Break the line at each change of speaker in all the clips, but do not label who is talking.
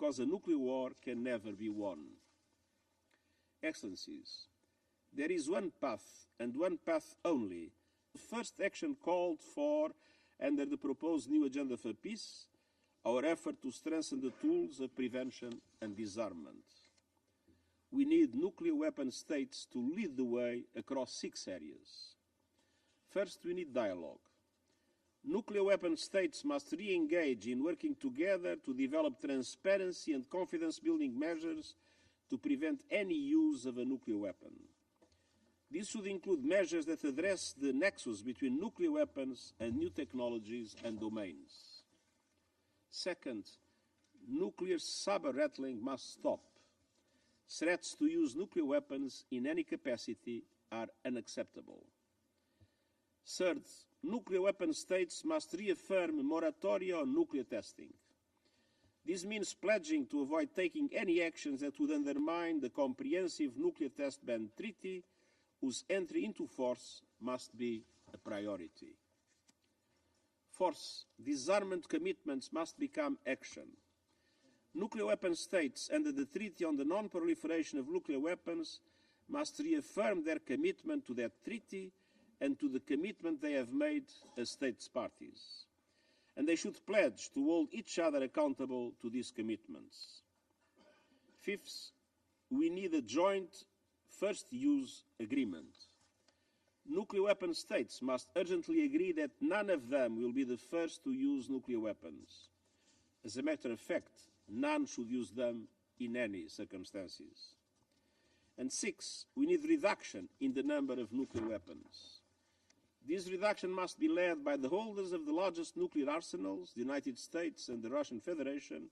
because a nuclear war can never be won. Excellencies, there is one path, and one path only. The first action called for under the proposed new agenda for peace, our effort to strengthen the tools of prevention and disarmament. We need nuclear weapon states to lead the way across 6 areas. First, we need dialogue. Nuclear weapon states must re-engage in working together to develop transparency and confidence-building measures to prevent any use of a nuclear weapon. This should include measures that address the nexus between nuclear weapons and new technologies and domains. Second, nuclear saber-rattling must stop. Threats to use nuclear weapons in any capacity are unacceptable. Third, nuclear weapon states must reaffirm a moratoria on nuclear testing. This means pledging to avoid taking any actions that would undermine the comprehensive nuclear test ban treaty, whose entry into force must be a priority. Fourth, disarmament commitments must become action. Nuclear weapon states under the Treaty on the Non-Proliferation of Nuclear Weapons must reaffirm their commitment to that treaty and to the commitment they have made as states parties. And they should pledge to hold each other accountable to these commitments. Fifth, we need a joint first-use agreement. Nuclear weapon states must urgently agree that none of them will be the first to use nuclear weapons. As a matter of fact, none should use them in any circumstances. And six, we need reduction in the number of nuclear weapons. This reduction must be led by the holders of the largest nuclear arsenals, the United States and the Russian Federation,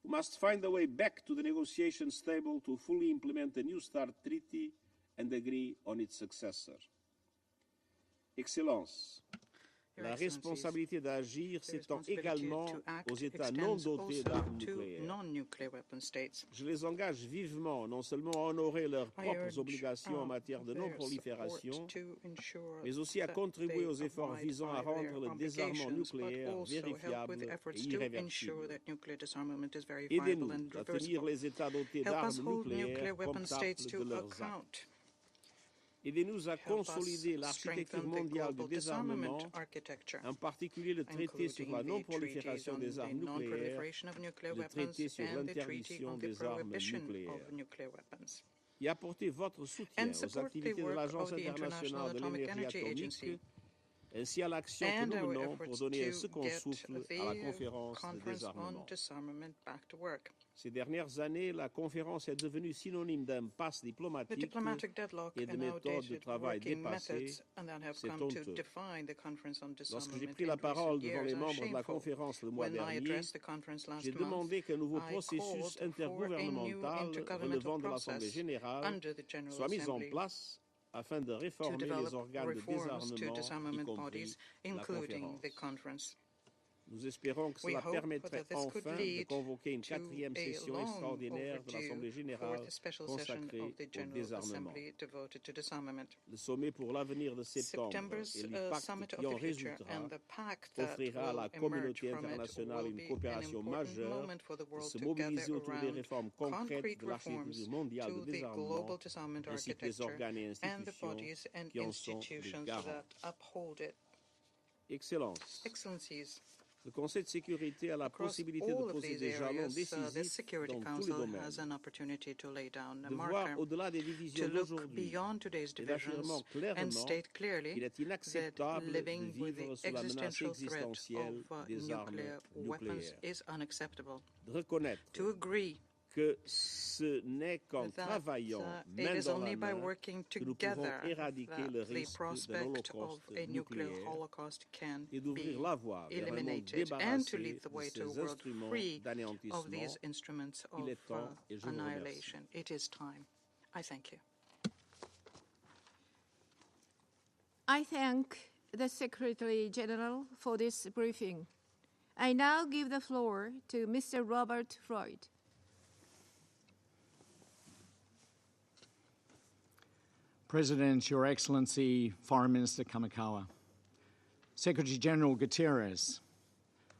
who must find a way back to the negotiations table to fully implement the New START Treaty and agree on its successor. Excellences, la responsabilité d'agir s'étend également aux États non dotés d'armes nucléaires. Je les engage vivement non seulement à honorer leurs propres obligations en matière de non-prolifération, mais aussi à contribuer aux efforts visant à rendre le désarmement nucléaire vérifiable et irréversible. Aidez-nous à tenir les États dotés d'armes nucléaires comptables de leurs actes. Aidez-nous à consolider l'architecture mondiale du désarmement, en particulier le traité sur la non-prolifération des armes nucléaires, le traité sur l'interdiction des armes nucléaires. Et apporter votre soutien aux activités de l'Agence internationale de l'énergie atomique, ainsi à l'action que nous menons pour donner un second souffle à la conférence de désarmement. Ces dernières années, la conférence est devenue synonyme d'impasse diplomatique et de méthodes de travail dépassées. C'est honteux. Lorsque j'ai pris la parole devant les membres de la conférence le mois dernier, j'ai demandé qu'un nouveau processus intergouvernemental relevant de l'Assemblée générale soit mis en place afin de réformer les organes de désarmement, y compris la conférence. Nous espérons que cela permettrait enfin de convoquer une 4e session extraordinaire de l'Assemblée générale consacrée au désarmement. Le sommet pour l'avenir de septembre et le pacte qui en résultera offrira à la communauté internationale une coopération majeure de se mobiliser autour des réformes concrètes de l'architecture mondiale de désarmement ainsi que les organes et institutions qui en sont les garants. Excellences, le Conseil de sécurité a la possibilité de poser des jalons décisifs dans tous les domaines, de voir au-delà des divisions d'aujourd'hui et d'affirmer clairement qu'il est inacceptable de vivre sous la menace existentielle des armes nucléaires, de reconnaître que ce n'est qu'en travaillant main dans la main que nous pouvons éradiquer le risque de l'Holocauste nucléaire et d'ouvrir la voie vers un monde débarrassé de ces instruments d'anéantissement. Il est temps et je vous remercie.
I thank the Secretary General for this briefing. I now give the floor to Mr. Robert Floyd.
President, Your Excellency, Foreign Minister Kamikawa, Secretary General Guterres,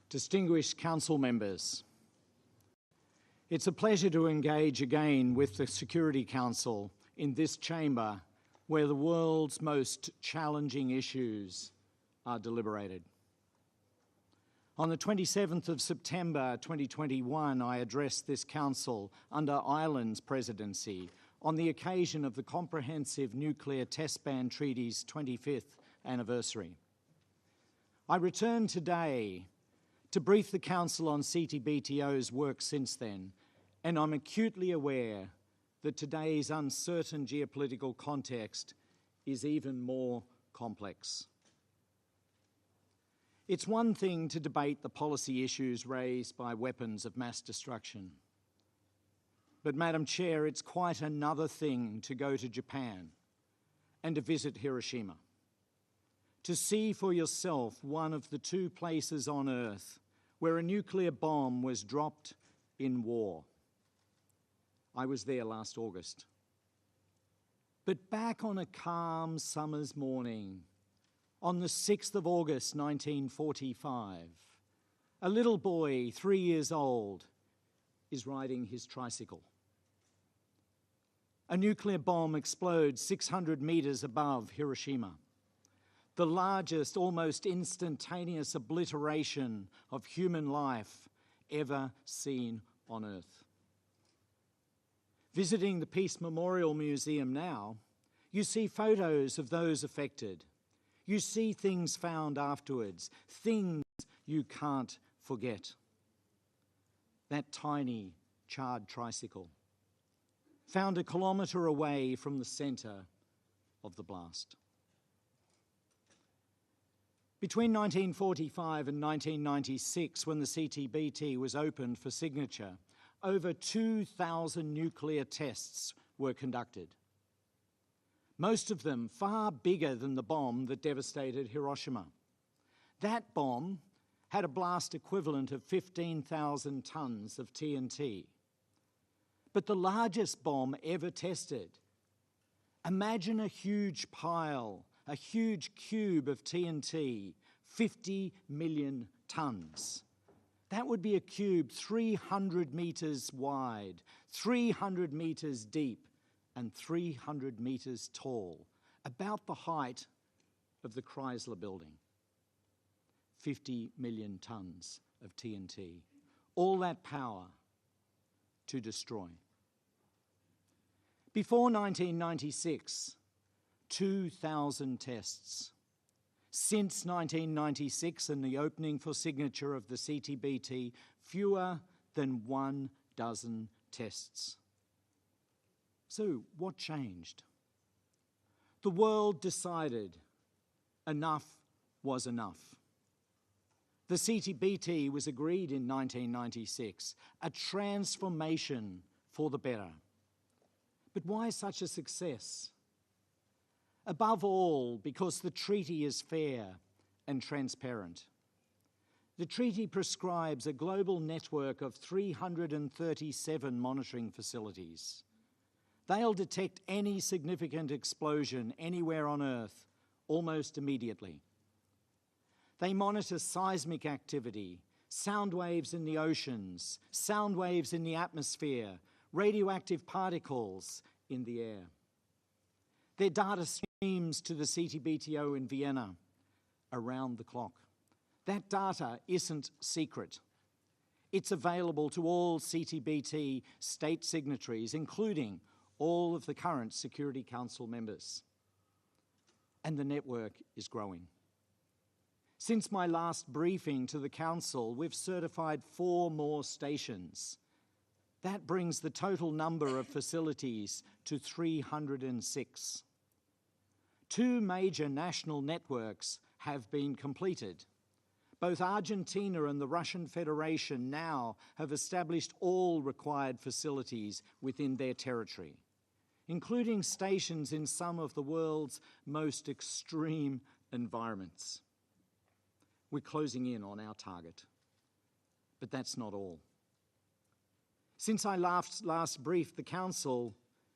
distinguished Council members, It's a pleasure to engage again with the Security Council in this chamber where the world's most challenging issues are deliberated. On the 27th of September 2021, I addressed this council under Ireland's presidency on the occasion of the Comprehensive Nuclear Test Ban Treaty's 25th anniversary. I return today to brief the Council on CTBTO's work since then, and I'm acutely aware that today's uncertain geopolitical context is even more complex. It's one thing to debate the policy issues raised by weapons of mass destruction. But, Madam Chair, it's quite another thing to go to Japan and to visit Hiroshima, to see for yourself one of the two places on Earth where a nuclear bomb was dropped in war. I was there last August. But back on a calm summer's morning, on the 6th of August 1945, a little boy, 3 years old, is riding his tricycle. A nuclear bomb explodes 600 meters above Hiroshima, the largest, almost instantaneous obliteration of human life ever seen on Earth. Visiting the Peace Memorial Museum now, you see photos of those affected. You see things found afterwards, things you can't forget. That tiny, charred tricycle, found a kilometre away from the centre of the blast. Between 1945 and 1996, when the CTBT was opened for signature, over 2,000 nuclear tests were conducted. Most of them far bigger than the bomb that devastated Hiroshima. That bomb had a blast equivalent of 15,000 tons of TNT. But the largest bomb ever tested, imagine a huge pile, a huge cube of TNT, 50 million tons. That would be a cube 300 meters wide, 300 meters deep, and 300 meters tall, about the height of the Chrysler Building. 50 million tons of TNT. All that power to destroy. Before 1996, 2,000 tests. Since 1996 and the opening for signature of the CTBT, fewer than 12 tests. So what changed? The world decided enough was enough. The CTBT was agreed in 1996, a transformation for the better. But why such a success? Above all, because the treaty is fair and transparent. The treaty prescribes a global network of 337 monitoring facilities. They'll detect any significant explosion anywhere on Earth almost immediately. They monitor seismic activity, sound waves in the oceans, sound waves in the atmosphere, radioactive particles in the air. Their data streams to the CTBTO in Vienna around the clock. That data isn't secret. It's available to all CTBT state signatories, including all of the current Security Council members. And the network is growing. Since my last briefing to the Council, we've certified 4 more stations. That brings the total number of facilities to 306. 2 major national networks have been completed. Both Argentina and the Russian Federation now have established all required facilities within their territory, including stations in some of the world's most extreme environments. We're closing in on our target. But that's not all. Since I last briefed the Council,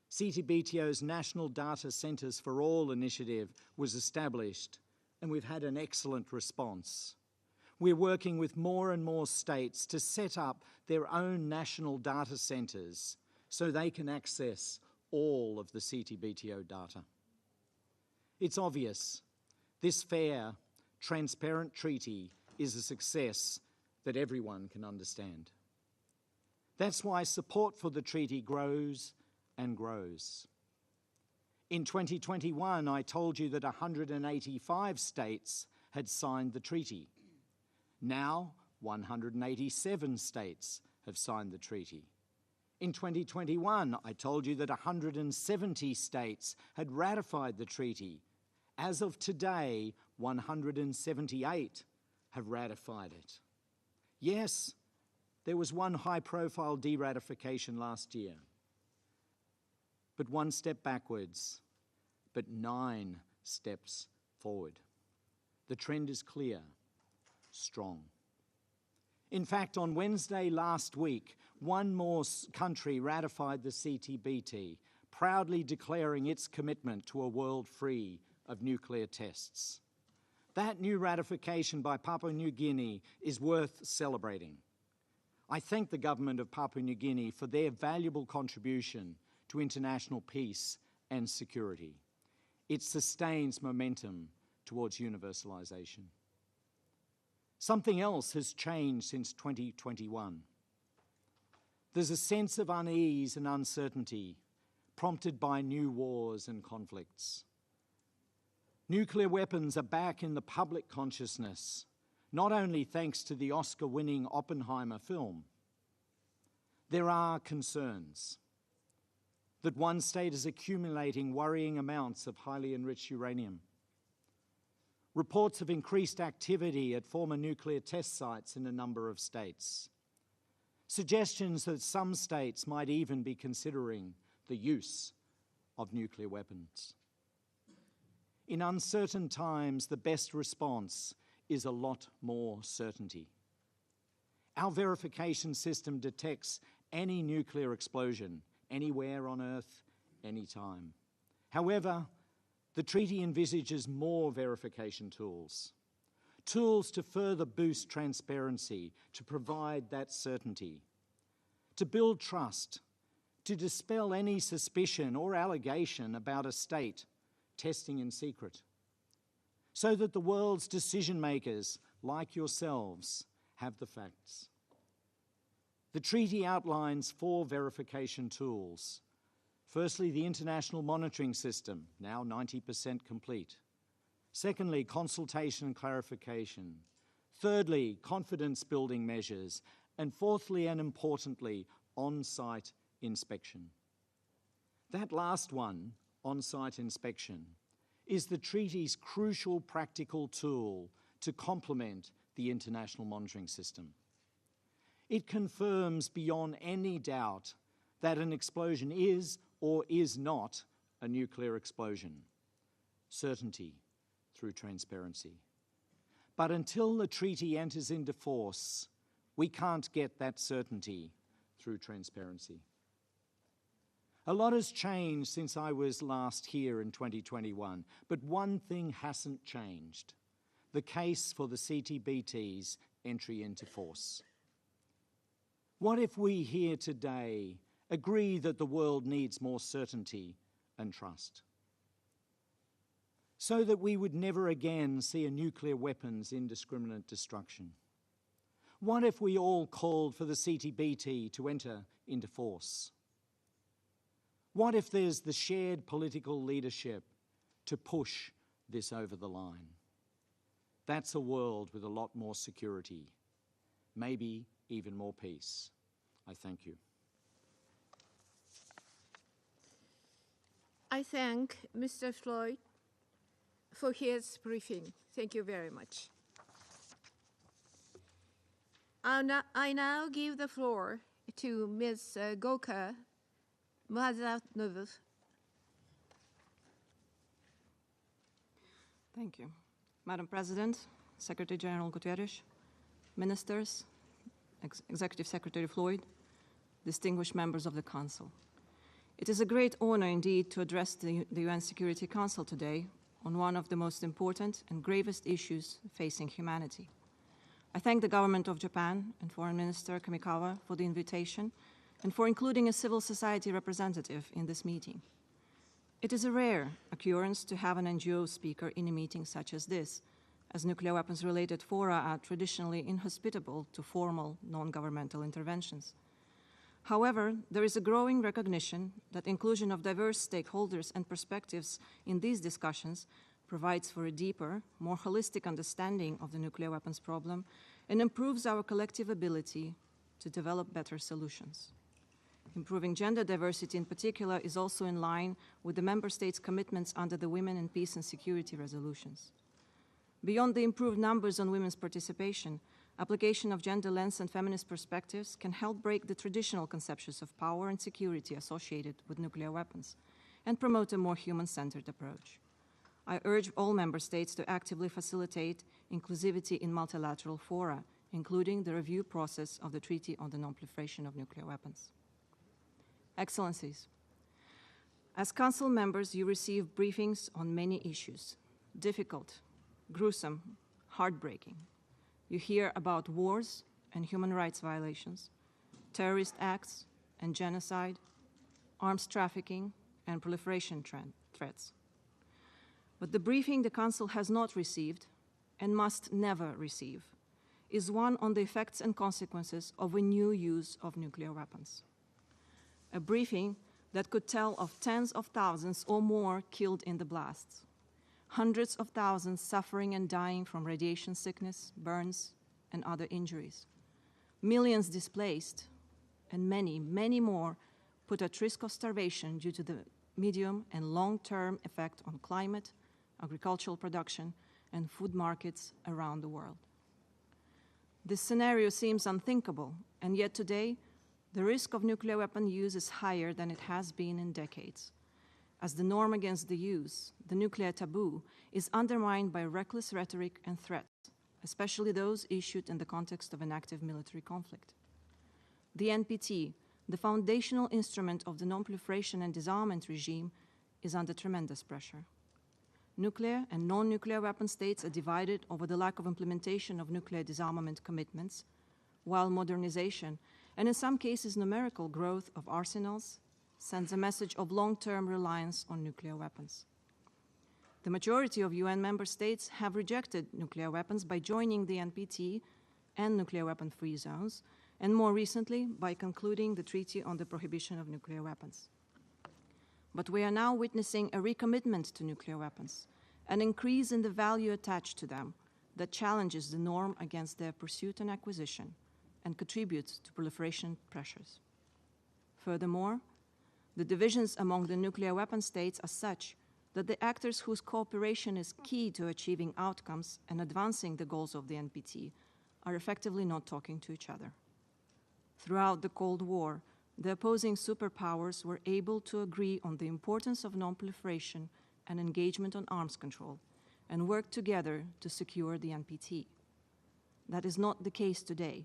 CTBTO's National Data Centres for All initiative was established, and we've had an excellent response. We're working with more and more states to set up their own national data centres so they can access all of the CTBTO data. It's obvious this fair, transparent treaty is a success that everyone can understand. That's why support for the treaty grows and grows. In 2021, I told you that 185 states had signed the treaty. Now, 187 states have signed the treaty. In 2021, I told you that 170 states had ratified the treaty. As of today, 178 have ratified it. Yes, there was one high-profile de-ratification last year, but one step backwards, but 9 steps forward. The trend is clear, strong. In fact, on Wednesday last week, one more country ratified the CTBT, proudly declaring its commitment to a world free of nuclear tests. That new ratification by Papua New Guinea is worth celebrating. I thank the government of Papua New Guinea for their valuable contribution to international peace and security. It sustains momentum towards universalization. Something else has changed since 2021. There's a sense of unease and uncertainty prompted by new wars and conflicts. Nuclear weapons are back in the public consciousness, not only thanks to the Oscar-winning Oppenheimer film. There are concerns that one state is accumulating worrying amounts of highly enriched uranium. Reports of increased activity at former nuclear test sites in a number of states. Suggestions that some states might even be considering the use of nuclear weapons. In uncertain times, the best response is a lot more certainty. Our verification system detects any nuclear explosion, anywhere on Earth, anytime. However, the treaty envisages more verification tools. Tools to further boost transparency, to provide that certainty, to build trust, to dispel any suspicion or allegation about a state testing in secret, so that the world's decision makers, like yourselves, have the facts. The treaty outlines 4 verification tools. Firstly, the international monitoring system, now 90% complete. Secondly, consultation and clarification. Thirdly, confidence-building measures. And fourthly, and importantly, on-site inspection. That last one, on-site inspection, is the treaty's crucial practical tool to complement the international monitoring system. It confirms beyond any doubt that an explosion is or is not a nuclear explosion. Certainty through transparency. But until the treaty enters into force, we can't get that certainty through transparency. A lot has changed since I was last here in 2021, but one thing hasn't changed: the case for the CTBT's entry into force. What if we here today agree that the world needs more certainty and trust, so that we would never again see a nuclear weapons indiscriminate destruction? What if we all called for the CTBT to enter into force? What if there's the shared political leadership to push this over the line? That's a world with a lot more security, maybe even more peace. I thank you.
I thank Mr. Floyd for his briefing. Thank you very much. I now give the floor to Ms. Yoko.
Thank you. Madam President, Secretary General Guterres, ministers, Executive Secretary Floyd, distinguished members of the Council. It is a great honor indeed to address the UN Security Council today on one of the most important and gravest issues facing humanity. I thank the government of Japan and Foreign Minister Kamikawa for the invitation and for including a civil society representative in this meeting. It is a rare occurrence to have an NGO speaker in a meeting such as this, as nuclear weapons-related fora are traditionally inhospitable to formal non-governmental interventions. However, there is a growing recognition that inclusion of diverse stakeholders and perspectives in these discussions provides for a deeper, more holistic understanding of the nuclear weapons problem and improves our collective ability to develop better solutions. Improving gender diversity in particular is also in line with the Member States' commitments under the Women in Peace and Security resolutions. Beyond the improved numbers on women's participation, application of gender lens and feminist perspectives can help break the traditional conceptions of power and security associated with nuclear weapons and promote a more human-centered approach. I urge all Member States to actively facilitate inclusivity in multilateral fora, including the review process of the Treaty on the Non-Proliferation of Nuclear Weapons. Excellencies, as Council members, you receive briefings on many issues, difficult, gruesome, heartbreaking. You hear about wars and human rights violations, terrorist acts and genocide, arms trafficking and proliferation threats. But the briefing the Council has not received and must never receive is one on the effects and consequences of a new use of nuclear weapons. A briefing that could tell of tens of thousands or more killed in the blasts, hundreds of thousands suffering and dying from radiation sickness, burns, and other injuries, millions displaced, and many, many more put at risk of starvation due to the medium and long-term effect on climate, agricultural production, and food markets around the world. This scenario seems unthinkable, and yet today, the risk of nuclear weapon use is higher than it has been in decades. As the norm against the use, the nuclear taboo, is undermined by reckless rhetoric and threats, especially those issued in the context of an active military conflict. The NPT, the foundational instrument of the non-proliferation and disarmament regime, is under tremendous pressure. Nuclear and non-nuclear weapon states are divided over the lack of implementation of nuclear disarmament commitments, while modernization, and in some cases numerical growth of arsenals, sends a message of long-term reliance on nuclear weapons. The majority of UN member states have rejected nuclear weapons by joining the NPT and nuclear weapon-free zones, and more recently by concluding the Treaty on the Prohibition of Nuclear Weapons. But we are now witnessing a recommitment to nuclear weapons, an increase in the value attached to them that challenges the norm against their pursuit and acquisition and contributes to proliferation pressures. Furthermore, the divisions among the nuclear weapon states are such that the actors whose cooperation is key to achieving outcomes and advancing the goals of the NPT are effectively not talking to each other. Throughout the Cold War, the opposing superpowers were able to agree on the importance of non-proliferation and engagement on arms control and work together to secure the NPT. That is not the case today,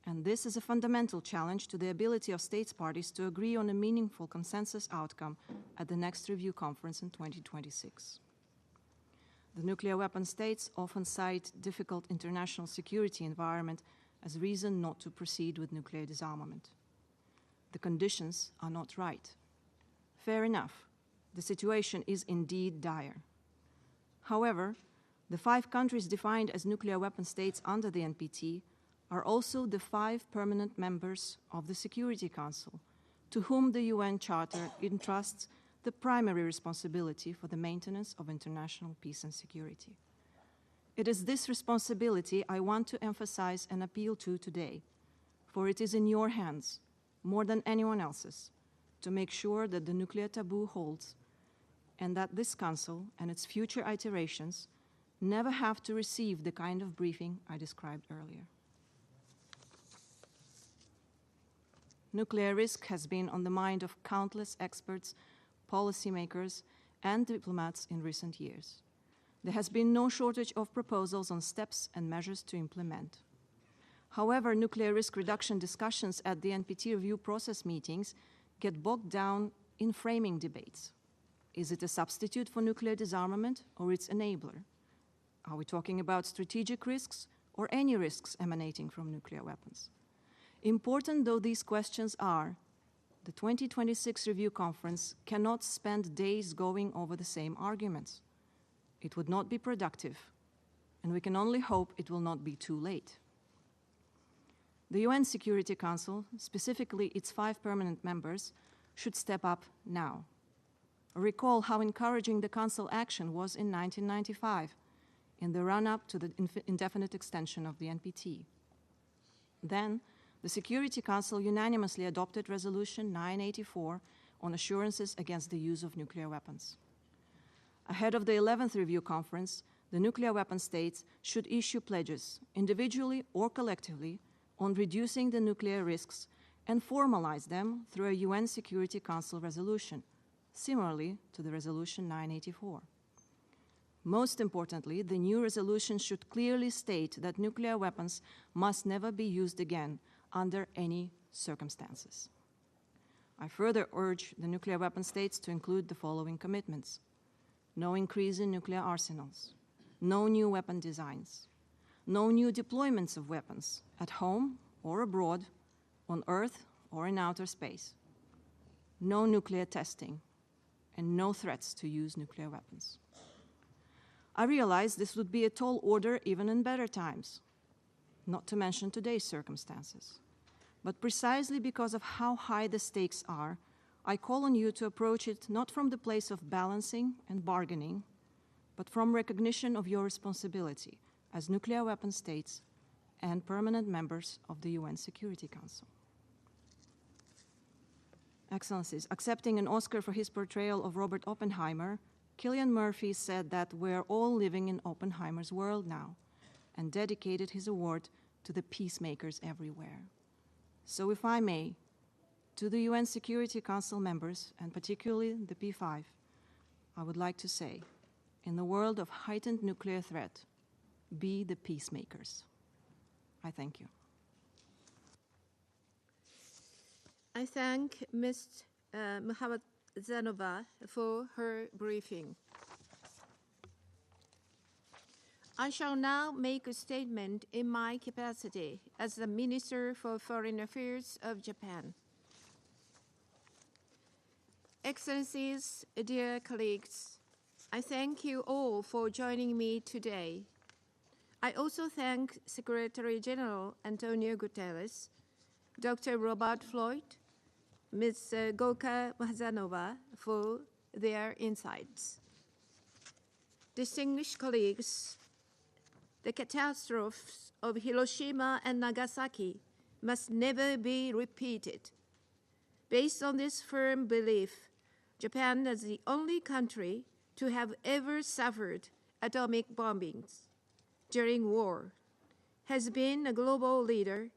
and this is a fundamental challenge to the ability of states parties to agree on a meaningful consensus outcome at the next review conference in 2026. The nuclear weapon states often cite difficult international security environment as reason not to proceed with nuclear disarmament. The conditions are not right. Fair enough, the situation is indeed dire. However, the 5 countries defined as nuclear weapon states under the NPT are also the 5 permanent members of the Security Council, to whom the UN Charter entrusts the primary responsibility for the maintenance of international peace and security. It is this responsibility I want to emphasize and appeal to today, for it is in your hands, more than anyone else's, to make sure that the nuclear taboo holds and that this Council and its future iterations never have to receive the kind of briefing I described earlier. Nuclear risk has been on the mind of countless experts, policymakers, and diplomats in recent years. There has been no shortage of proposals on steps and measures to implement. However, nuclear risk reduction discussions at the NPT review process meetings get bogged down in framing debates. Is it a substitute for nuclear disarmament or its enabler? Are we talking about strategic risks or any risks emanating from nuclear weapons. Important though these questions are, the 2026 Review Conference cannot spend days going over the same arguments. It would not be productive, and we can only hope it will not be too late. The UN Security Council, specifically its 5 permanent members, should step up now. Recall how encouraging the Council action was in 1995, in the run-up to the indefinite extension of the NPT. Then, the Security Council unanimously adopted Resolution 984 on assurances against the use of nuclear weapons. Ahead of the 11th Review Conference, the nuclear weapon states should issue pledges, individually or collectively, on reducing the nuclear risks and formalize them through a UN Security Council resolution, similarly to the Resolution 984. Most importantly, the new resolution should clearly state that nuclear weapons must never be used again under any circumstances. I further urge the nuclear weapon states to include the following commitments: no increase in nuclear arsenals, no new weapon designs, no new deployments of weapons at home or abroad, on Earth or in outer space, no nuclear testing, and no threats to use nuclear weapons. I realize this would be a tall order even in better times, not to mention today's circumstances. But precisely because of how high the stakes are, I call on you to approach it not from the place of balancing and bargaining, but from recognition of your responsibility as nuclear weapon states and permanent members of the UN Security Council. Excellencies, accepting an Oscar for his portrayal of Robert Oppenheimer, Cillian Murphy said that we're all living in Oppenheimer's world now, and dedicated his award to the peacemakers everywhere. So if I may, to the UN Security Council members, and particularly the P5, I would like to say, in the world of heightened nuclear threat, be the peacemakers. I thank you.
I thank Ms. Muhammadzanová for her briefing. I shall now make a statement in my capacity as the Minister for Foreign Affairs of Japan. Excellencies, dear colleagues, I thank you all for joining me today. I also thank Secretary General Antonio Guterres, Dr. Robert Floyd, Ms. Gorka Mahzanova for their insights. Distinguished colleagues, the catastrophes of Hiroshima and Nagasaki must never be repeated. Based on this firm belief, Japan, as the only country to have ever suffered atomic bombings during war, has been a global leader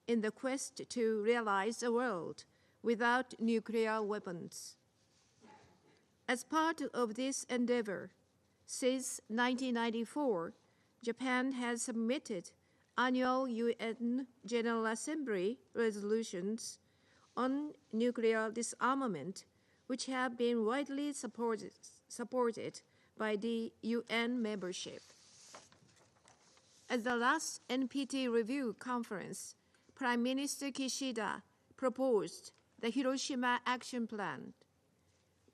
in the quest to realize a world without nuclear weapons. As part of this endeavor, since 1994, Japan has submitted annual UN General Assembly resolutions on nuclear disarmament, which have been widely supported by the UN membership. At the last NPT review conference, Prime Minister Kishida proposed the Hiroshima Action Plan.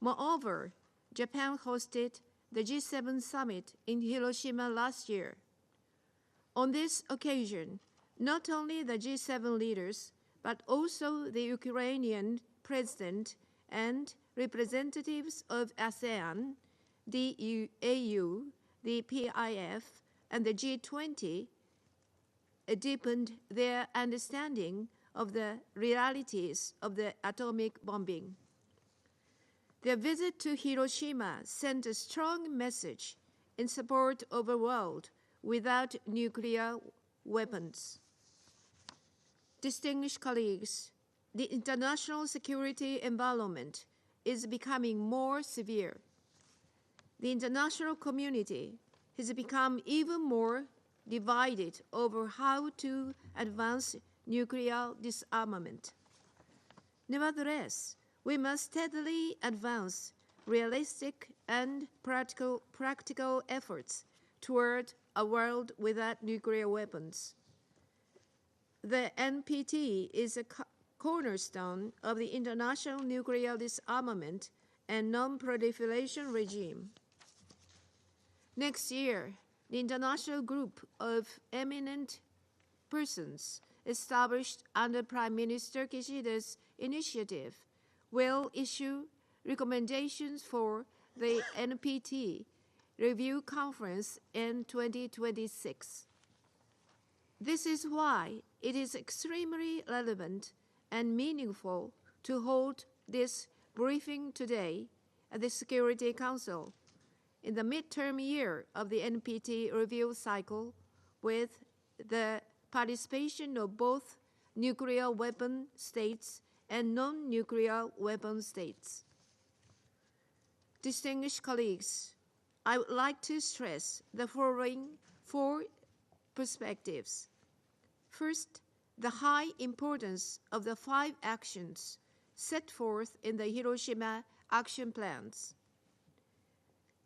Moreover, Japan hosted the G7 summit in Hiroshima last year. On this occasion, not only the G7 leaders, but also the Ukrainian president and representatives of ASEAN, the AU, the PIF, and the G20 deepened their understanding of the realities of the atomic bombing. Their visit to Hiroshima sent a strong message in support of a world without nuclear weapons. Distinguished colleagues, the international security environment is becoming more severe. The international community has become even more divided over how to advance nuclear disarmament. Nevertheless, we must steadily advance realistic and practical efforts toward a world without nuclear weapons. The NPT is a cornerstone of the international nuclear disarmament and non-proliferation regime. Next year, the international group of eminent persons established under Prime Minister Kishida's initiative will issue recommendations for the NPT Review Conference in 2026. This is why it is extremely relevant and meaningful to hold this briefing today at the Security Council in the midterm year of the NPT review cycle, with the participation of both nuclear weapon states and non-nuclear weapon states. Distinguished colleagues, I would like to stress the following four perspectives. First, the high importance of the 5 actions set forth in the Hiroshima action plans.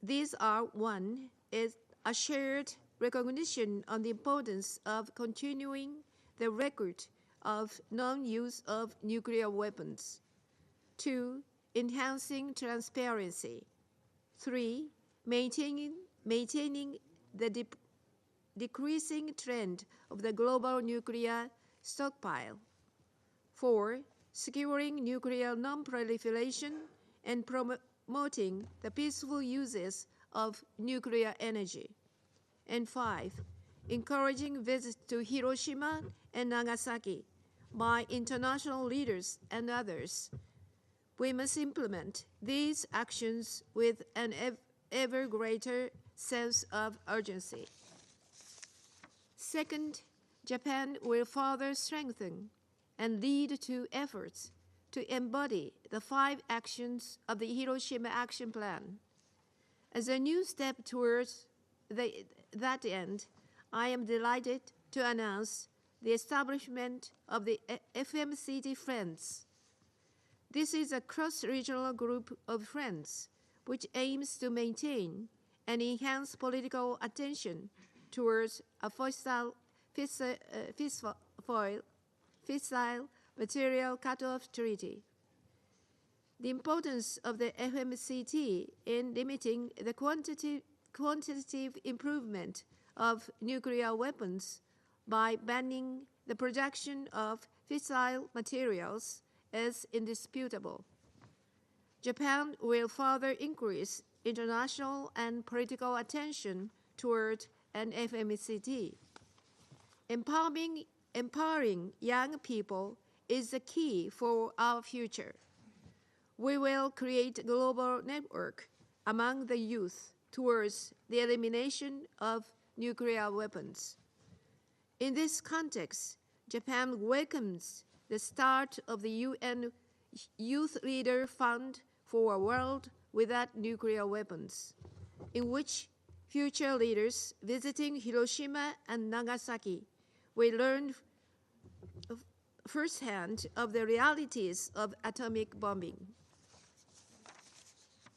These are: 1 is a shared recognition on the importance of continuing the record of non-use of nuclear weapons. 2, enhancing transparency. 3, maintaining the decreasing trend of the global nuclear stockpile. 4, securing nuclear non-proliferation and promoting the peaceful uses of nuclear energy. And 5, encouraging visits to Hiroshima and Nagasaki by international leaders and others. We must implement these actions with an ever greater sense of urgency. Second, Japan will further strengthen and lead to efforts to embody the 5 actions of the Hiroshima Action Plan. As a new step towards that end, I am delighted to announce the establishment of the FMCT Friends. This is a cross-regional group of friends which aims to maintain and enhance political attention towards a fissile material cut-off treaty. The importance of the FMCT in limiting the quantitative improvement of nuclear weapons by banning the production of fissile materials is indisputable. Japan will further increase international and political attention toward an FMCT. Empowering young people is the key for our future. We will create a global network among the youth towards the elimination of nuclear weapons. In this context, Japan welcomes the start of the UN Youth Leader Fund for a World Without Nuclear Weapons, in which future leaders visiting Hiroshima and Nagasaki will learn firsthand of the realities of atomic bombing.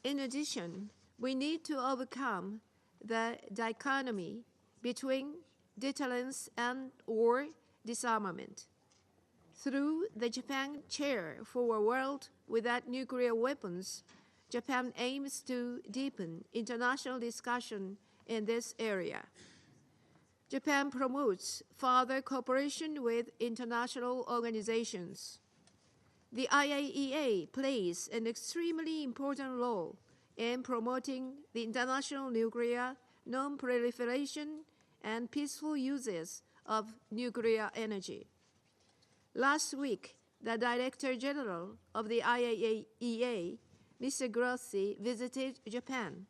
In addition, we need to overcome the dichotomy between deterrence and/or disarmament. Through the Japan Chair for a World Without Nuclear Weapons, Japan aims to deepen international discussion in this area. Japan promotes further cooperation with international organizations. The IAEA plays an extremely important role in promoting the international nuclear non-proliferation and peaceful uses of nuclear energy. Last week, the Director General of the IAEA, Mr. Grossi, visited Japan.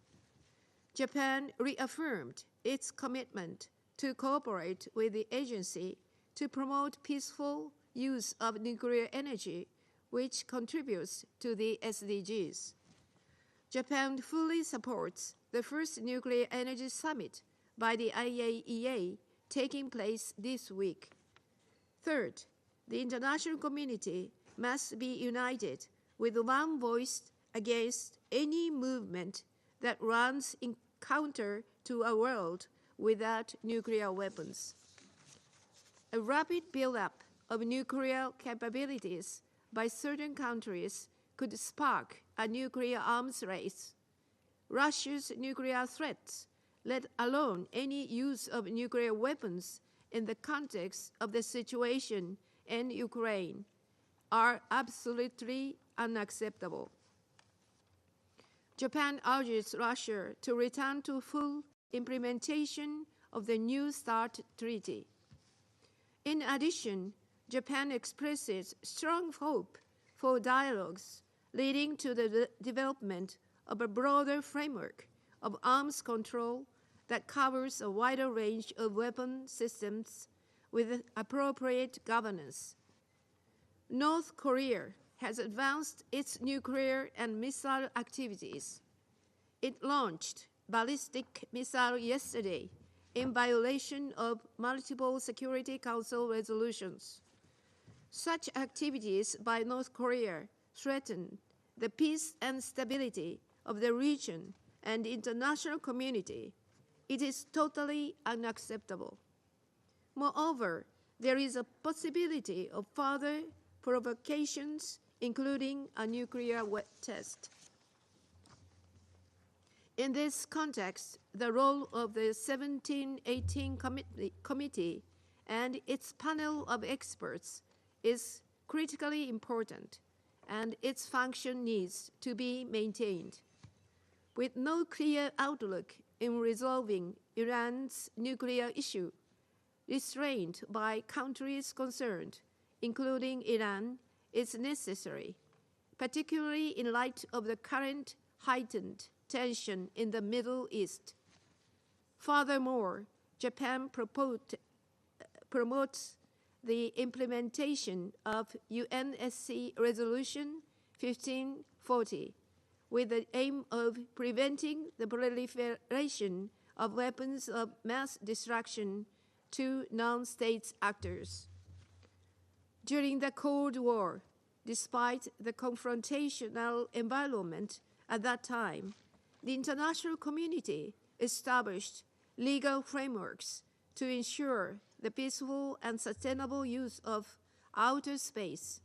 Japan reaffirmed its commitment to cooperate with the agency to promote peaceful use of nuclear energy, which contributes to the SDGs. Japan fully supports the first nuclear energy summit by the IAEA taking place this week. Third, the international community must be united with one voice against any movement that runs in counter to a world without nuclear weapons. A rapid buildup of nuclear capabilities by certain countries could spark a nuclear arms race. Russia's nuclear threats, let alone any use of nuclear weapons in the context of the situation in Ukraine, are absolutely unacceptable. Japan urges Russia to return to full implementation of the New START Treaty. In addition, Japan expresses strong hope for dialogues leading to the development of a broader framework of arms control that covers a wider range of weapon systems with appropriate governance. North Korea has advanced its nuclear and missile activities. It launched ballistic missile yesterday in violation of multiple Security Council resolutions. Such activities by North Korea threaten the peace and stability of the region and the international community. It is totally unacceptable. Moreover, there is a possibility of further provocations, including a nuclear test. In this context, the role of the 1718 Committee and its panel of experts is critically important, and its function needs to be maintained. With no clear outlook in resolving Iran's nuclear issue, restraint by countries concerned, including Iran, is necessary, particularly in light of the current heightened tension in the Middle East. Furthermore, Japan promotes the implementation of UNSC Resolution 1540 with the aim of preventing the proliferation of weapons of mass destruction to non-state actors. During the Cold War, despite the confrontational environment at that time, the international community established legal frameworks to ensure the peaceful and sustainable use of outer space,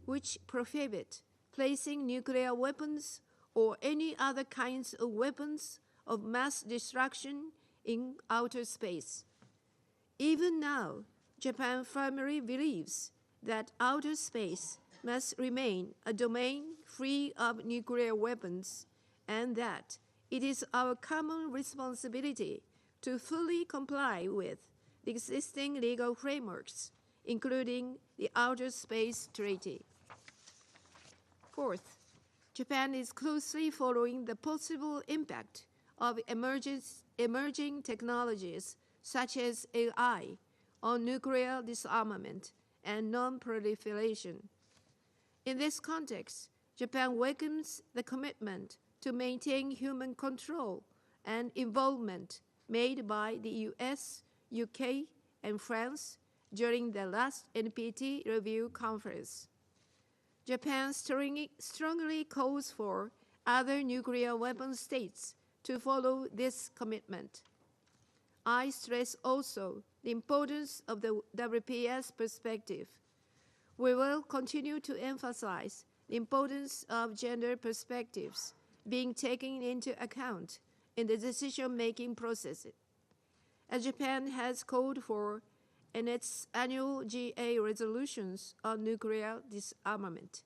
which prohibit placing nuclear weapons or any other kinds of weapons of mass destruction in outer space. Even now, Japan firmly believes that outer space must remain a domain free of nuclear weapons, and that it is our common responsibility to fully comply with the existing legal frameworks, including the Outer Space Treaty. Fourth, Japan is closely following the possible impact of emerging technologies such as AI on nuclear disarmament and non-proliferation. In this context, Japan welcomes the commitment to maintain human control and involvement made by the US, UK, and France during the last NPT review conference. Japan strongly calls for other nuclear weapon states to follow this commitment. I stress also the importance of the WPS perspective. We will continue to emphasize the importance of gender perspectives being taken into account in the decision-making process, as Japan has called for in its annual GA resolutions on nuclear disarmament.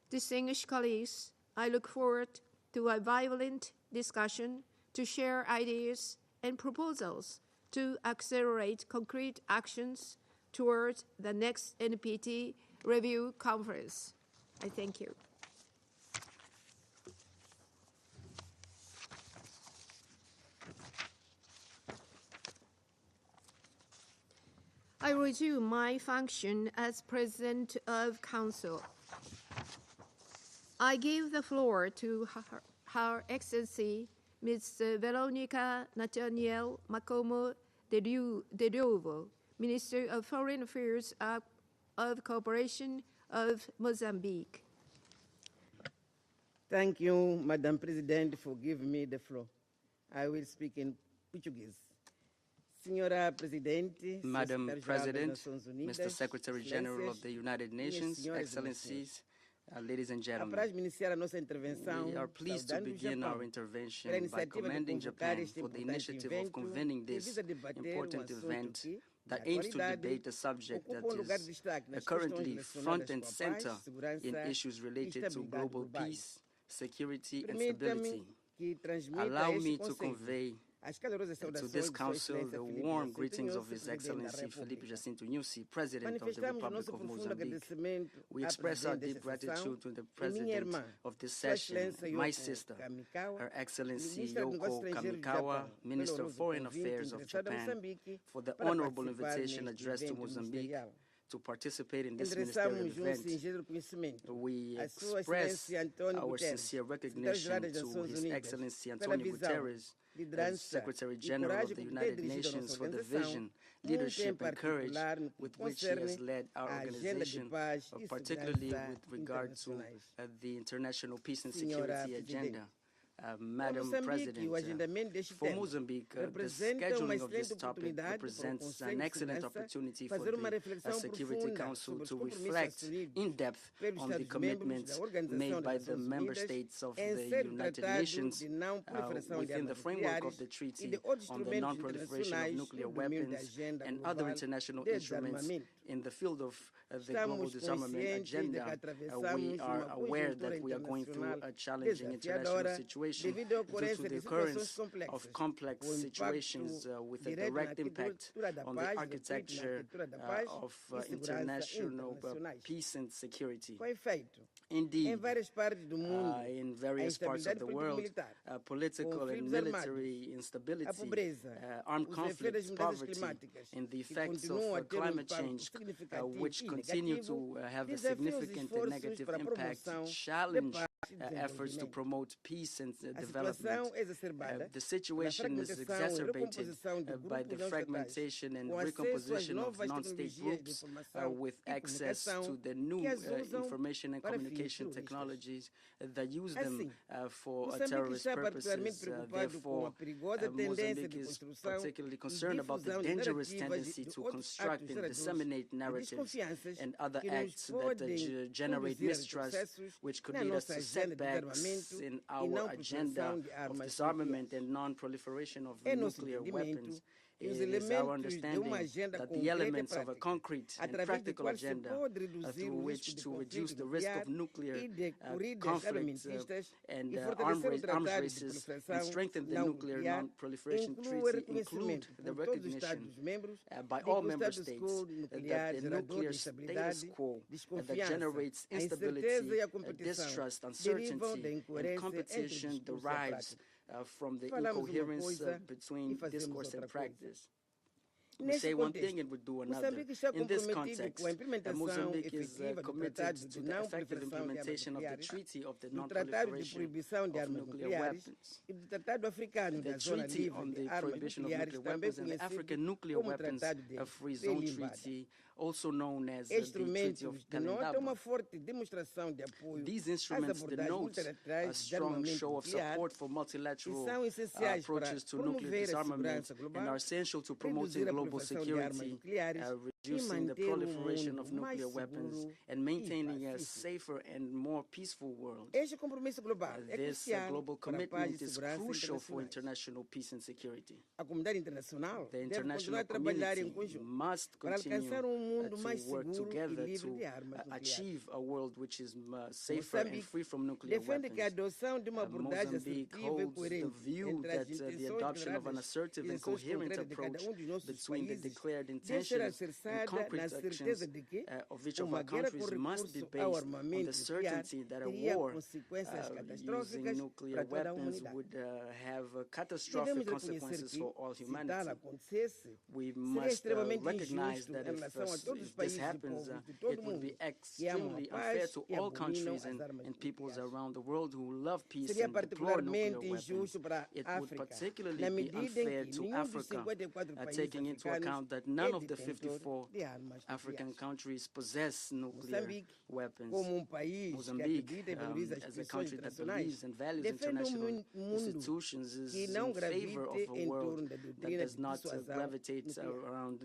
Distinguished colleagues, I look forward to a vibrant discussion to share ideas and proposals to accelerate concrete actions toward the next NPT review conference. I thank you. I resume my function as President of Council. I give the floor to Her Excellency Ms. Veronica Nathaniel Macomo de Liovo, Minister of Foreign Affairs of Cooperation of Mozambique.
Thank you, Madam President, for giving me the floor. I will speak in Portuguese. Madam President, Mr. Secretary General of the United Nations, Excellencies, ladies and gentlemen, we are pleased to begin our intervention by commending Japan for the initiative of convening this important event that aims to debate a subject that is currently front and center in issues related to global peace, security, and stability. Allow me to convey to this Council the warm greetings of His Excellency Felipe Jacinto Nyusi, President of the Republic of Mozambique. We express our deep gratitude to the President of this session, my sister, Her Excellency Yoko Kamikawa, Minister of Foreign Affairs of Japan, for the honorable invitation addressed to Mozambique to participate in this ministerial event. We express our sincere recognition to His Excellency Antonio Guterres, as Secretary General of the United Nations, for the vision, leadership, and courage with which he has led our organization, particularly with regard to the international peace and security agenda. Madam President, for Mozambique, the scheduling of this topic represents an excellent opportunity for the Security Council to reflect in depth on the commitments made by the member states of the United Nations within the framework of the Treaty on the Non-Proliferation of Nuclear Weapons and other international instruments in the field of the global disarmament agenda. We are aware that we are going through a challenging international situation due to the occurrence of complex situations with a direct impact on the architecture of international peace and security. Indeed, in various parts of the world, political and military instability, armed conflicts, poverty, and the effects of climate change, which continue to have a significant and negative impact, challenge efforts to promote peace and development. The situation is exacerbated by the fragmentation and recomposition of non-state groups with access to the new information and communication technologies that use them for terrorist purposes. Therefore, Mozambique is particularly concerned about the dangerous tendency to construct and disseminate narratives and other acts that generate mistrust, which could lead us to setbacks in our agenda of disarmament and non-proliferation of nuclear weapons. It is our understanding that the elements of a concrete and practical agenda through which to reduce the risk of nuclear conflicts and arms races and strengthen the nuclear non-proliferation treaty include the recognition by all member states that the nuclear status quo that generates instability, distrust, uncertainty, and competition derives from the incoherence between discourse and practice. We say one thing and we do another. In this context, Mozambique is committed to the effective implementation of the Treaty of the Non-Proliferation of Nuclear Weapons. The Treaty on the Prohibition of Nuclear Weapons and the African Nuclear Weapons Free Zone Treaty, also known as the Treaty of Kamikawa. These instruments denote a strong show of support for multilateral approaches to nuclear disarmament and are essential to promoting global security, reducing the proliferation of nuclear weapons, and maintaining a safer and more peaceful world. This global commitment is crucial for international peace and security. The international community must continue to work together to achieve a world which is safer and free from nuclear weapons. Mozambique holds the view that the adoption of an assertive and coherent approach between the declared intentions and concrete actions of each of our countries must be based on the certainty that a war using nuclear weapons would have catastrophic consequences for all humanity. We must recognize that if this happens, it would be extremely unfair to all countries and peoples around the world who love peace and deplore nuclear weapons. It would particularly be unfair to Africa, taking into account that none of the 54 4 African countries possess nuclear weapons. Mozambique, as a country that believes and values international institutions, is in favor of a world that does not gravitate around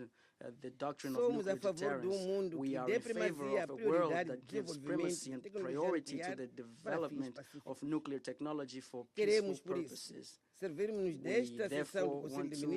the doctrine of nuclear deterrence. We are in favor of a world that gives primacy and priority to the development of nuclear technology for peaceful purposes. We therefore want to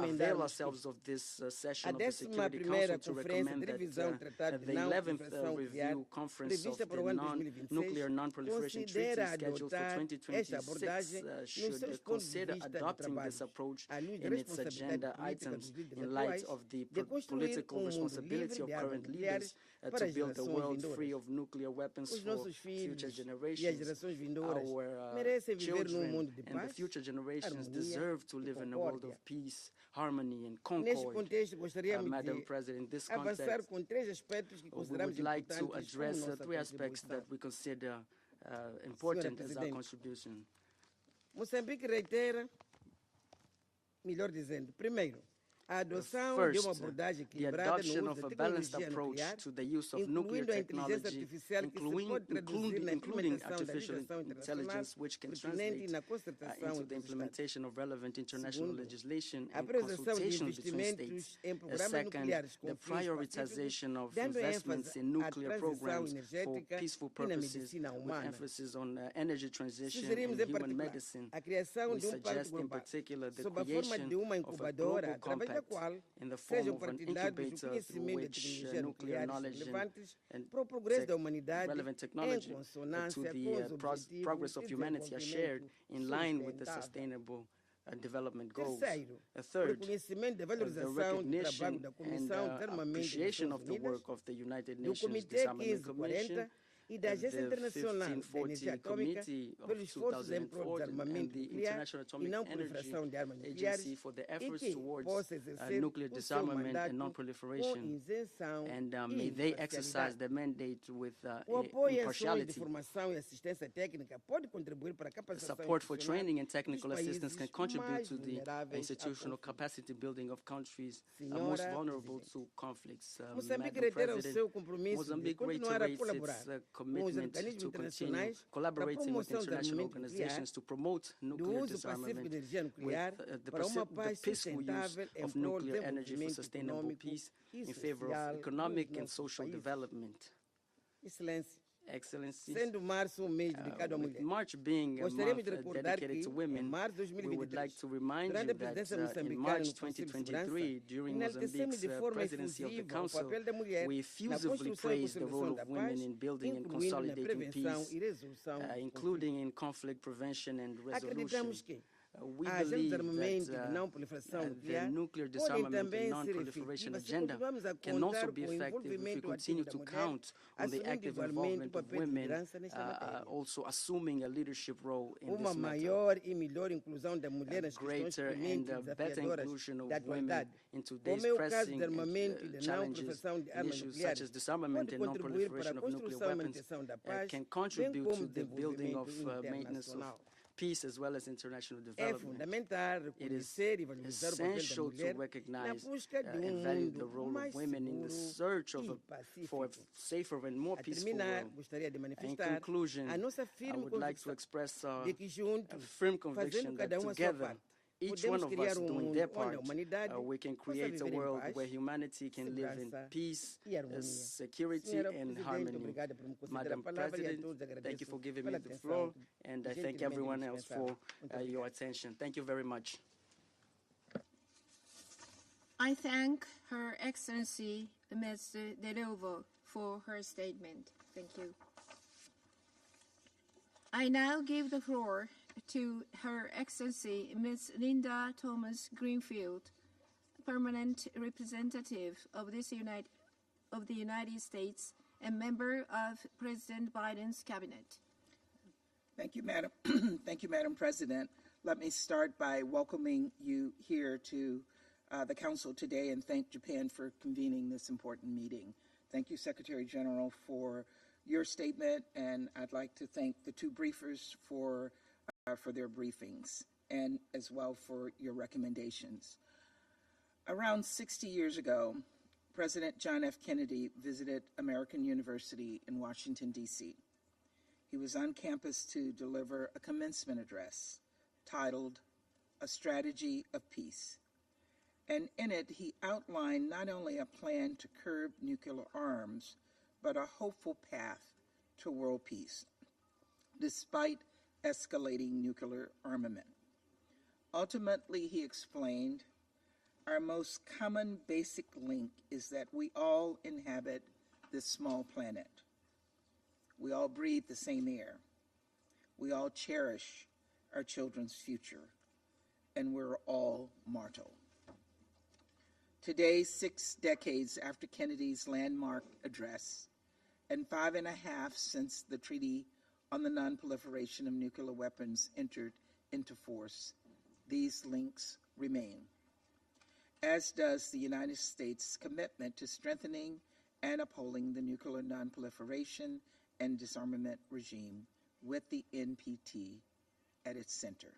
avail ourselves of this session of the Security Council to recommend that the 11th Review Conference of the Nuclear Non-Proliferation Treaty scheduled for 2026 should consider adopting this approach in its agenda items in light of the political responsibility of current leaders to build a world free of nuclear weapons for future generations. Our children and the future generations deserve to live in a world of peace, harmony, and concord. Madam President, in this context, we would like to address 3 aspects that we consider important as our contribution.
Moçambique reitera, melhor dizendo, primeiro,
First, the adoption of a balanced approach to the use of nuclear technology, including artificial intelligence, which can translate into the implementation of relevant international legislation and consultations between states. Second, the prioritization of investments in nuclear programs for peaceful purposes, with emphasis on energy transition and human medicine. We suggest in particular the creation of a global compact in the form of an incubator through which nuclear knowledge and relevant technology to the progress of humanity are shared in line with the sustainable development goals. Third, the recognition and appreciation of the work of the United Nations Disarmament Commission, the 1540 Committee of 2004, and the International Atomic Energy Agency for the efforts towards nuclear disarmament and non-proliferation. And may they exercise their mandate with impartiality. Support for training and technical assistance can contribute to the institutional capacity building of countries most vulnerable to conflicts. Madam President, Mozambique reiterates its commitment to continue collaborating with international organizations to promote nuclear disarmament with the peaceful use of nuclear energy for sustainable peace in favor of economic and social development. Excellency, with March being a month dedicated to women, we would like to remind you that in March 2023, during Mozambique's presidency of the Council, we effusively praised the role of women in building and consolidating peace, including in conflict prevention and resolution. We believe that the nuclear disarmament and non-proliferation agenda can also be effective if we continue to count on the active involvement of women, also assuming a leadership role in this matter. Greater and better inclusion of women in today's pressing challenges and issues such as disarmament and non-proliferation of nuclear weapons can contribute to the building of maintenance of peace as well as international development. It is essential to recognize and value the role of women in the search for a safer and more peaceful world. In conclusion, I would like to express a firm conviction that together, each one of us doing their part, we can create a world where humanity can live in peace, security, and harmony. Madam President, thank you for giving me the floor, and I thank everyone else for your attention. Thank you very much.
I thank Her Excellency Ms. Leone for her statement. Thank you. I now give the floor to Her Excellency Ms. Linda Thomas Greenfield, Permanent Representative of the United States and member of President Biden's cabinet.
Thank you, Madam. Thank you, Madam President. Let me start by welcoming you here to the Council today and thank Japan for convening this important meeting. Thank you, Secretary General, for your statement, and I'd like to thank the 2 briefers for their briefings and as well for your recommendations. Around 60 years ago, President John F. Kennedy visited American University in Washington, D.C. He was on campus to deliver a commencement address titled A Strategy of Peace. And in it, he outlined not only a plan to curb nuclear arms, but a hopeful path to world peace, despite escalating nuclear armament. Ultimately, he explained, our most common basic link is that we all inhabit this small planet. We all breathe the same air. We all cherish our children's future, and we're all mortal. Today, 6 decades after Kennedy's landmark address, and 5.5 since the Treaty on the Non-Proliferation of Nuclear Weapons entered into force, these links remain, as does the United States' commitment to strengthening and upholding the nuclear non-proliferation and disarmament regime with the NPT at its center.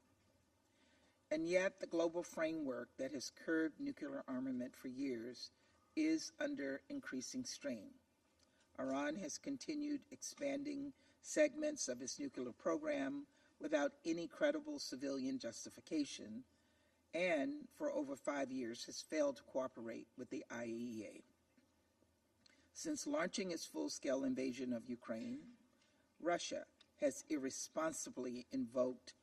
And yet, the global framework that has curbed nuclear armament for years is under increasing strain. Iran has continued expanding segments of its nuclear program without any credible civilian justification, and for over 5 years has failed to cooperate with the IAEA. Since launching its full-scale invasion of Ukraine, Russia has irresponsibly invoked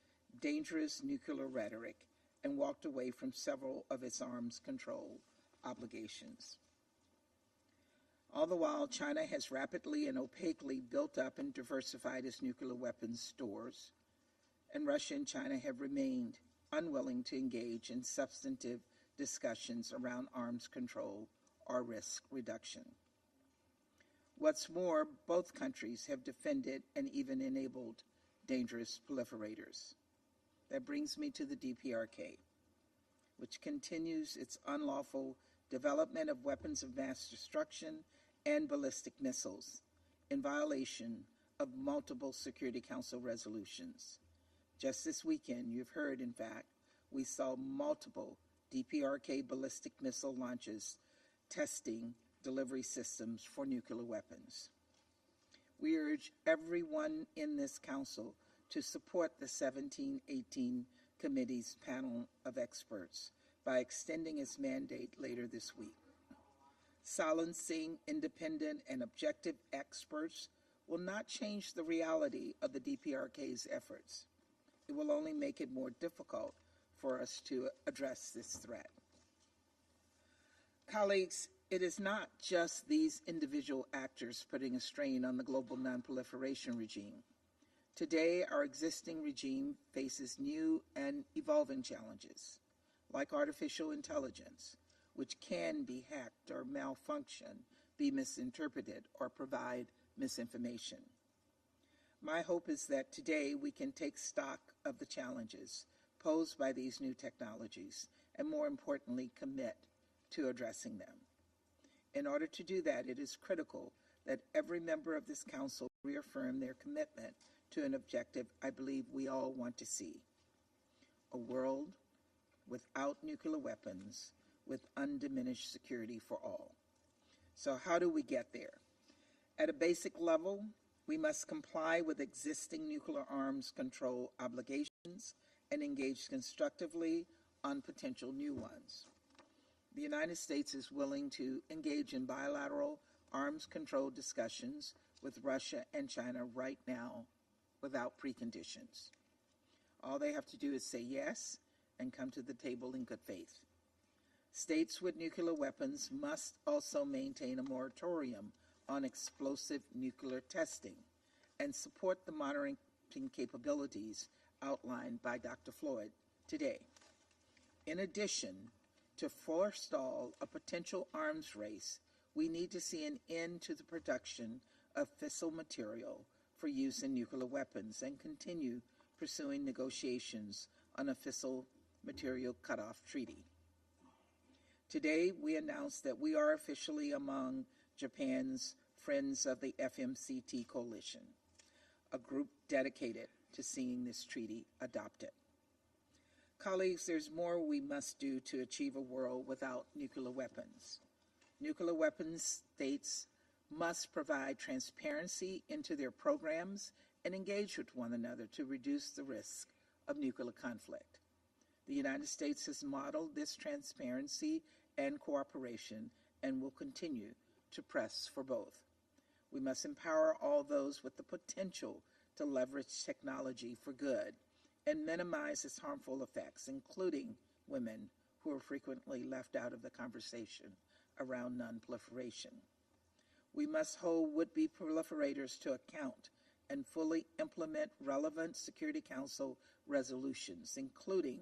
dangerous nuclear rhetoric and walked away from several of its arms control obligations. All the while, China has rapidly and opaquely built up and diversified its nuclear weapons stores, and Russia and China have remained unwilling to engage in substantive discussions around arms control or risk reduction. What's more, both countries have defended and even enabled dangerous proliferators. That brings me to the DPRK, which continues its unlawful development of weapons of mass destruction and ballistic missiles in violation of multiple Security Council resolutions. Just this weekend, you've heard, in fact, we saw multiple DPRK ballistic missile launches testing delivery systems for nuclear weapons. We urge everyone in this council to support the 1718 Committee's panel of experts by extending its mandate later this week. Silencing independent and objective experts will not change the reality of the DPRK's efforts. It will only make it more difficult for us to address this threat. Colleagues, it is not just these individual actors putting a strain on the global non-proliferation regime. Today, our existing regime faces new and evolving challenges, like artificial intelligence, which can be hacked or malfunction, be misinterpreted, or provide misinformation. My hope is that today we can take stock of the challenges posed by these new technologies and, more importantly, commit to addressing them. In order to do that, it is critical that every member of this council reaffirm their commitment to an objective I believe we all want to see: a world without nuclear weapons, with undiminished security for all. So how do we get there? At a basic level, we must comply with existing nuclear arms control obligations and engage constructively on potential new ones. The United States is willing to engage in bilateral arms control discussions with Russia and China right now without preconditions. All they have to do is say yes and come to the table in good faith. States with nuclear weapons must also maintain a moratorium on explosive nuclear testing and support the monitoring capabilities outlined by Dr. Floyd today. In addition, to forestall a potential arms race, we need to see an end to the production of fissile material for use in nuclear weapons and continue pursuing negotiations on a fissile material cutoff treaty. Today, we announced that we are officially among Japan's Friends of the FMCT Coalition, a group dedicated to seeing this treaty adopted. Colleagues, there's more we must do to achieve a world without nuclear weapons. Nuclear weapons states must provide transparency into their programs and engage with one another to reduce the risk of nuclear conflict. The United States has modeled this transparency and cooperation and will continue to press for both. We must empower all those with the potential to leverage technology for good and minimize its harmful effects, including women who are frequently left out of the conversation around non-proliferation. We must hold would-be proliferators to account and fully implement relevant Security Council resolutions, including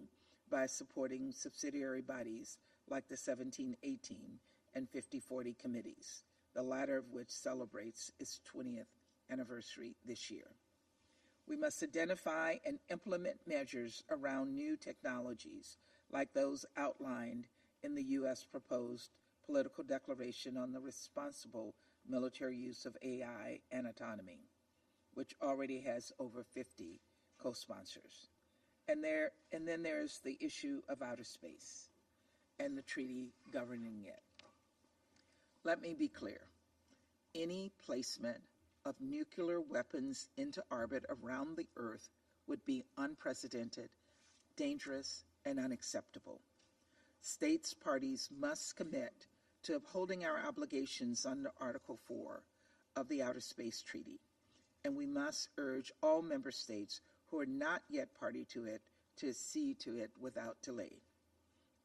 by supporting subsidiary bodies like the 1718 and 5040 committees, the latter of which celebrates its 20th anniversary this year. We must identify and implement measures around new technologies like those outlined in the U.S. proposed political declaration on the responsible military use of AI and autonomy, which already has over 50 co-sponsors. And then there's the issue of outer space and the treaty governing it. Let me be clear. Any placement of nuclear weapons into orbit around the Earth would be unprecedented, dangerous, and unacceptable. States parties must commit to upholding our obligations under Article 4 of the Outer Space Treaty, and we must urge all member states who are not yet party to it to accede to it without delay.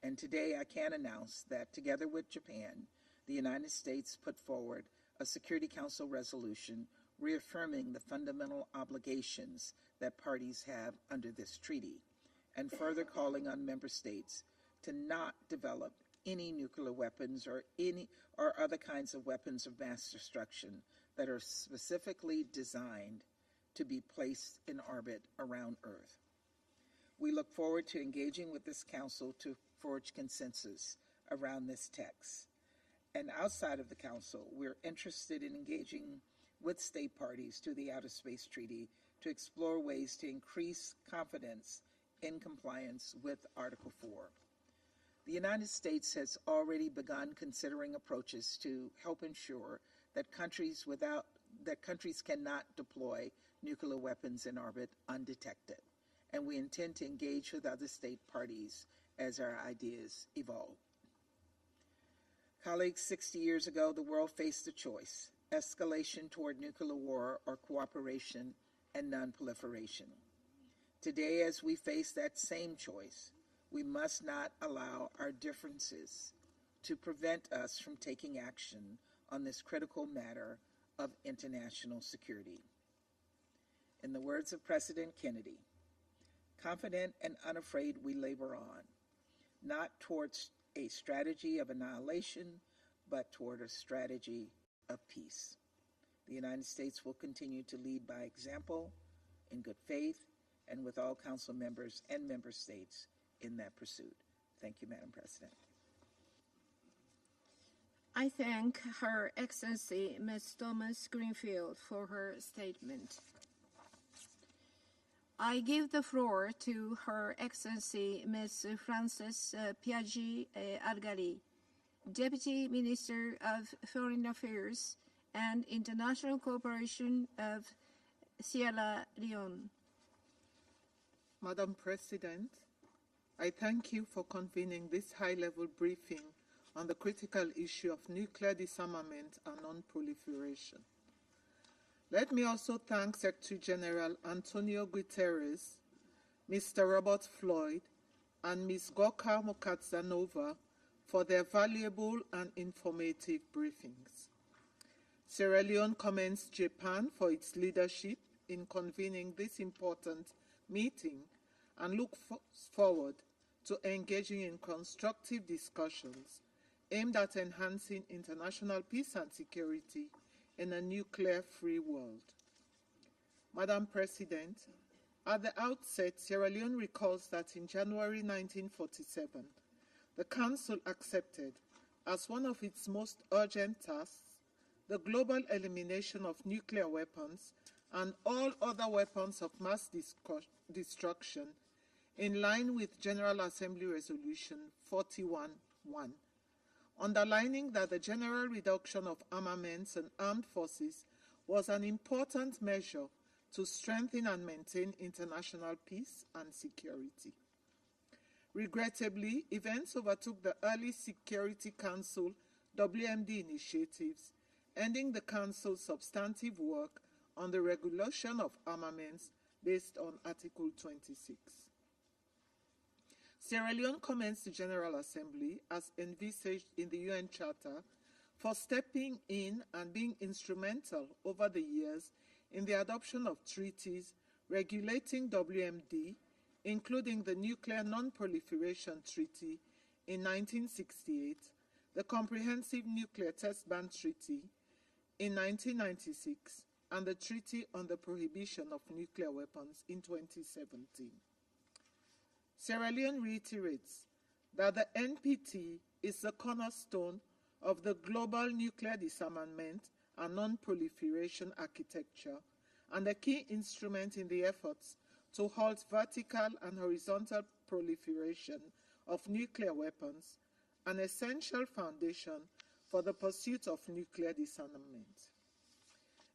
And today I can announce that together with Japan, the United States put forward a Security Council resolution reaffirming the fundamental obligations that parties have under this treaty, and further calling on member states to not develop any nuclear weapons or other kinds of weapons of mass destruction that are specifically designed to be placed in orbit around Earth. We look forward to engaging with this Council to forge consensus around this text. And outside of the Council, we're interested in engaging with state parties to the Outer Space Treaty to explore ways to increase confidence in compliance with Article 4. The United States has already begun considering approaches to help ensure that countries cannot deploy nuclear weapons in orbit undetected, and we intend to engage with other state parties as our ideas evolve. Colleagues, 60 years ago, the world faced a choice: escalation toward nuclear war or cooperation and non-proliferation. Today, as we face that same choice, we must not allow our differences to prevent us from taking action on this critical matter of international security. In the words of President Kennedy, confident and unafraid we labor on, not towards a strategy of annihilation, but toward a strategy of peace. The United States will continue to lead by example, in good faith, and with all Council members and member states in that pursuit. Thank you, Madam President.
I thank Her Excellency Ms. Thomas Greenfield for her statement. I give the floor to Her Excellency Ms. Frances Piaggi Argali, Deputy Minister of Foreign Affairs and International Cooperation of Sierra Leone.
Madam President, I thank you for convening this high-level briefing on the critical issue of nuclear disarmament and non-proliferation. Let me also thank Secretary General Antonio Guterres, Mr. Robert Floyd, and Ms. Gorka Mokadzanova for their valuable and informative briefings. Sierra Leone commends Japan for its leadership in convening this important meeting and look forward to engaging in constructive discussions aimed at enhancing international peace and security in a nuclear-free world. Madam President, at the outset, Sierra Leone recalls that in January 1947, the Council accepted as one of its most urgent tasks the global elimination of nuclear weapons and all other weapons of mass destruction in line with General Assembly Resolution 41-1 underlining that the general reduction of armaments and armed forces was an important measure to strengthen and maintain international peace and security. Regrettably, events overtook the early Security Council WMD initiatives, ending the Council's substantive work on the regulation of armaments based on Article 26. Sierra Leone commenced the General Assembly as envisaged in the UN Charter for stepping in and being instrumental over the years in the adoption of treaties regulating WMD, including the Nuclear Non-Proliferation Treaty in 1968, the Comprehensive Nuclear Test Ban Treaty in 1996, and the Treaty on the Prohibition of Nuclear Weapons in 2017. Sierra Leone reiterates that the NPT is the cornerstone of the global nuclear disarmament and non-proliferation architecture and a key instrument in the efforts to halt vertical and horizontal proliferation of nuclear weapons, an essential foundation for the pursuit of nuclear disarmament.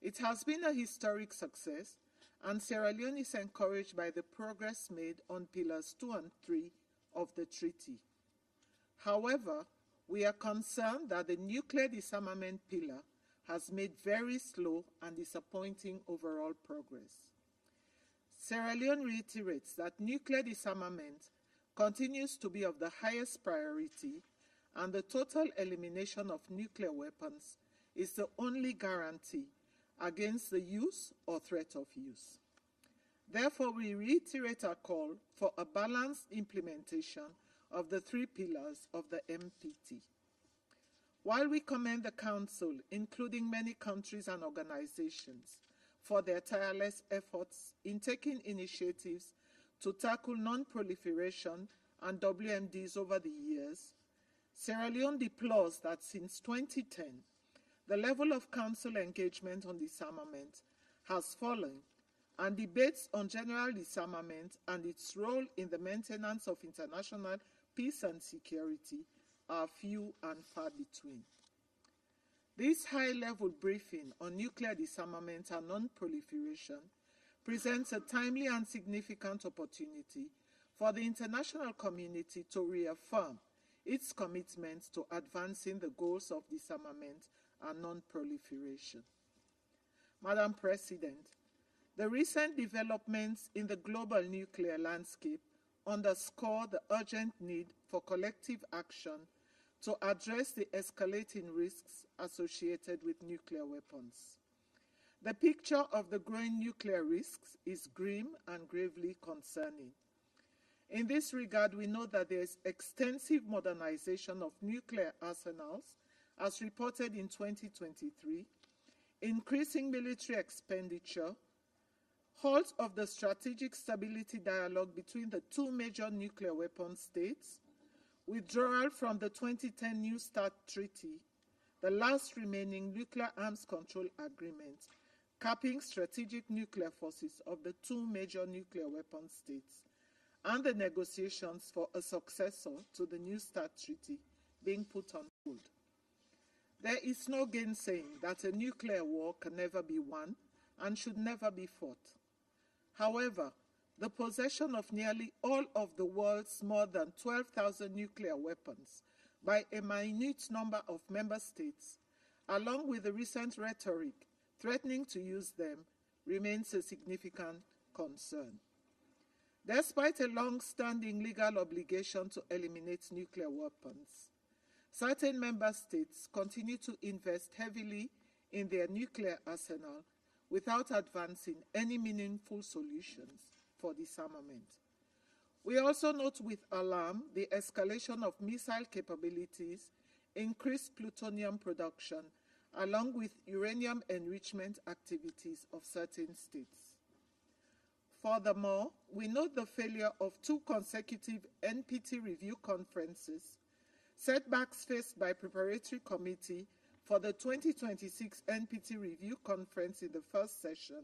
It has been a historic success, and Sierra Leone is encouraged by the progress made on Pillars 2 and 3 of the treaty. However, we are concerned that the nuclear disarmament pillar has made very slow and disappointing overall progress. Sierra Leone reiterates that nuclear disarmament continues to be of the highest priority, and the total elimination of nuclear weapons is the only guarantee against the use or threat of use. Therefore, we reiterate our call for a balanced implementation of the 3 pillars of the MPT. While we commend the Council, including many countries and organizations, for their tireless efforts in taking initiatives to tackle non-proliferation and WMDs over the years, Sierra Leone deplores that since 2010, the level of Council engagement on disarmament has fallen, and debates on general disarmament and its role in the maintenance of international peace and security are few and far between. This high-level briefing on nuclear disarmament and non-proliferation presents a timely and significant opportunity for the international community to reaffirm its commitment to advancing the goals of disarmament and non-proliferation. Madam President, the recent developments in the global nuclear landscape underscore the urgent need for collective action to address the escalating risks associated with nuclear weapons. The picture of the growing nuclear risks is grim and gravely concerning. In this regard, we know that there is extensive modernization of nuclear arsenals, as reported in 2023, increasing military expenditure, halt of the strategic stability dialogue between the 2 major nuclear weapon states, withdrawal from the 2010 New START Treaty, the last remaining nuclear arms control agreement, capping strategic nuclear forces of the 2 major nuclear weapon states, and the negotiations for a successor to the New START Treaty being put on hold. There is no gainsaying that a nuclear war can never be won and should never be fought. However, the possession of nearly all of the world's more than 12,000 nuclear weapons by a minute number of member states, along with the recent rhetoric threatening to use them, remains a significant concern. Despite a long-standing legal obligation to eliminate nuclear weapons, certain member states continue to invest heavily in their nuclear arsenal without advancing any meaningful solutions for disarmament. We also note with alarm the escalation of missile capabilities, increased plutonium production, along with uranium enrichment activities of certain states. Furthermore, we note the failure of 2 consecutive NPT review conferences, setbacks faced by preparatory committee for the 2026 NPT review conference in the first session,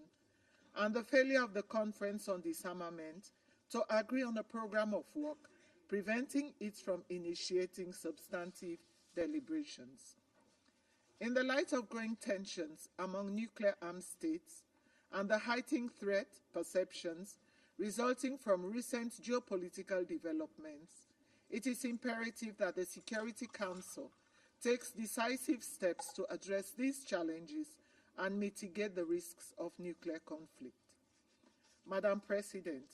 and the failure of the conference on disarmament to agree on a program of work, preventing it from initiating substantive deliberations. In the light of growing tensions among nuclear-armed states and the heightened threat perceptions resulting from recent geopolitical developments, it is imperative that the Security Council takes decisive steps to address these challenges and mitigate the risks of nuclear conflict. Madam President,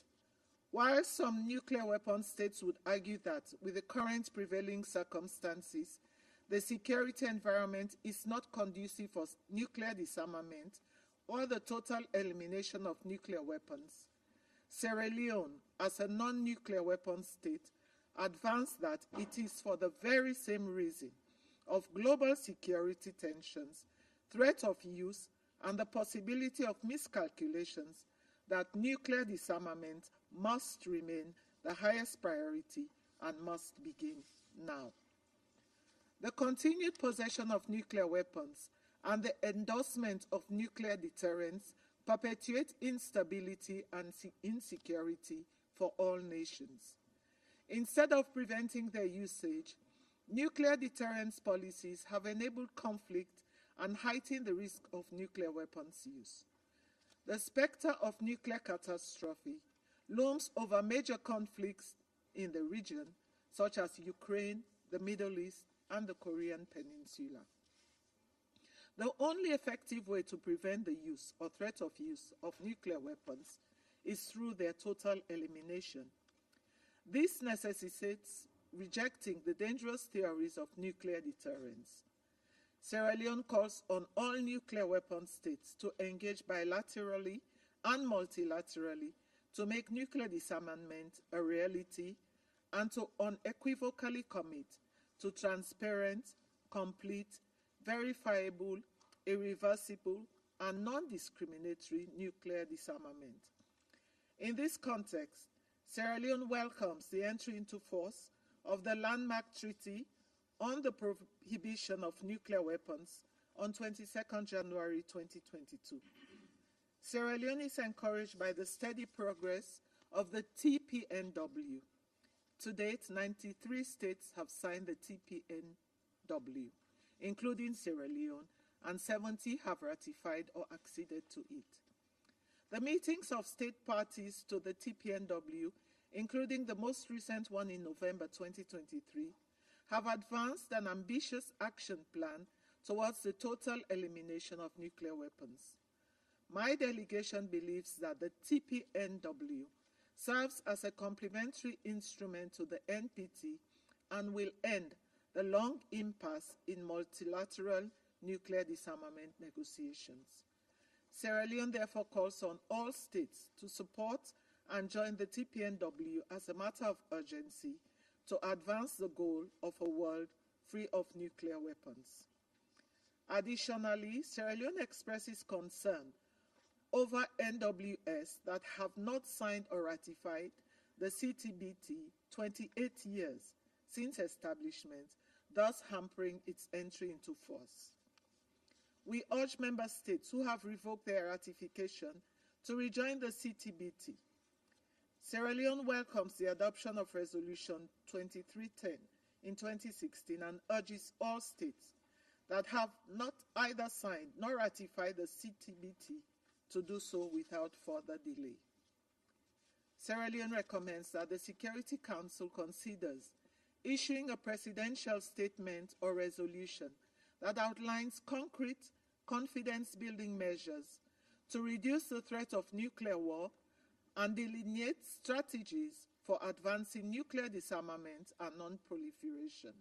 while some nuclear weapon states would argue that with the current prevailing circumstances, the security environment is not conducive for nuclear disarmament or the total elimination of nuclear weapons, Sierra Leone, as a non-nuclear weapon state, advanced that it is for the very same reason of global security tensions, threat of use, and the possibility of miscalculations that nuclear disarmament must remain the highest priority and must begin now. The continued possession of nuclear weapons and the endorsement of nuclear deterrence perpetuate instability and insecurity for all nations. Instead of preventing their usage, nuclear deterrence policies have enabled conflict and heightened the risk of nuclear weapons use. The specter of nuclear catastrophe looms over major conflicts in the region, such as Ukraine, the Middle East, and the Korean Peninsula. The only effective way to prevent the use or threat of use of nuclear weapons is through their total elimination. This necessitates rejecting the dangerous theories of nuclear deterrence. Sierra Leone calls on all nuclear weapon states to engage bilaterally and multilaterally to make nuclear disarmament a reality and to unequivocally commit to transparent, complete, verifiable, irreversible, and non-discriminatory nuclear disarmament. In this context, Sierra Leone welcomes the entry into force of the landmark treaty on the prohibition of nuclear weapons on 22nd January 2022. Sierra Leone is encouraged by the steady progress of the TPNW. To date, 93 states have signed the TPNW, including Sierra Leone, and 70 have ratified or acceded to it. The meetings of state parties to the TPNW, including the most recent one in November 2023, have advanced an ambitious action plan towards the total elimination of nuclear weapons. My delegation believes that the TPNW serves as a complementary instrument to the NPT and will end the long impasse in multilateral nuclear disarmament negotiations. Sierra Leone therefore calls on all states to support and join the TPNW as a matter of urgency to advance the goal of a world free of nuclear weapons. Additionally, Sierra Leone expresses concern over NWS that have not signed or ratified the CTBT 28 years since establishment, thus hampering its entry into force. We urge member states who have revoked their ratification to rejoin the CTBT. Sierra Leone welcomes the adoption of Resolution 2310 in 2016 and urges all states that have not either signed nor ratified the CTBT to do so without further delay. Sierra Leone recommends that the Security Council considers issuing a presidential statement or resolution that outlines concrete confidence-building measures to reduce the threat of nuclear war and delineate strategies for advancing nuclear disarmament and non-proliferation.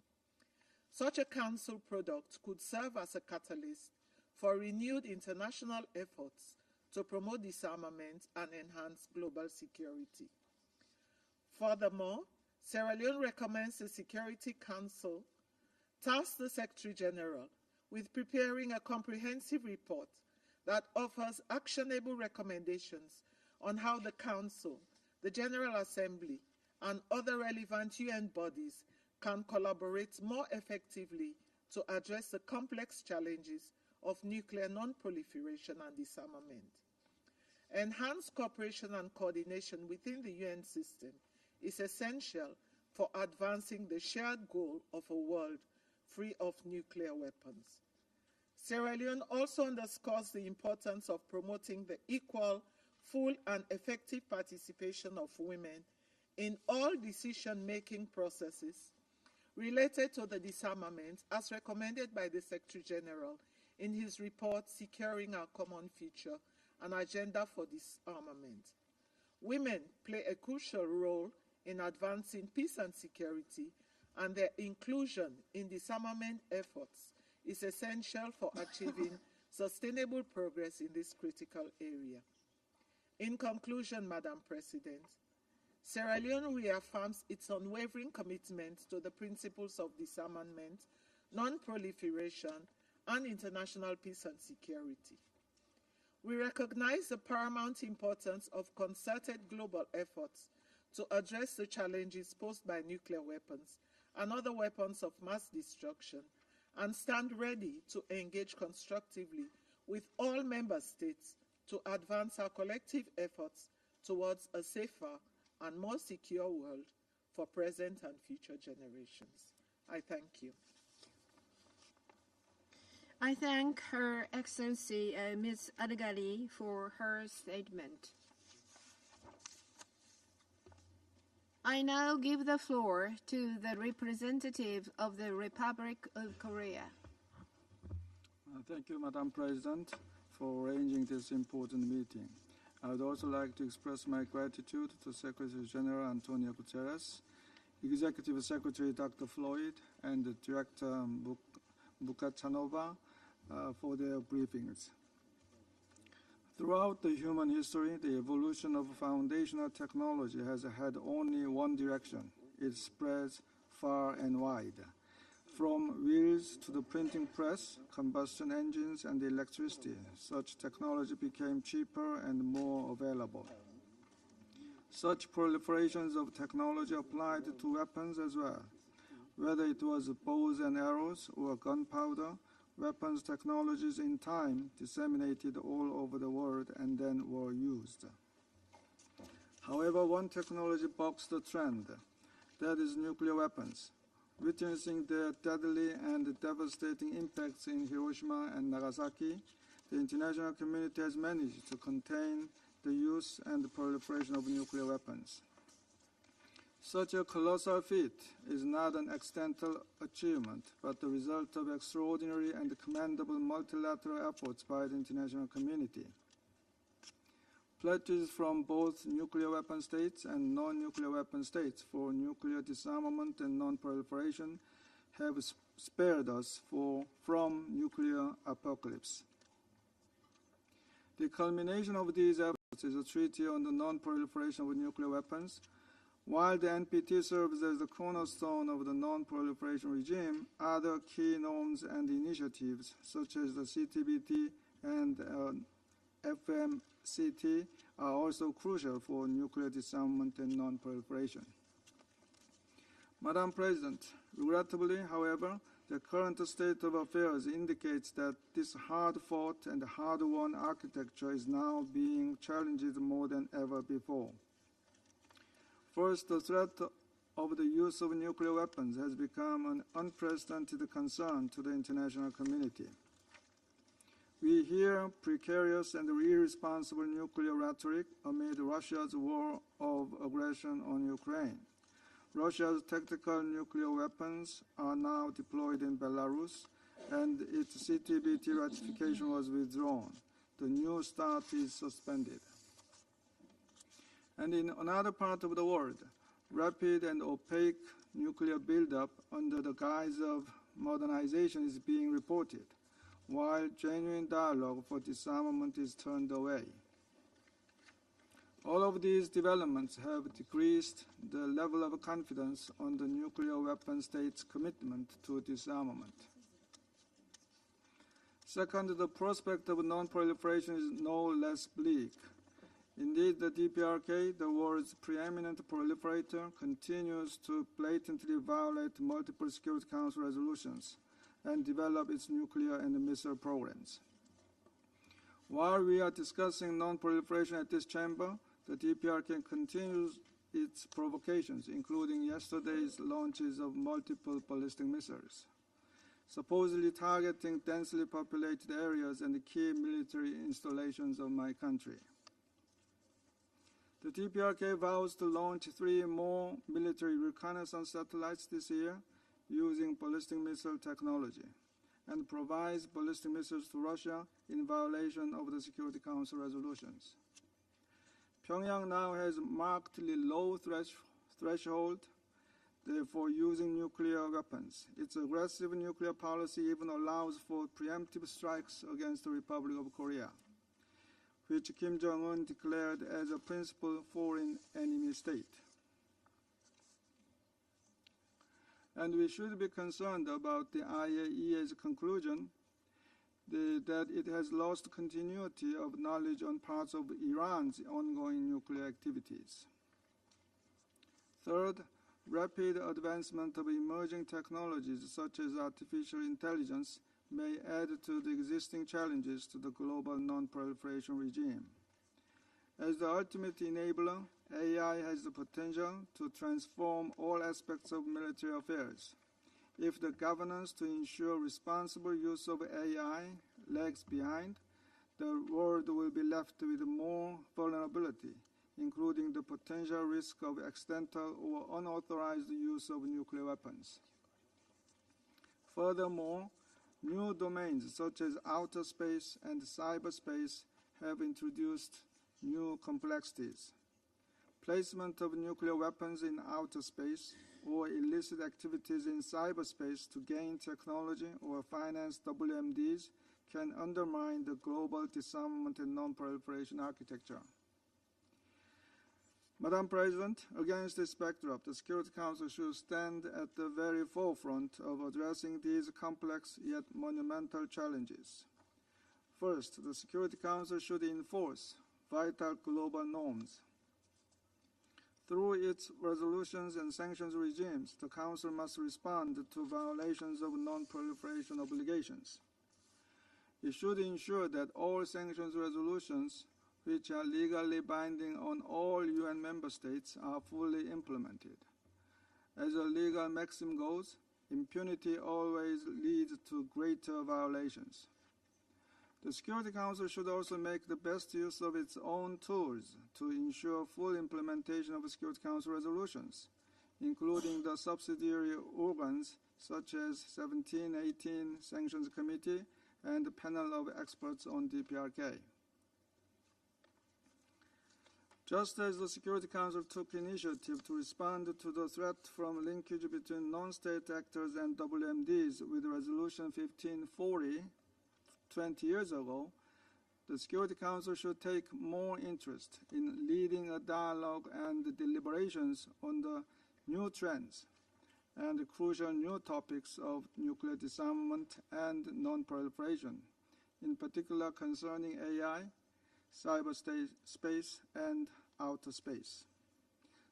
Such a council product could serve as a catalyst for renewed international efforts to promote disarmament and enhance global security. Furthermore, Sierra Leone recommends the Security Council task the Secretary General with preparing a comprehensive report that offers actionable recommendations on how the Council, the General Assembly, and other relevant UN bodies can collaborate more effectively to address the complex challenges of nuclear non-proliferation and disarmament. Enhanced cooperation and coordination within the UN system is essential for advancing the shared goal of a world free of nuclear weapons. Sierra Leone also underscores the importance of promoting the equal, full, and effective participation of women in all decision-making processes related to the disarmament as recommended by the Secretary General in his report, Securing Our Common Future, an Agenda for Disarmament. Women play a crucial role in advancing peace and security, and their inclusion in disarmament efforts is essential for achieving sustainable progress in this critical area. In conclusion, Madam President, Sierra Leone reaffirms its unwavering commitment to the principles of disarmament, non-proliferation, and international peace and security. We recognize the paramount importance of concerted global efforts to address the challenges posed by nuclear weapons and other weapons of mass destruction, and stand ready to engage constructively with all member states to advance our collective efforts towards a safer and more secure world for present and future generations. I thank you.
I thank Her Excellency Ms. Adgali for her statement. I now give the floor to the representative of the Republic of Korea.
Thank you, Madam President, for arranging this important meeting. I would also like to express my gratitude to Secretary General Antonio Guterres, Executive Secretary Dr. Floyd, and Director Bukachanova for their briefings. Throughout the human history, the evolution of foundational technology has had only one direction. It spreads far and wide. From wheels to the printing press, combustion engines, and electricity, such technology became cheaper and more available. Such proliferations of technology applied to weapons as well. Whether it was bows and arrows or gunpowder, weapons technologies in time disseminated all over the world and then were used. However, one technology bucks the trend. That is nuclear weapons. Witnessing their deadly and devastating impacts in Hiroshima and Nagasaki, the international community has managed to contain the use and proliferation of nuclear weapons. Such a colossal feat is not an accidental achievement, but the result of extraordinary and commendable multilateral efforts by the international community. Pledges from both nuclear weapon states and non-nuclear weapon states for nuclear disarmament and non-proliferation have spared us from nuclear apocalypse. The culmination of these efforts is a treaty on the non-proliferation of nuclear weapons. While the NPT serves as the cornerstone of the non-proliferation regime, other key norms and initiatives, such as the CTBT and FMCT, are also crucial for nuclear disarmament and non-proliferation. Madam President, regrettably, however, the current state of affairs indicates that this hard-fought and hard-won architecture is now being challenged more than ever before. First, the threat of the use of nuclear weapons has become an unprecedented concern to the international community. We hear precarious and irresponsible nuclear rhetoric amid Russia's war of aggression on Ukraine. Russia's tactical nuclear weapons are now deployed in Belarus, and its CTBT ratification was withdrawn. The New START is suspended. And in another part of the world, rapid and opaque nuclear buildup under the guise of modernization is being reported, while genuine dialogue for disarmament is turned away. All of these developments have decreased the level of confidence on the nuclear weapon states' commitment to disarmament. Second, the prospect of non-proliferation is no less bleak. Indeed, the DPRK, the world's preeminent proliferator, continues to blatantly violate multiple Security Council resolutions and develop its nuclear and missile programs. While we are discussing non-proliferation at this chamber, the DPRK continues its provocations, including yesterday's launches of multiple ballistic missiles. supposedly targeting densely populated areas and key military installations of my country. The DPRK vows to launch 3 more military reconnaissance satellites this year using ballistic missile technology, and provides ballistic missiles to Russia in violation of the Security Council resolutions. Pyongyang now has markedly low threshold for using nuclear weapons. Its aggressive nuclear policy even allows for preemptive strikes against the Republic of Korea, which Kim Jong-un declared as a principal foreign enemy state. And we should be concerned about the IAEA's conclusion that it has lost continuity of knowledge on parts of Iran's ongoing nuclear activities. Third, rapid advancement of emerging technologies such as artificial intelligence may add to the existing challenges to the global non-proliferation regime. As the ultimate enabler, AI has the potential to transform all aspects of military affairs. If the governance to ensure responsible use of AI lags behind, the world will be left with more vulnerability, including the potential risk of accidental or unauthorized use of nuclear weapons. Furthermore, new domains such as outer space and cyberspace have introduced new complexities. Placement of nuclear weapons in outer space or illicit activities in cyberspace to gain technology or finance WMDs can undermine the global disarmament and non-proliferation architecture. Madam President, against this backdrop, the Security Council should stand at the very forefront of addressing these complex yet monumental challenges. First, the Security Council should enforce vital global norms. Through its resolutions and sanctions regimes, the Council must respond to violations of non-proliferation obligations. It should ensure that all sanctions resolutions, which are legally binding on all UN member states, are fully implemented. As a legal maxim goes, impunity always leads to greater violations. The Security Council should also make the best use of its own tools to ensure full implementation of Security Council resolutions, including the subsidiary organs such as 1718 Sanctions Committee and the panel of experts on DPRK. Just as the Security Council took initiative to respond to the threat from linkage between non-state actors and WMDs with Resolution 1540 20 years ago, the Security Council should take more interest in leading a dialogue and deliberations on the new trends and the crucial new topics of nuclear disarmament and non-proliferation, in particular concerning AI, cyberspace, and outer space.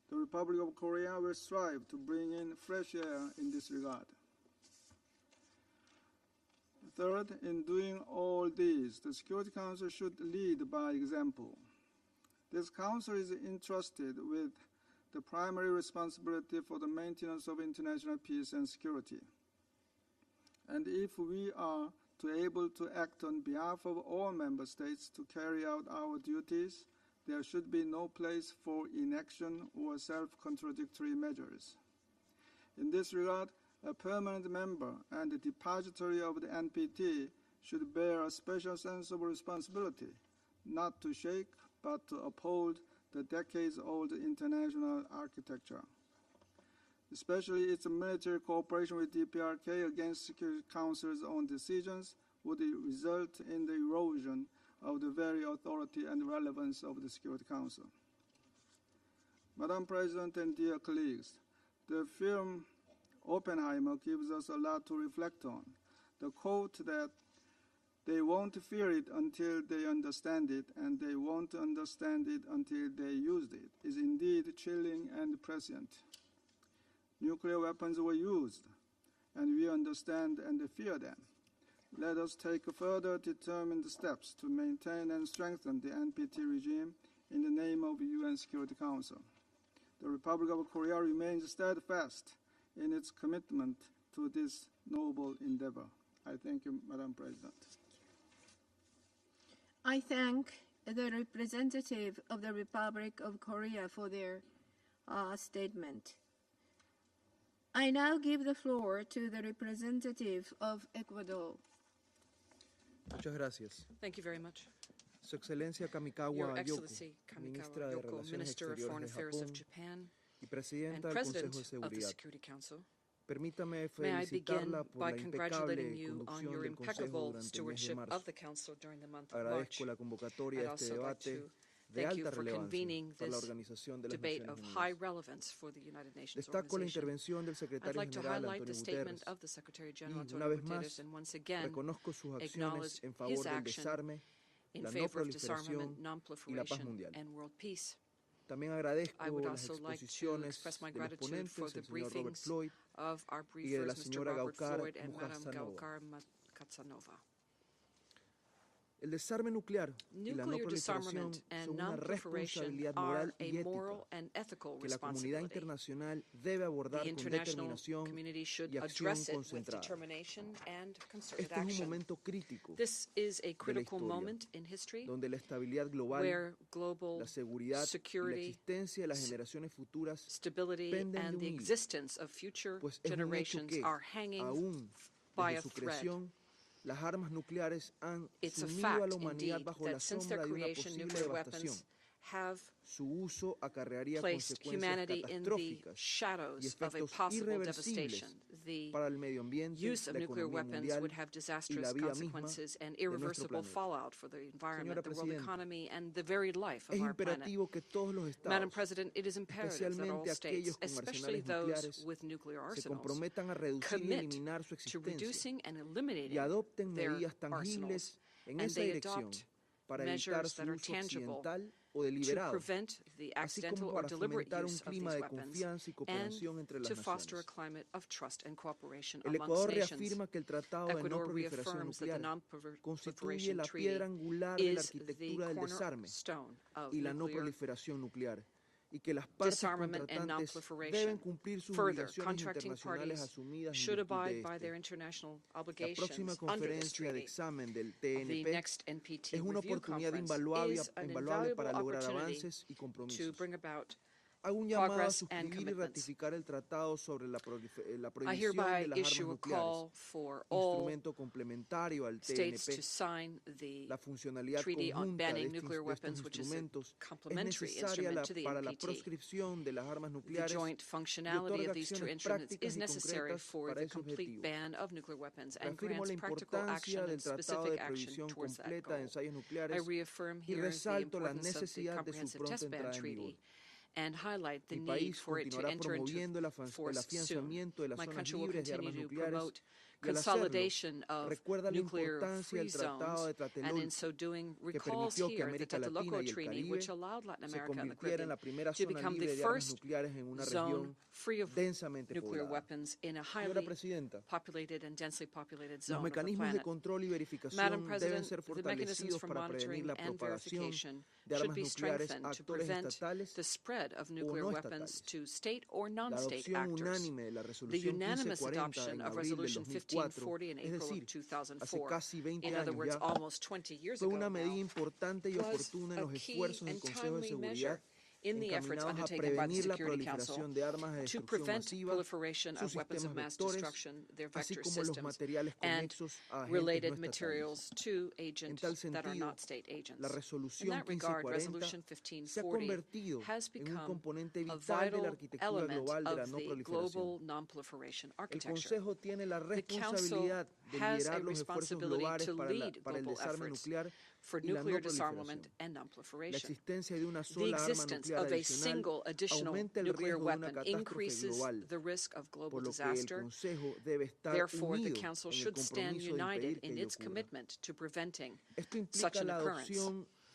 The Republic of Korea will strive to bring in fresh air in this regard. Third, in doing all these, the Security Council should lead by example. This Council is entrusted with the primary responsibility for the maintenance of international peace and security. And if we are able to act on behalf of all member states to carry out our duties, there should be no place for inaction or self-contradictory measures. In this regard, a permanent member and a depository of the NPT should bear a special sense of responsibility, not to shake, but to uphold the decades-old international architecture. Especially its military cooperation with DPRK against Security Council's own decisions would result in the erosion of the very authority and relevance of the Security Council. Madam President and dear colleagues, the film Oppenheimer gives us a lot to reflect on. The quote that they won't fear it until they understand it, and they won't understand it until they used it, is indeed chilling and prescient. Nuclear weapons were used, and we understand and fear them. Let us take further determined steps to maintain and strengthen the NPT regime in the name of the UN Security Council. The Republic of Korea remains steadfast in its commitment to this noble endeavor. I thank you, Madam President.
I thank the representative of the Republic of Korea for their statement. I now give the floor to the representative of Ecuador.
Muchas gracias.
Thank you very much.
Su Excelencia Kamikawa
Your
Yoko,
Excellency
Ministra
Kamikawa
de
Yoko,
Relaciones
Minister of Foreign
Exteriores de
Affairs of
Japón
Japan
y Presidenta
and
del
President
Consejo de
of the
Seguridad.
Security Council,
Permítame
may I begin
felicitarla por
by
la
congratulating
impecable
you on
conducción
your
del Consejo
impeccable
durante el mes de
stewardship
marzo.
of the Council during the month of March.
Agradezco la convocatoria
I'd
a este
also like
debate
to
de
thank you
alta
for
relevancia
convening
para la
this
Organización de las
debate
Naciones
of high
Unidas.
relevance for the United Nations
Destaco la
organization.
intervención del
I'd
Secretario
like to
General
highlight
Antonio
the statement
Guterres
of the Secretary
y,
General
una
Antonio
vez
Guterres
más,
and once again
reconozco sus
acknowledge
acciones en
his
favor del
action
desarme,
in
la
favor of
no-proliferación
disarmament,
y la paz
non-proliferation,
mundial.
and world peace.
También
I
agradezco
would
las
also like to
exposiciones
express my
de los
gratitude for
ponentes,
the
el señor Robert
briefings
Floyd
of our
y de la
briefers, Mr.
señora
Robert
Gaukar
Floyd and Madam
Mujasanova.
Gaukar Katsanova.
El desarme nuclear y la no
Nuclear
proliferación
disarmament and
son una
non-proliferation
responsabilidad
are
moral
a
y ética
moral and ethical
que la comunidad
responsibility.
internacional debe abordar
The
con
international
determinación
community should
y acción
address it with
concentrada.
determination and concerted
Este es un
action.
momento crítico
This is a
de la
critical
historia,
moment in history
donde la estabilidad global,
where global
la seguridad y la
security,
existencia de las generaciones futuras
stability,
penden de
and
un
the
hilo,
existence of future
pues es un hecho
generations
que,
are hanging
aún
by
desde
a
su
thread.
creación, las armas nucleares han
It's a
sumido a
fact,
la humanidad
indeed,
bajo la
that since their
sombra de una
creation,
posible
nuclear
devastación.
weapons have
Su uso acarrearía
placed
consecuencias
humanity in the
catastróficas y
shadows of a
efectos
possible
irreversibles
devastation. The
para el medio ambiente,
use of
la
nuclear
economía
weapons
mundial
would have
y
disastrous
la vida misma
consequences and
de nuestro
irreversible
planeta.
fallout for the environment,
Señora
the world
Presidenta,
economy, and the very life of
es
our planet.
imperativo que todos los
Madam
estados,
President, it is imperative that all
especialmente
states,
aquellos con
especially
arsenales
those
nucleares,
with nuclear
se
arsenals,
comprometan a reducir y
commit
eliminar su
to
existencia
reducing and
y
eliminating
adopten
their
medidas tangibles
arsenals,
en
and
esa
they
dirección
adopt
para evitar
measures
su
that are
uso
tangible
accidental o
to
deliberado,
prevent the
así
accidental
como
or
para
deliberate
fomentar un
use of
clima
these
de
weapons,
confianza y
and
cooperación entre
to
las
foster a
naciones.
climate of trust and cooperation
El
amongst
Ecuador
nations.
reafirma que el Tratado de No
Ecuador
Proliferación
reaffirms that the
Nuclear constituye
non-proliferation
la
treaty
piedra angular de la
is the
arquitectura del desarme
cornerstone of
y la no
nuclear
proliferación nuclear, y que las partes
disarmament and
contratantes
non-proliferation.
deben cumplir sus
Further,
obligaciones
contracting
internacionales
parties
asumidas en
should
virtud
abide
de
by
este.
their international
La
obligations
próxima
under this
conferencia de
treaty.
examen del
The
TNP
next NPT
es una
review
oportunidad
conference
invaluable
is an
para
invaluable
lograr
opportunity
avances y
to
compromisos.
bring about
Hago un llamado a
progress and
suscribir y
commitments.
ratificar el tratado sobre la
I
prohibición
hereby
de las
issue
armas
a
nucleares,
call for all
instrumento complementario al
states to
TNP.
sign the
La funcionalidad
treaty on
conjunta de
banning
estos
nuclear weapons, which is a
instrumentos es
complementary
necesaria
instrument to the
para la
NPT.
proscripción de las armas
The
nucleares
joint
y
functionality
otorga
of these two
acciones
instruments
prácticas
is
y
necessary
concretas
for
para
the
ese
complete
objetivo.
ban of nuclear weapons and
Reafirmo la
grants practical action
importancia
and
del Tratado
specific
de
action
Prohibición
towards that
Completa de
goal.
Ensayos
I
Nucleares
reaffirm
y
here the
resalto la
importance of the
necesidad de su
Comprehensive
pronta
Test Ban
entrada en vigor.
Treaty and highlight the
Mi
need
país
for it to
continuará
enter into
promoviendo el
force soon.
afianzamiento de las
My
zonas
country will
libres de armas
continue to
nucleares
promote
y al hacerlo,
consolidation of
recuerda la
nuclear
importancia
free
del Tratado
zones,
de
and in
Tlatelolco,
so doing
que
recalls
permitió que
here the
América Latina
Tlatelolco
y el
Treaty,
Caribe
which allowed Latin
se
America and the
convirtiera en la
Caribbean
primera
to
zona
become the
libre de armas
first
nucleares en una
zone
región
free of
densamente
nuclear
poblada.
weapons in a
Señora
highly
Presidenta,
populated and densely populated
los
zone of the
mecanismos de
planet.
control y
Madam
verificación deben
President,
ser
the mechanisms
fortalecidos
for
para prevenir
monitoring
la
and
propagación
verification
de
should
armas
be
nucleares a
strengthened to
actores
prevent
estatales
the spread of
o
nuclear
no
weapons
estatales.
to state or
La
non-state
adopción
actors.
unánime de la
The
resolución
unanimous
1540
adoption
en
of
abril del
Resolution
2004,
1540 in
es
April of
decir, hace
2004,
casi 20
in other
años
words,
ya,
almost 20 years
fue
ago
una medida
now,
importante y
was
oportuna en
a
los
key
esfuerzos del
and
Consejo de
timely
Seguridad
measure in the efforts
encaminados a
undertaken by the
prevenir la
Security Council
proliferación de armas de
to
destrucción
prevent
masiva,
proliferation
sus
of weapons of
sistemas
mass
vectores,
destruction, their
así
vector
como los
systems,
materiales
and
conexos a agentes
related
no estatales.
materials to
En
agents
tal
that are
sentido,
not state agents.
la
In
resolución
that regard,
1540
Resolution
se ha
1540
convertido
has
en un
become
componente
a
vital de la
vital
arquitectura
element
global de la
of
no
the
proliferación.
global non-proliferation
El
architecture.
Consejo tiene la
The Council
responsabilidad de
has a
liderar los esfuerzos
responsibility
globales
to lead
para el
global
desarme
efforts
nuclear
for
y la no
nuclear
proliferación.
disarmament and
La
non-proliferation.
existencia de una
The
sola arma
existence
nuclear
of a
adicional
single additional
aumenta el
nuclear
riesgo de una
weapon
catástrofe
increases
global,
the risk of
por
global
lo que el
disaster.
Consejo debe estar
Therefore, the
unido
Council
en el
should stand
compromiso de
united
impedir que
in
ello
its
ocurra.
commitment to preventing
Esto
such
implica
an
la
occurrence.
adopción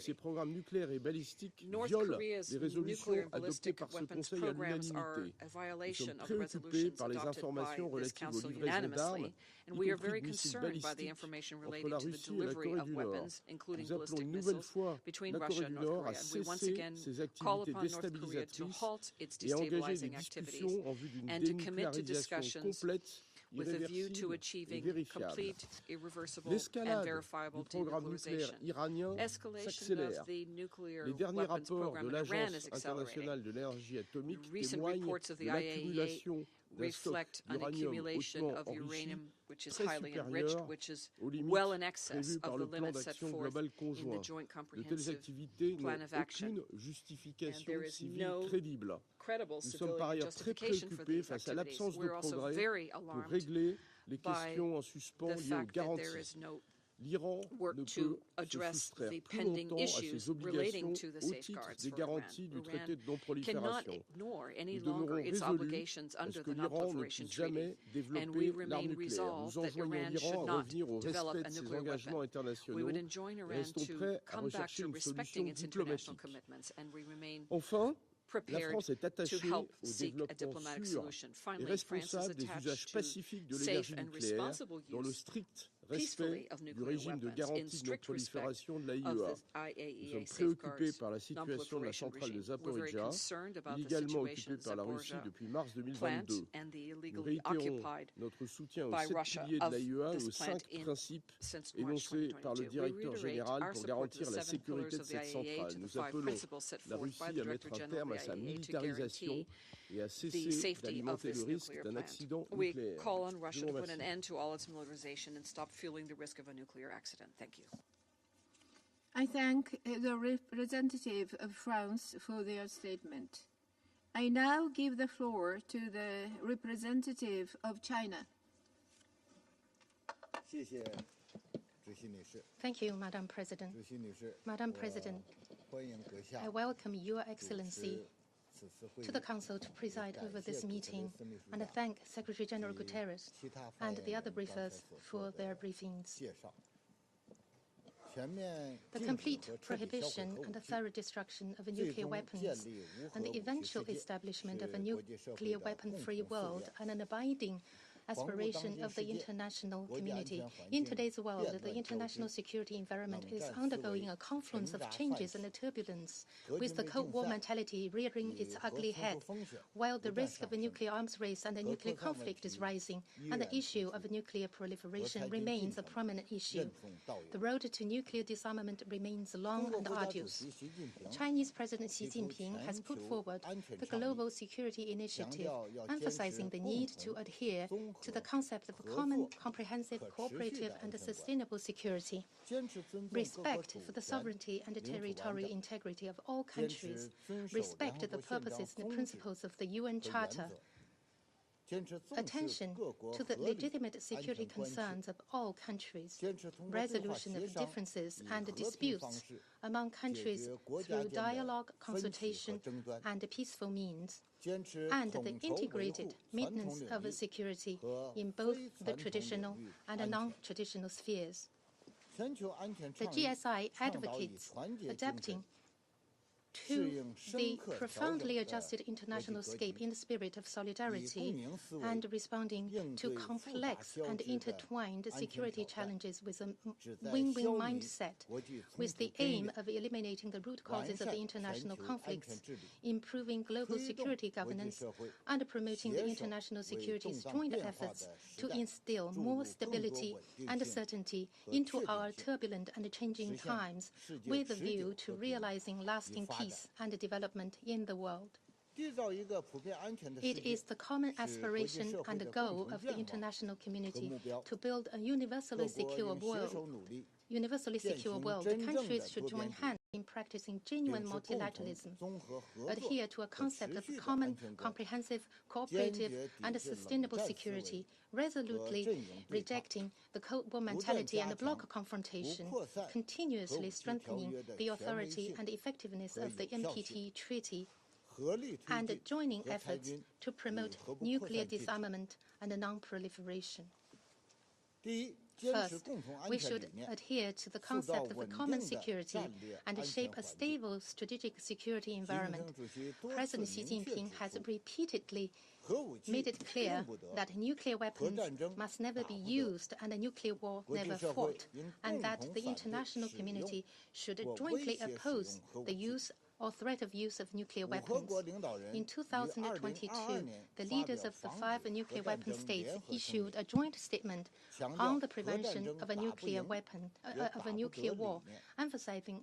ces programmes nucléaires et balistiques violent les résolutions adoptées par ce Conseil à l'unanimité. Nous sommes préoccupés par les informations relatives aux livraisons d'armes, y compris de missiles balistiques, entre la Russie et la Corée du Nord. Nous appelons une nouvelle fois la Corée du Nord à cesser ses activités déstabilisatrices et à engager des discussions en vue d'une dénucléarisation complète with a view to achieving complete, irreversible, and verifiable denuclearization. Escalation of the nuclear weapons program in Iran is accelerating. Recent reports of the IAEA reflect an accumulation of uranium which is highly enriched, which is well in excess of the limits set forth in the Joint Comprehensive Plan of Action. And there is no credible civilian justification for these activities. We're also very alarmed by the fact that there is no work to address the pending issues relating to the safeguards for Iran. Iran cannot ignore any longer its obligations under the Non-Proliferation Treaty, and we remain resolved that Iran should not develop a nuclear weapon. We would enjoin Iran to come back to respecting its international commitments, and we remain prepared to help seek a diplomatic solution. Finally, France is attached to safe and responsible use peacefully of nuclear weapons in strict respect of the IAEA safeguards non-proliferation regime. We're very concerned about the situation of Zaporizhzhia plant and the illegally occupied by Russia of this plant since March 2022. We reiterate our support to the 7 pillars of the IAEA, to the 5 principles set forth by the Director General of the IAEA to guarantee the safety of this nuclear plant. We call on Russia to put an end to all its militarization and stop fueling the risk of a nuclear accident. Thank you.
I thank the representative of France for their statement. I now give the floor to the representative of China.
Thank you, Madam President. Madam President, I welcome Your Excellency to the Council to preside over this meeting, and I thank Secretary General Guterres and the other briefers for their briefings. The complete prohibition and the thorough destruction of nuclear weapons and the eventual establishment of a nuclear weapon-free world and an abiding aspiration of the international community. In today's world, the international security environment is undergoing a confluence of changes and turbulence, with the Cold War mentality rearing its ugly head, while the risk of a nuclear arms race and a nuclear conflict is rising, and the issue of nuclear proliferation remains a prominent issue. The road to nuclear disarmament remains long and arduous. Chinese President Xi Jinping has put forward the Global Security Initiative, emphasizing the need to adhere to the concept of common, comprehensive, cooperative, and sustainable security. Respect for the sovereignty and territorial integrity of all countries. Respect the purposes and principles of the UN Charter. Attention to the legitimate security concerns of all countries. Resolution of differences and disputes among countries through dialogue, consultation, and peaceful means. And the integrated maintenance of security in both the traditional and non-traditional spheres. The GSI advocates adapting to the profoundly adjusted international scape in the spirit of solidarity and responding to complex and intertwined security challenges with a win-win mindset, with the aim of eliminating the root causes of the international conflicts, improving global security governance, and promoting the international security's joint efforts to instill more stability and certainty into our turbulent and changing times, with a view to realizing lasting peace and development in the world. It is the common aspiration and goal of the international community to build a universally secure world. The countries should join hands in practicing genuine multilateralism, adhere to a concept of common, comprehensive, cooperative, and sustainable security, resolutely rejecting the Cold War mentality and bloc confrontation, continuously strengthening the authority and effectiveness of the NPT Treaty, and joining efforts to promote nuclear disarmament and non-proliferation. First, we should adhere to the concept of common security and shape a stable strategic security environment. President Xi Jinping has repeatedly made it clear that nuclear weapons must never be used and a nuclear war never fought, and that the international community should jointly oppose the use or threat of use of nuclear weapons. In 2022, the leaders of the 5 nuclear weapon states issued a joint statement on the prevention of a nuclear war, emphasizing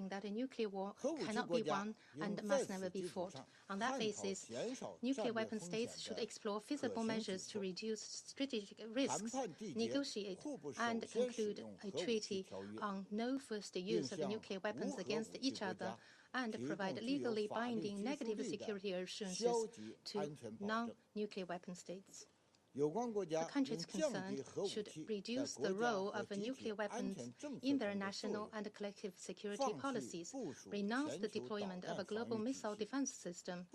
that a nuclear war cannot be won and must never be fought. On that basis, nuclear weapon states should explore feasible measures to reduce strategic risks, negotiate and conclude a treaty on no first use of nuclear weapons against each other, and provide legally binding negative security assurances to non-nuclear weapon states. The countries concerned should reduce the role of nuclear weapons in their national and collective security policies, renounce the deployment of a global missile defense system,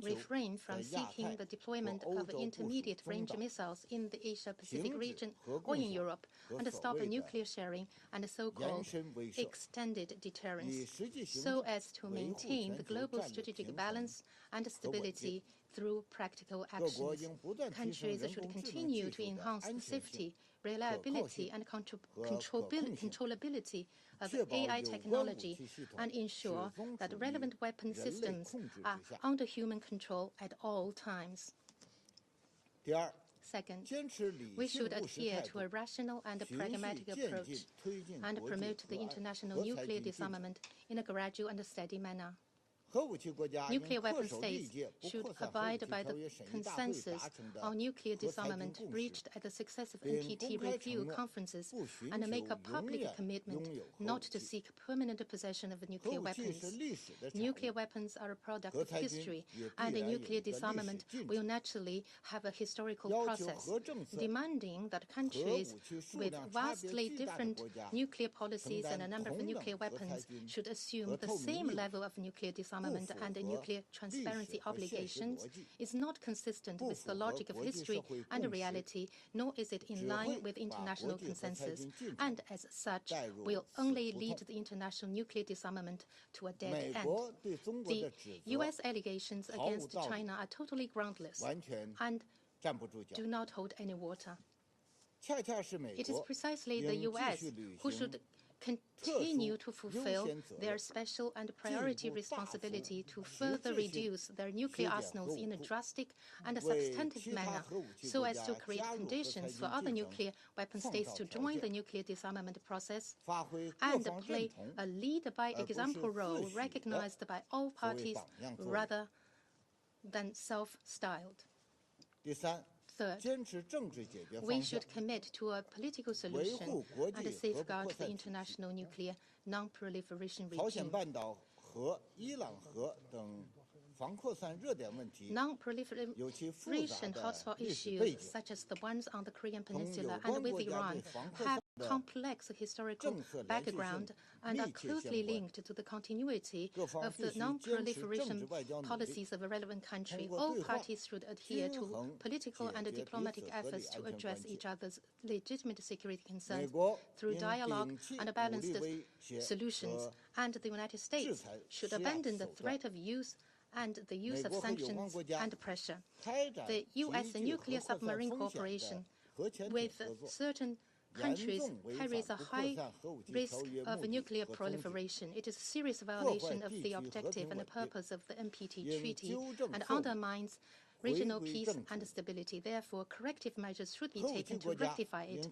refrain from seeking the deployment of intermediate-range missiles in the Asia-Pacific region or in Europe, and stop nuclear sharing and so-called extended deterrence, so as to maintain the global strategic balance and stability through practical actions. Countries should continue to enhance the safety, reliability, and controllability of AI technology and ensure that relevant weapon systems are under human control at all times. Second, we should adhere to a rational and pragmatic approach and promote the international nuclear disarmament in a gradual and steady manner. Nuclear weapon states should abide by the consensus on nuclear disarmament reached at the successive NPT review conferences and make a public commitment not to seek permanent possession of nuclear weapons. Nuclear weapons are a product of history, and nuclear disarmament will naturally have a historical process, demanding that countries with vastly different nuclear policies and a number of nuclear weapons should assume the same level of nuclear disarmament and nuclear transparency obligations is not consistent with the logic of history and reality, nor is it in line with international consensus, and as such will only lead the international nuclear disarmament to a dead end. The U.S. allegations against China are totally groundless and do not hold any water. It is precisely the U.S. who should continue to fulfill their special and priority responsibility to further reduce their nuclear arsenals in a drastic and substantive manner, so as to create conditions for other nuclear weapon states to join the nuclear disarmament process and play a lead-by-example role recognized by all parties rather than self-styled. Third, we should commit to a political solution and safeguard the international nuclear non-proliferation regime. Non-proliferation hotspot issues, such as the ones on the Korean Peninsula and with Iran, have complex historical background and are closely linked to the continuity of the non-proliferation policies of a relevant country. All parties should adhere to political and diplomatic efforts to address each other's legitimate security concerns through dialogue and balanced solutions, and the United States should abandon the threat of use and the use of sanctions and pressure. The U.S. Nuclear Submarine Cooperation with certain countries carries a high risk of nuclear proliferation. It is a serious violation of the objective and the purpose of the NPT Treaty and undermines regional peace and stability. Therefore, corrective measures should be taken to rectify it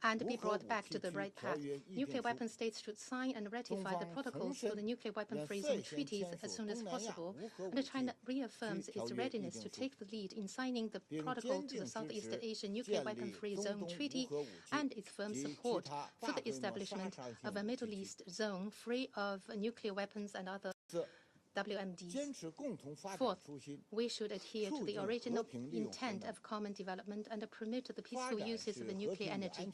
and be brought back to the right path. Nuclear weapon states should sign and ratify the protocols for the nuclear weapon-free zone treaties as soon as possible, and China reaffirms its readiness to take the lead in signing the protocol to the Southeast Asian Nuclear Weapon-Free Zone Treaty and its firm support for the establishment of a Middle East zone free of nuclear weapons and other WMDs. Fourth, we should adhere to the original intent of common development and promote the peaceful uses of nuclear energy.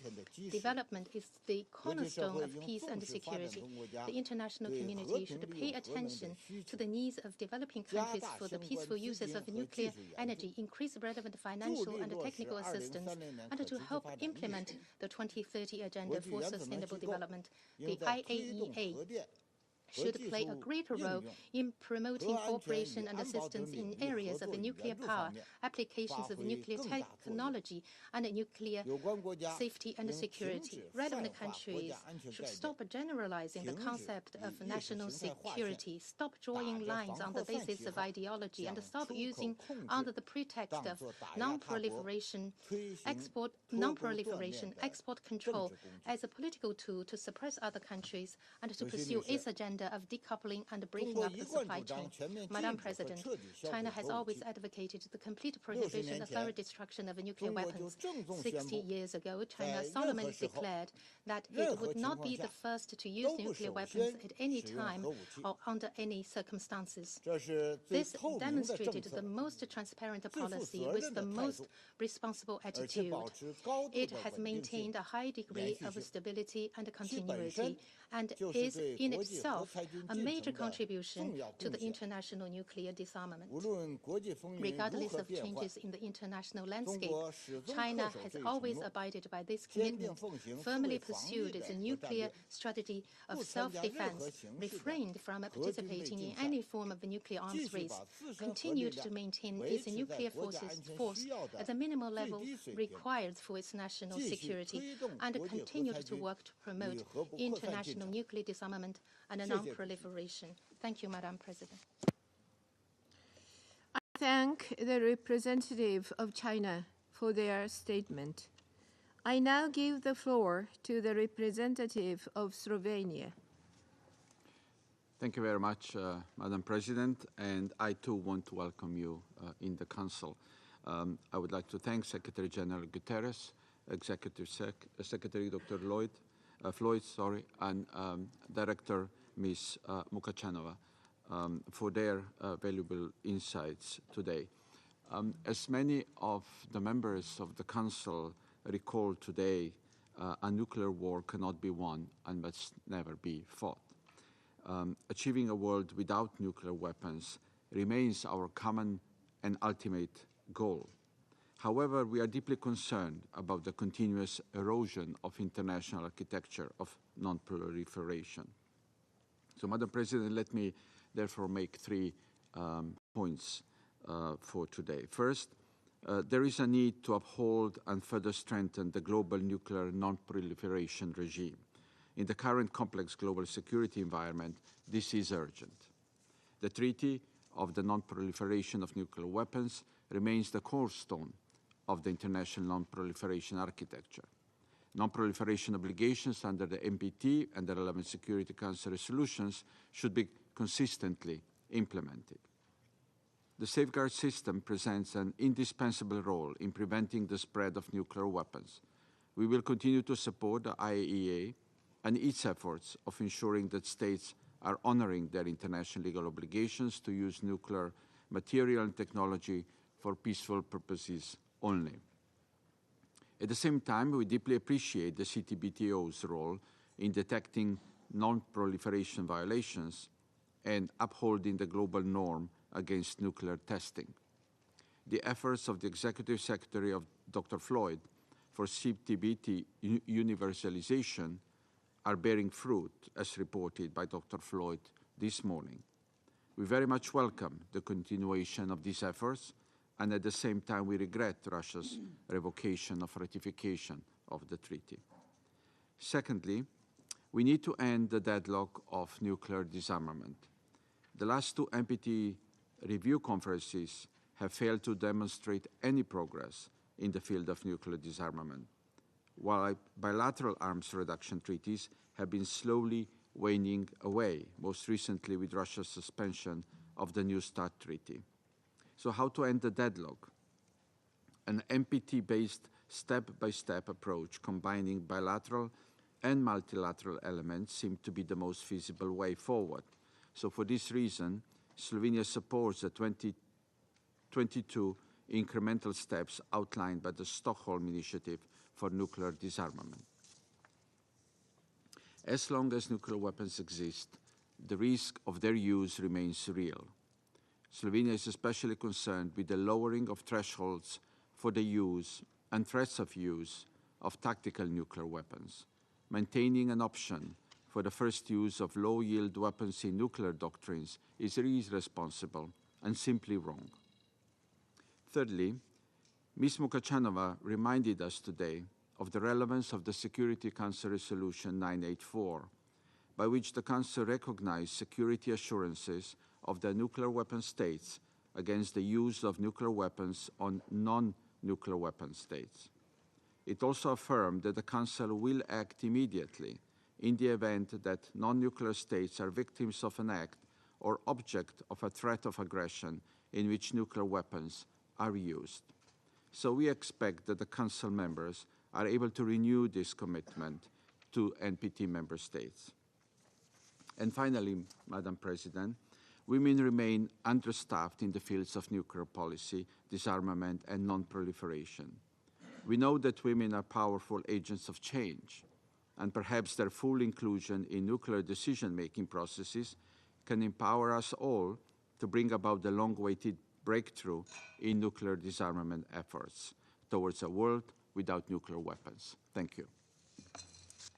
Development is the cornerstone of peace and security. The international community should pay attention to the needs of developing countries for the peaceful uses of nuclear energy, increase relevant financial and technical assistance, and to help implement the 2030 Agenda for Sustainable Development. The IAEA should play a greater role in promoting cooperation and assistance in areas of nuclear power, applications of nuclear technology, and nuclear safety and security. Relevant countries should stop generalizing the concept of national security, stop drawing lines on the basis of ideology, and stop using, under the pretext of non-proliferation, export control as a political tool to suppress other countries and to pursue its agenda of decoupling and breaking up the supply chain. Madam President, China has always advocated the complete prohibition of thorough destruction of nuclear weapons. 60 years ago, China solemnly declared that it would not be the first to use nuclear weapons at any time or under any circumstances. This demonstrated the most transparent policy with the most responsible attitude. It has maintained a high degree of stability and continuity, and is in itself a major contribution to the international nuclear disarmament. Regardless of changes in the international landscape, China has always abided by this commitment, firmly pursued its nuclear strategy of self-defense, refrained from participating in any form of nuclear arms race, continued to maintain its nuclear force at the minimal level required for its national security, and continued to work to promote international nuclear disarmament and non-proliferation. Thank you, Madam President.
I thank the representative of China for their statement. I now give the floor to the representative of Slovenia.
Thank you very much, Madam President, and I too want to welcome you in the Council. I would like to thank Secretary General Guterres, Executive Secretary Dr. Floyd, and Director Ms. Mukachanova for their valuable insights today. As many of the members of the Council recall today, a nuclear war cannot be won and must never be fought. Achieving a world without nuclear weapons remains our common and ultimate goal. However, we are deeply concerned about the continuous erosion of international architecture of non-proliferation. So, Madam President, let me therefore make 3 points for today. First, there is a need to uphold and further strengthen the global nuclear non-proliferation regime. In the current complex global security environment, this is urgent. The Treaty of the Non-Proliferation of Nuclear Weapons remains the cornerstone of the international non-proliferation architecture. Non-proliferation obligations under the NPT and the relevant Security Council resolutions should be consistently implemented. The safeguard system presents an indispensable role in preventing the spread of nuclear weapons. We will continue to support the IAEA and its efforts of ensuring that states are honoring their international legal obligations to use nuclear material and technology for peaceful purposes only. At the same time, we deeply appreciate the CTBTO's role in detecting non-proliferation violations and upholding the global norm against nuclear testing. The efforts of the Executive Secretary of Dr. Floyd for CTBT universalization are bearing fruit, as reported by Dr. Floyd this morning. We very much welcome the continuation of these efforts, and at the same time we regret Russia's revocation of ratification of the treaty. Secondly, we need to end the deadlock of nuclear disarmament. The last 2 NPT review conferences have failed to demonstrate any progress in the field of nuclear disarmament, while bilateral arms reduction treaties have been slowly waning away, most recently with Russia's suspension of the New START treaty. So how to end the deadlock? An NPT-based step-by-step approach combining bilateral and multilateral elements seemed to be the most feasible way forward. So for this reason, Slovenia supports the 2022 incremental steps outlined by the Stockholm Initiative for nuclear disarmament. As long as nuclear weapons exist, the risk of their use remains real. Slovenia is especially concerned with the lowering of thresholds for the use and threats of use of tactical nuclear weapons, maintaining an option for the first use of low-yield weapons in nuclear doctrines is irresponsible and simply wrong. Thirdly, Ms. Mukachanova reminded us today of the relevance of the Security Council Resolution 984, by which the Council recognized security assurances of the nuclear weapon states against the use of nuclear weapons on non-nuclear weapon states. It also affirmed that the Council will act immediately in the event that non-nuclear states are victims of an act or object of a threat of aggression in which nuclear weapons are used. So we expect that the Council members are able to renew this commitment to NPT member states. And finally, Madam President, women remain understaffed in the fields of nuclear policy, disarmament, and non-proliferation. We know that women are powerful agents of change, and perhaps their full inclusion in nuclear decision-making processes can empower us all to bring about the long-awaited breakthrough in nuclear disarmament efforts towards a world without nuclear weapons. Thank you.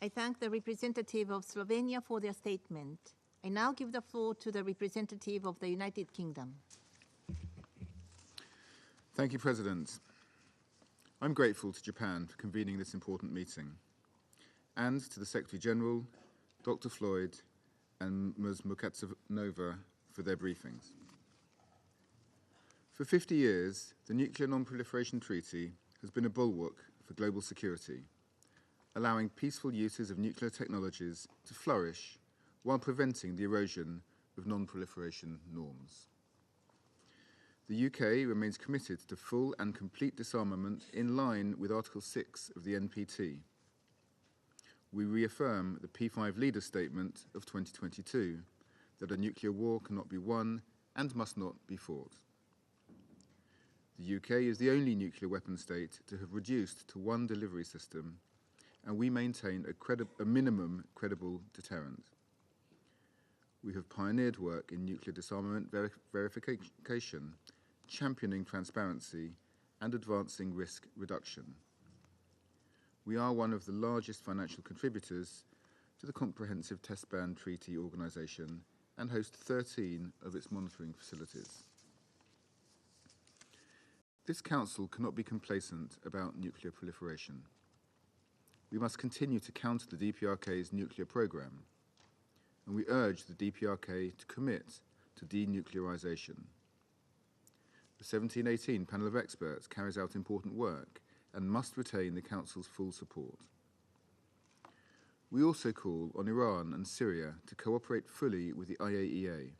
I thank the representative of Slovenia for their statement. I now give the floor to the representative of the United Kingdom.
Thank you, President. I'm grateful to Japan for convening this important meeting, and to the Secretary General, Dr. Floyd, and Ms. Mukachanova for their briefings. For 50 years, the Nuclear Non-Proliferation Treaty has been a bulwark for global security, allowing peaceful uses of nuclear technologies to flourish while preventing the erosion of non-proliferation norms. The UK remains committed to full and complete disarmament in line with Article 6 of the NPT. We reaffirm the P5 Leader Statement of 2022 that a nuclear war cannot be won and must not be fought. The UK is the only nuclear weapon state to have reduced to one delivery system, and we maintain a minimum credible deterrent. We have pioneered work in nuclear disarmament verification, championing transparency, and advancing risk reduction. We are one of the largest financial contributors to the Comprehensive Test Ban Treaty Organization and host 13 of its monitoring facilities. This Council cannot be complacent about nuclear proliferation. We must continue to counter the DPRK's nuclear program, and we urge the DPRK to commit to denuclearization. The 1718 panel of experts carries out important work and must retain the Council's full support. We also call on Iran and Syria to cooperate fully with the IAEA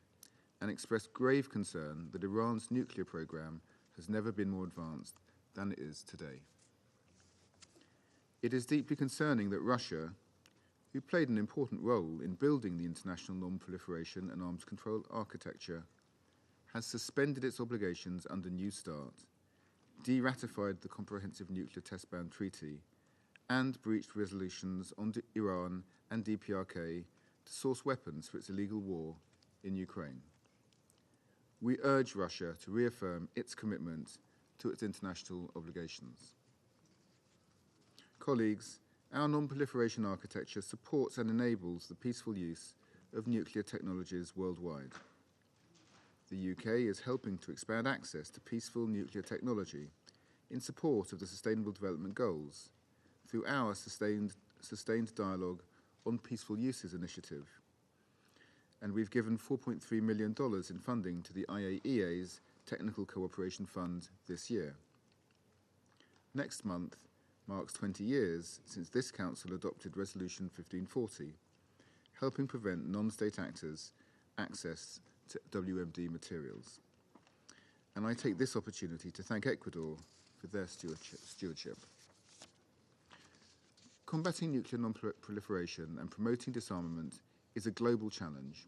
and express grave concern that Iran's nuclear program has never been more advanced than it is today. It is deeply concerning that Russia, who played an important role in building the international non-proliferation and arms control architecture, has suspended its obligations under New START, de-ratified the Comprehensive Nuclear Test Ban Treaty, and breached resolutions on Iran and DPRK to source weapons for its illegal war in Ukraine. We urge Russia to reaffirm its commitment to its international obligations. Colleagues, our non-proliferation architecture supports and enables the peaceful use of nuclear technologies worldwide. The UK is helping to expand access to peaceful nuclear technology in support of the Sustainable Development Goals through our sustained dialogue on Peaceful Uses initiative. And we've given $4.3 million in funding to the IAEA's Technical Cooperation Fund this year. Next month marks 20 years since this Council adopted Resolution 1540, helping prevent non-state actors access to WMD materials. And I take this opportunity to thank Ecuador for their stewardship. Combating nuclear non-proliferation and promoting disarmament is a global challenge.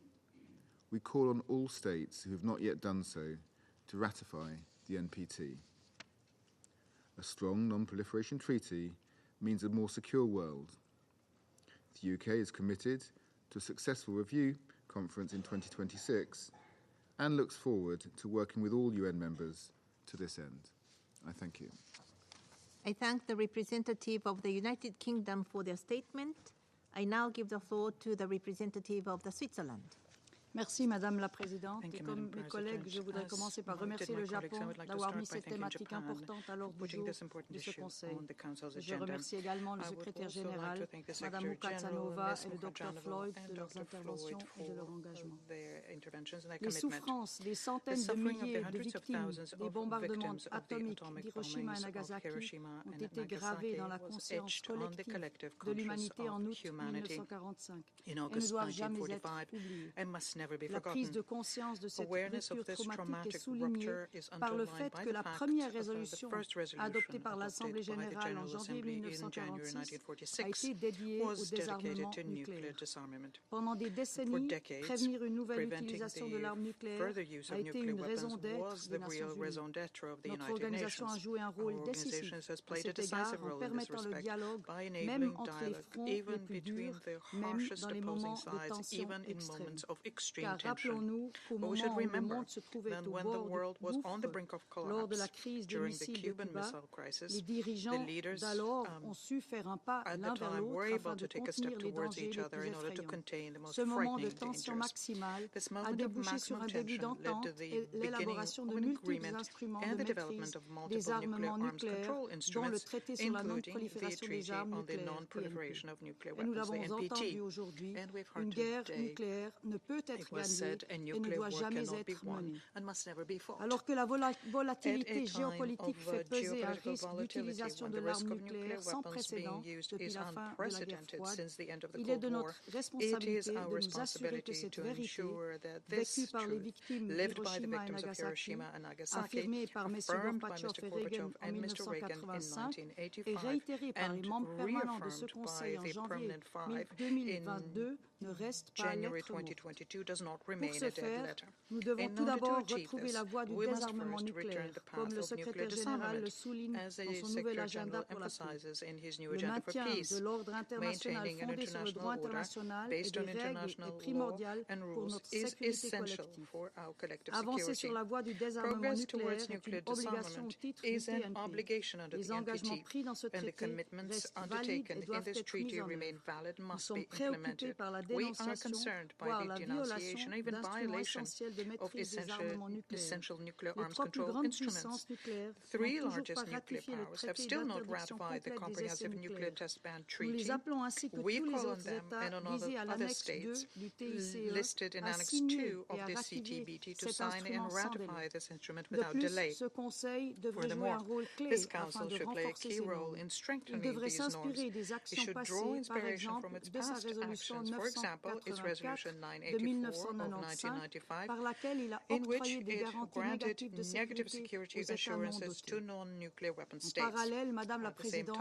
We call on all states who have not yet done so to ratify the NPT. A strong non-proliferation treaty means a more secure world. The UK is committed to a successful review conference in 2026 and looks forward to working with all UN members to this end. I thank you.
I thank the representative of the United Kingdom for their statement.
I now give the floor to the representative of the Switzerland.
Merci Madame la Présidente. Et comme mes collègues, je voudrais commencer par remercier le Japon d'avoir mis cette thématique importante à l'ordre du jour de ce Conseil. Je remercie également le secrétaire général, Madame Mukatsanova et le Dr Floyd de leurs interventions et de leur engagement. Les souffrances des centaines de milliers de victimes des bombardements atomiques d'Hiroshima et Nagasaki ont été gravées dans la conscience collective de l'humanité en août 1945 et ne doivent jamais être oubliées. La prise de conscience de cette rupture traumatique est soulignée par le fait que la première résolution adoptée par l'Assemblée générale en janvier 1946 a été dédiée au désarmement nucléaire. Pendant des décennies, prévenir une nouvelle utilisation de l'arme nucléaire a été une raison d'être des Nations Unies. Notre organisation a joué un rôle décisif à cet égard en permettant le dialogue, même entre les fronts les plus durs, même dans les moments de tension extrême. Car rappelons-nous qu'au moment où le monde se trouvait au bord du gouffre lors de la crise des missiles de Cuba, les dirigeants d'alors ont su faire un pas l'un vers l'autre afin de contenir les dangers les plus effrayants. Ce moment de tension maximale a débouché sur un début d'entente et l'élaboration de multiples instruments de maîtrise des armements nucléaires, dont le traité sur la non-prolifération des armes nucléaires, TNP. Et nous l'avons entendu aujourd'hui, une guerre nucléaire ne peut être gagnée et ne doit jamais être menée. Alors que la volatilité géopolitique fait peser un risque d'utilisation de l'arme nucléaire sans précédent depuis la fin de la guerre froide, il est de notre responsabilité de nous assurer que cette vérité, vécue par les victimes d'Hiroshima et Nagasaki, affirmée par M. Gorbatchev et Reagan en 1985 et réitérée par les membres permanents de ce Conseil en janvier 2022, ne reste pas lettre morte. Pour ce faire, nous devons tout d'abord retrouver la voie du désarmement nucléaire, comme le secrétaire général le souligne dans son nouvel agenda pour la paix. Le maintien de l'ordre international fondé sur le droit international et des règles est primordial pour notre sécurité collective. Avancer sur la voie du désarmement nucléaire est une obligation au titre du TNP. Les engagements pris dans ce traité restent valides et doivent être mis en œuvre. Nous sommes préoccupés par la dénonciation, voire la violation d'instruments essentiels de maîtrise des armements nucléaires. Les trois plus grandes puissances nucléaires n'ont toujours pas ratifié le traité d'interdiction complète des essais nucléaires. Nous les appelons ainsi que tous les autres États visés à l'annexe 2 du TICE à signer et à ratifier cet instrument sans délai. De plus, ce Conseil devrait jouer un rôle clé afin de renforcer ces normes. Il devrait s'inspirer des actions passées, par exemple, de sa résolution 984 de 1995, par laquelle il a octroyé des garanties négatives de sécurité aux États non dotés. En parallèle, Madame la Présidente,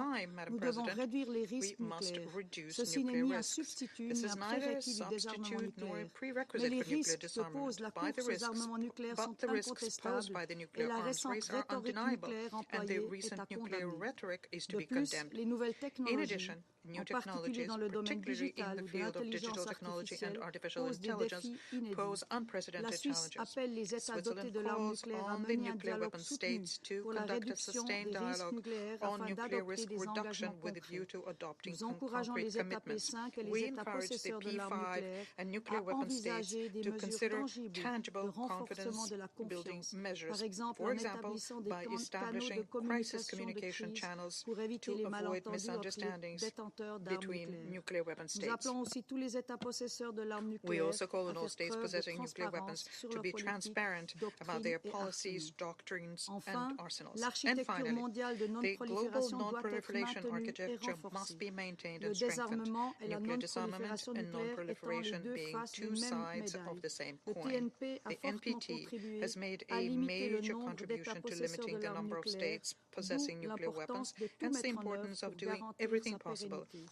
nous devons réduire les risques nucléaires. Ceci n'est ni un substitut ni un prérequis du désarmement nucléaire. Mais les risques que pose la course aux armements nucléaires sont incontestables et la récente rhétorique nucléaire employée est à condamner. De plus, les nouvelles technologies, en particulier dans le domaine digital ou de l'intelligence artificielle, posent des défis inédits. La Suisse appelle les États dotés de l'arme nucléaire à mener un dialogue soutenu pour la réduction des risques nucléaires afin d'adopter des engagements concrets. Nous encourageons les États P5 et les États possesseurs de l'arme nucléaire à envisager des mesures tangibles de renforcement de la confiance, par exemple en établissant des canaux de communication de crise pour éviter les malentendus entre les détenteurs d'armes nucléaires. Nous appelons aussi tous les États possesseurs de l'arme nucléaire à faire preuve de transparence sur leur politique, doctrine et arsenal. Enfin, l'architecture mondiale de non-prolifération doit être maintenue et renforcée. Le désarmement et la non-prolifération nucléaire étant les deux faces d'une même médaille. Le TNP a fortement contribué à limiter le nombre d'États possesseurs de l'arme nucléaire, d'où l'importance de tout mettre en œuvre pour garantir sa pérennité.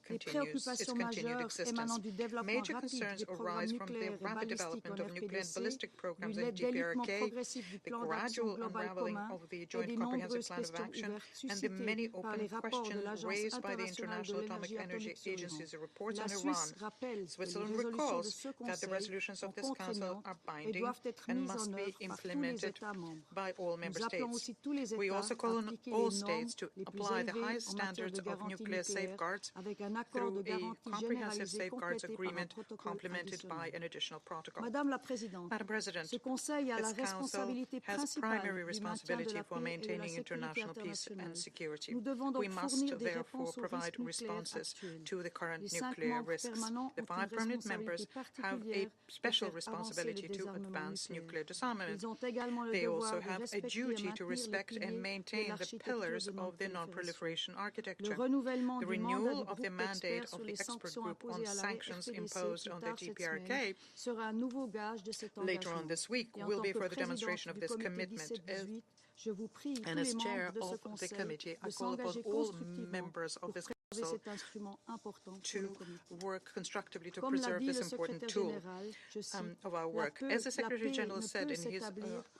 Les préoccupations majeures émanant du développement rapide des programmes
arise from the rapid development of nuclear and ballistic programs in DPRK, the gradual unraveling of the Joint Comprehensive Plan of Action, and the many open questions raised by the International Atomic Energy Agency's reports on Iran. Switzerland recalls that the resolutions of this Council are binding and must be implemented by all member states. We also call on all states to apply the highest standards of nuclear safeguards through a comprehensive safeguards agreement complemented by an additional protocol. Madam President, this Council has primary responsibility for maintaining international peace and security. We must therefore provide responses to the current nuclear risks. The 5 permanent members have a special responsibility to advance nuclear disarmament. They also have a duty to respect and maintain the pillars of the non-proliferation architecture. The renewal of the mandate of the expert group on sanctions imposed on the DPRK later on this week will be for the demonstration of this commitment. And as chair of the committee, I call upon all members of this Council to work constructively to preserve this important tool of our work. As the Secretary General said in his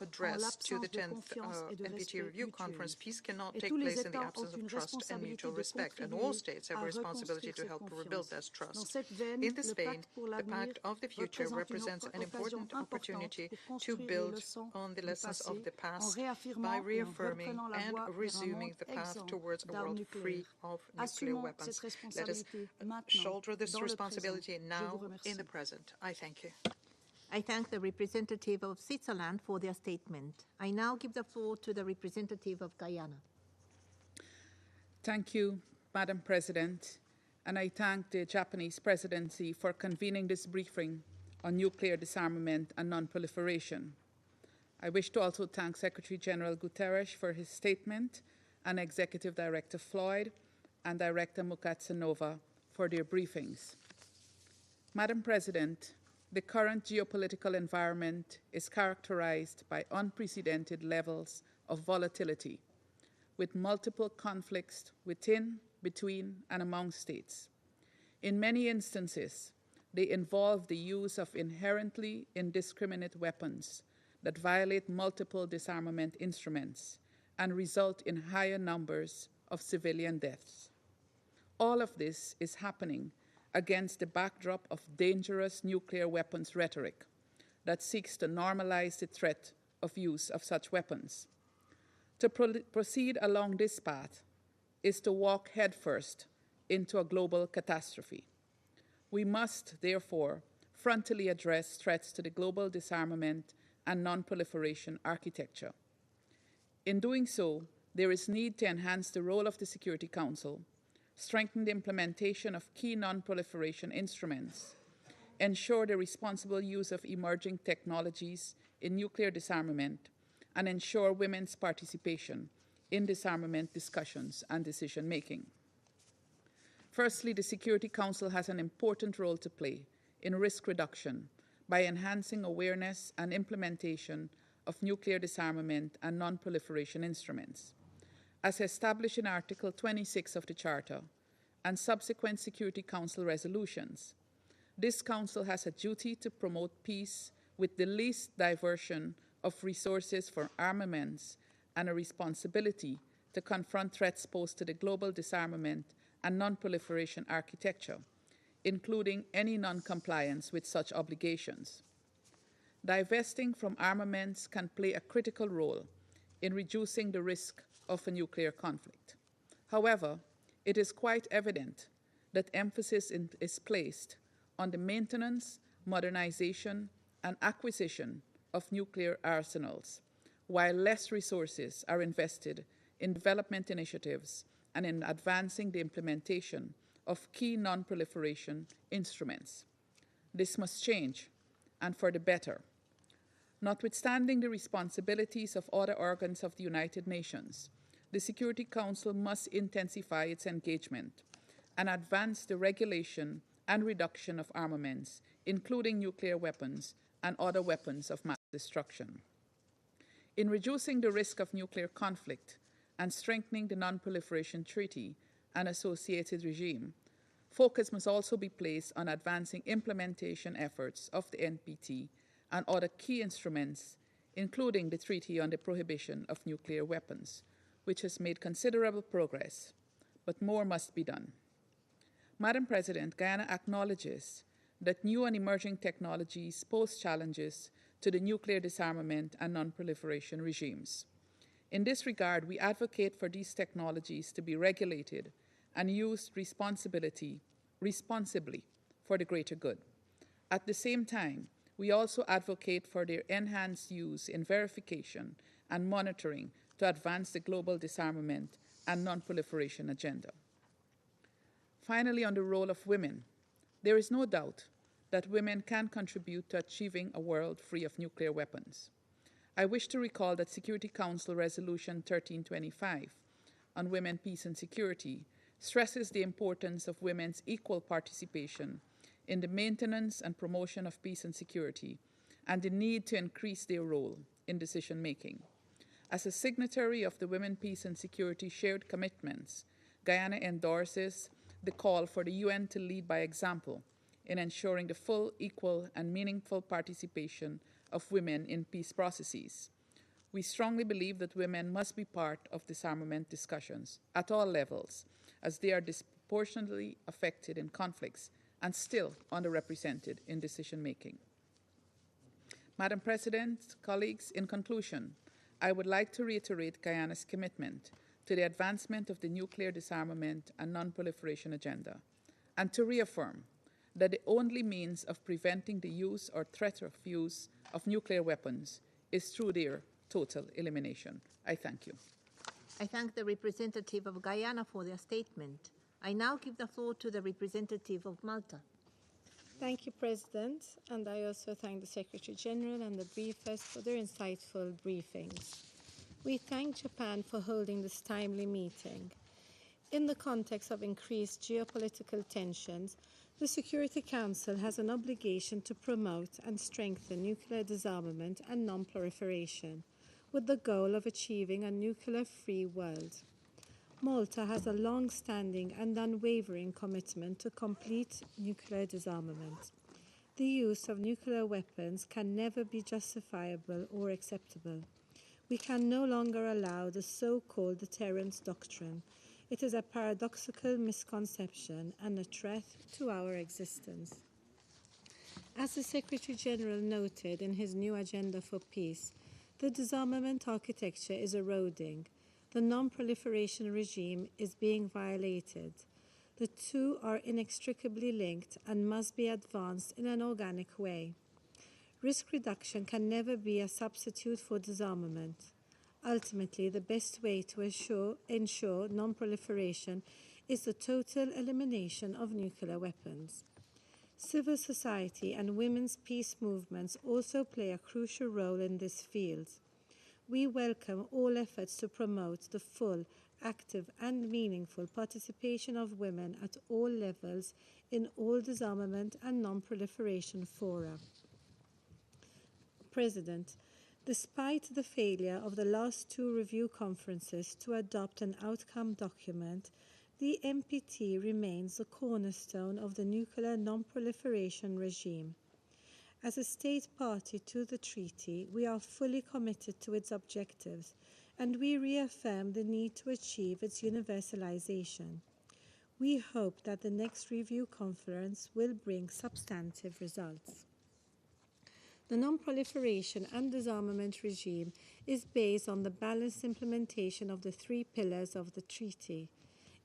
address to the 10th NPT Review Conference, peace cannot take place in the absence of trust and mutual respect, and all states have a responsibility to help rebuild this trust. In this vein, the Pact of the Future represents an important opportunity to build on the lessons of the past by reaffirming and resuming the path towards a world free of nuclear weapons. Let us shoulder this responsibility now in the present. I thank you.
I thank the representative of Switzerland for their statement. I now give the floor to the representative of Guyana.
Thank you, Madam President, and I thank the Japanese presidency for convening this briefing on nuclear disarmament and non-proliferation. I wish to also thank Secretary General Guterres for his statement and Executive Director Floyd and Director Mukatsanova for their briefings. Madam President, the current geopolitical environment is characterized by unprecedented levels of volatility, with multiple conflicts within, between, and among states. In many instances, they involve the use of inherently indiscriminate weapons that violate multiple disarmament instruments and result in higher numbers of civilian deaths. All of this is happening against the backdrop of dangerous nuclear weapons rhetoric that seeks to normalize the threat of use of such weapons. To proceed along this path is to walk headfirst into a global catastrophe. We must, therefore, frontally address threats to the global disarmament and non-proliferation architecture. In doing so, there is need to enhance the role of the Security Council, strengthen the implementation of key non-proliferation instruments, ensure the responsible use of emerging technologies in nuclear disarmament, and ensure women's participation in disarmament discussions and decision-making. Firstly, the Security Council has an important role to play in risk reduction by enhancing awareness and implementation of nuclear disarmament and non-proliferation instruments. As established in Article 26 of the Charter and subsequent Security Council resolutions, this Council has a duty to promote peace with the least diversion of resources for armaments and a responsibility to confront threats posed to the global disarmament and non-proliferation architecture, including any non-compliance with such obligations. Divesting from armaments can play a critical role in reducing the risk of a nuclear conflict. However, it is quite evident that emphasis is placed on the maintenance, modernization, and acquisition of nuclear arsenals, while less resources are invested in development initiatives and in advancing the implementation of key non-proliferation instruments. This must change, and for the better. Notwithstanding the responsibilities of other organs of the United Nations, the Security Council must intensify its engagement and advance the regulation and reduction of armaments, including nuclear weapons and other weapons of mass destruction. In reducing the risk of nuclear conflict and strengthening the Non-Proliferation Treaty and associated regime, focus must also be placed on advancing implementation efforts of the NPT and other key instruments, including the Treaty on the Prohibition of Nuclear Weapons, which has made considerable progress, but more must be done. Madam President, Guyana acknowledges that new and emerging technologies pose challenges to the nuclear disarmament and non-proliferation regimes. In this regard, we advocate for these technologies to be regulated and used responsibly for the greater good. At the same time, we also advocate for their enhanced use in verification and monitoring to advance the global disarmament and non-proliferation agenda. Finally, on the role of women, there is no doubt that women can contribute to achieving a world free of nuclear weapons. I wish to recall that Security Council Resolution 1325 on Women, Peace and Security stresses the importance of women's equal participation in the maintenance and promotion of peace and security and the need to increase their role in decision-making. As a signatory of the Women, Peace and Security Shared Commitments, Guyana endorses the call for the UN to lead by example in ensuring the full, equal, and meaningful participation of women in peace processes. We strongly believe that women must be part of disarmament discussions at all levels, as they are disproportionately affected in conflicts and still underrepresented in decision-making. Madam President, colleagues, in conclusion, I would like to reiterate Guyana's commitment to the advancement of the nuclear disarmament and non-proliferation agenda, and to reaffirm that the only means of preventing the use or threat of use of nuclear weapons is through their total elimination. I thank you.
I thank the representative of Guyana for their statement. I now give the floor to the representative of Malta.
Thank you, President, and I also thank the Secretary General and the briefers for their insightful briefings. We thank Japan for holding this timely meeting. In the context of increased geopolitical tensions, the Security Council has an obligation to promote and strengthen nuclear disarmament and non-proliferation, with the goal of achieving a nuclear-free world. Malta has a long-standing and unwavering commitment to complete nuclear disarmament. The use of nuclear weapons can never be justifiable or acceptable. We can no longer allow the so-called deterrence doctrine. It is a paradoxical misconception and a threat to our existence. As the Secretary General noted in his new agenda for peace, the disarmament architecture is eroding. The non-proliferation regime is being violated. The two are inextricably linked and must be advanced in an organic way. Risk reduction can never be a substitute for disarmament. Ultimately, the best way to ensure non-proliferation is the total elimination of nuclear weapons. Civil society and women's peace movements also play a crucial role in this field. We welcome all efforts to promote the full, active and meaningful participation of women at all levels in all disarmament and non-proliferation fora. President, despite the failure of the last two review conferences to adopt an outcome document, the NPT remains the cornerstone of the nuclear non-proliferation regime. As a state party to the treaty, we are fully committed to its objectives, and we reaffirm the need to achieve its universalization. We hope that the next review conference will bring substantive results. The non-proliferation and disarmament regime is based on the balanced implementation of the three pillars of the treaty.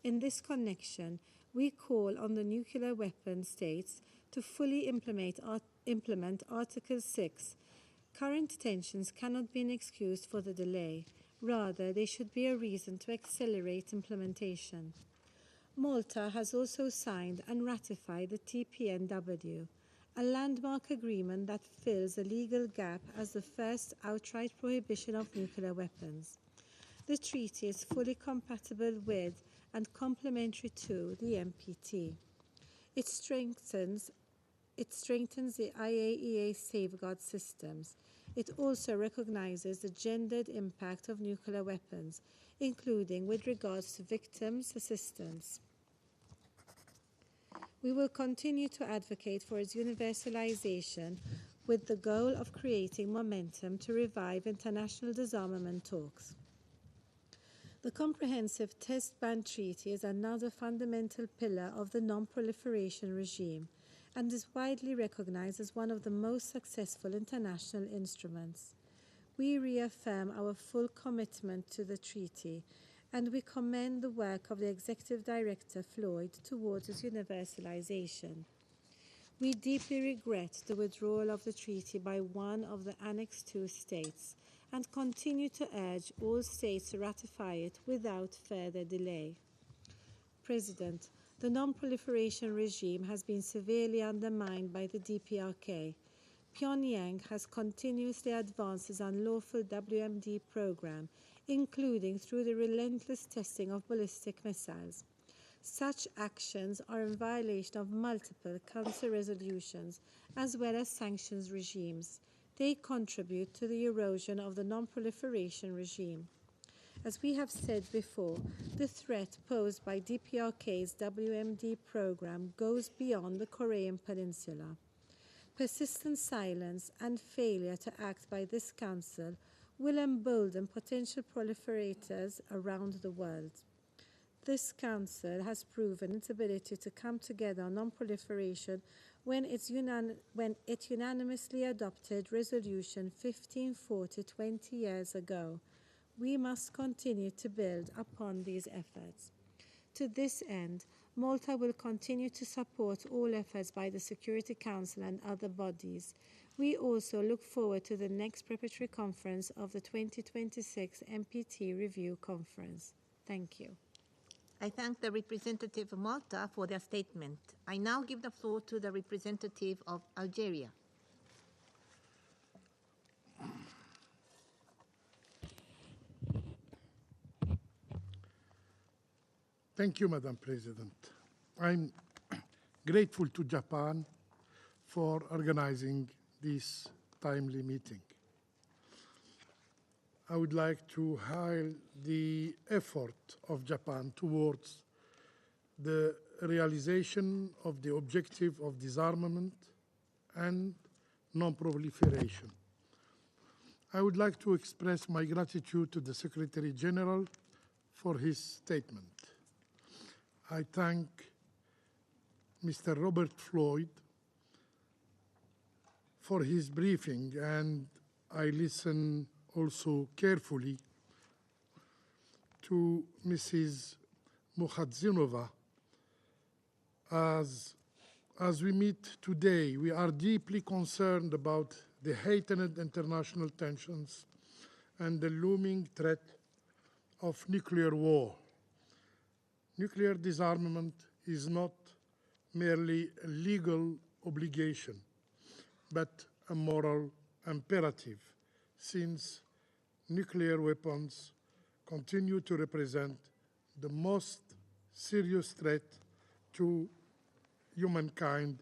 In this connection, we call on the nuclear weapon states to fully implement Article 6. Current tensions cannot be an excuse for the delay. Rather, they should be a reason to accelerate implementation. Malta has also signed and ratified the TPNW, a landmark agreement that fills a legal gap as the first outright prohibition of nuclear weapons. The treaty is fully compatible with and complementary to the NPT. It strengthens the IAEA safeguard systems. It also recognizes the gendered impact of nuclear weapons, including with regards to victims' assistance. We will continue to advocate for its universalization with the goal of creating momentum to revive international disarmament talks. The Comprehensive Test Ban Treaty is another fundamental pillar of the non-proliferation regime and is widely recognized as one of the most successful international instruments. We reaffirm our full commitment to the treaty, and we commend the work of the Executive Director, Floyd, towards its universalization. We deeply regret the withdrawal of the treaty by one of the Annex II states and continue to urge all states to ratify it without further delay. President, the non-proliferation regime has been severely undermined by the DPRK. Pyongyang has continuously advanced its unlawful WMD program, including through the relentless testing of ballistic missiles. Such actions are in violation of multiple Council resolutions as well as sanctions regimes. They contribute to the erosion of the non-proliferation regime. As we have said before, the threat posed by DPRK's WMD program goes beyond the Korean Peninsula. Persistent silence and failure to act by this Council will embolden potential proliferators around the world. This Council has proven its ability to come together on non-proliferation when it unanimously adopted Resolution 1540 20 years ago. We must continue to build upon these efforts. To this end, Malta will continue to support all efforts by the Security Council and other bodies. We also look forward to the next preparatory conference of the 2026 NPT Review Conference. Thank you.
I thank the representative of Malta for their statement. I now give the floor to the representative of Algeria.
Thank you, Madam President. I'm grateful to Japan for organizing this timely meeting. I would like to highlight the effort of Japan towards the realization of the objective of disarmament and non-proliferation. I would like to express my gratitude to the Secretary General for his statement. I thank Mr. Robert Floyd for his briefing, and I listen also carefully to Mrs. Mukhadzinova. As we meet today, we are deeply concerned about the heightened international tensions and the looming threat of nuclear war. Nuclear disarmament is not merely a legal obligation, but a moral imperative, since nuclear weapons continue to represent the most serious threat to humankind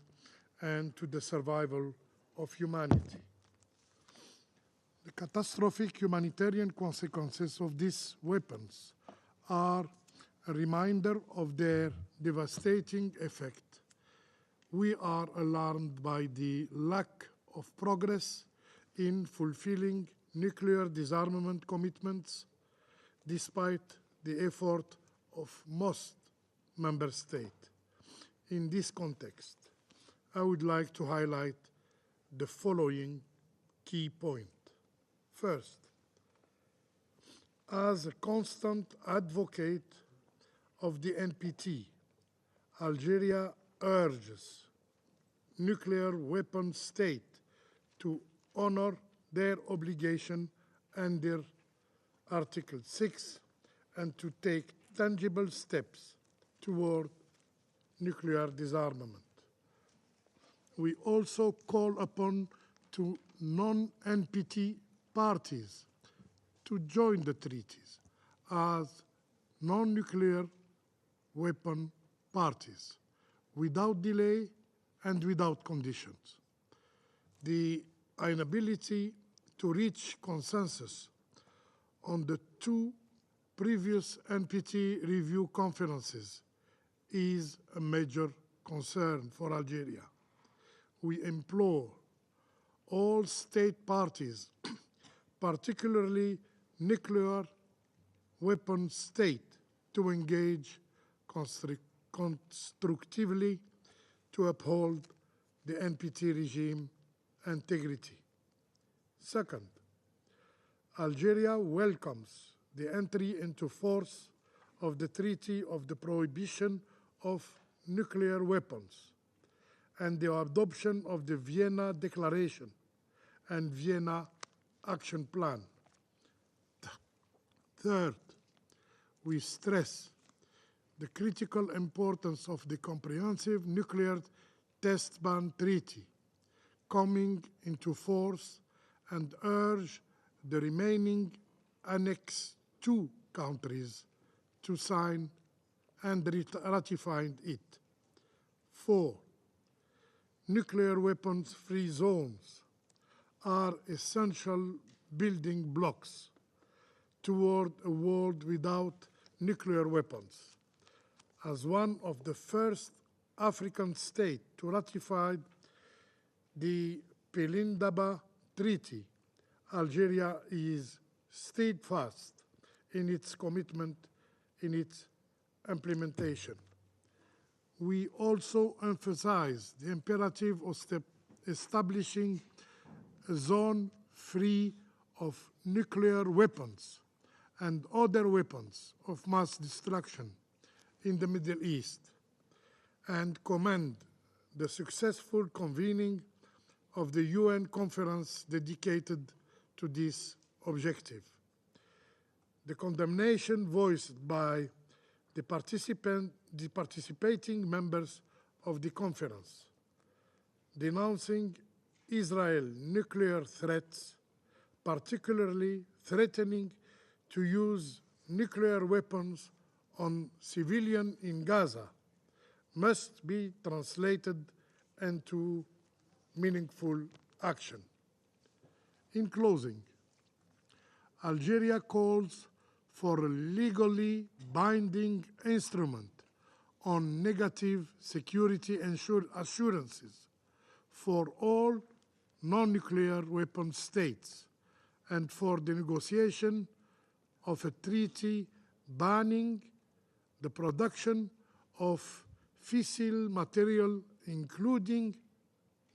and to the survival of humanity. The catastrophic humanitarian consequences of these weapons are a reminder of their devastating effect. We are alarmed by the lack of progress in fulfilling nuclear disarmament commitments, despite the effort of most member states. In this context, I would like to highlight the following key points. First, as a constant advocate of the NPT, Algeria urges nuclear weapon states to honor their obligation under Article 6 and to take tangible steps toward nuclear disarmament. We also call upon to non-NPT parties to join the treaties as non-nuclear weapon parties without delay and without conditions. The inability to reach consensus on the two previous NPT review conferences is a major concern for Algeria. We implore all state parties, particularly nuclear weapon state, to engage constructively to uphold the NPT regime integrity. Second, Algeria welcomes the entry into force of the Treaty of the Prohibition of Nuclear Weapons and the adoption of the Vienna Declaration and Vienna Action Plan. Third, we stress the critical importance of the Comprehensive Nuclear Test Ban Treaty coming into force and urge the remaining Annex II countries to sign and ratify it. 4. Nuclear weapons-free zones are essential building blocks toward a world without nuclear weapons. As one of the first African states to ratify the Pelindaba Treaty, Algeria is steadfast in its commitment in its implementation. We also emphasize the imperative of establishing a zone free of nuclear weapons and other weapons of mass destruction in the Middle East, and commend the successful convening of the UN conference dedicated to this objective. The condemnation voiced by the participating members of the conference, denouncing Israel's nuclear threats, particularly threatening to use nuclear weapons on civilians in Gaza, must be translated into meaningful action. In closing, Algeria calls for a legally binding instrument on negative security assurances for all non-nuclear weapon states and for the negotiation of a treaty banning the production of fissile material, including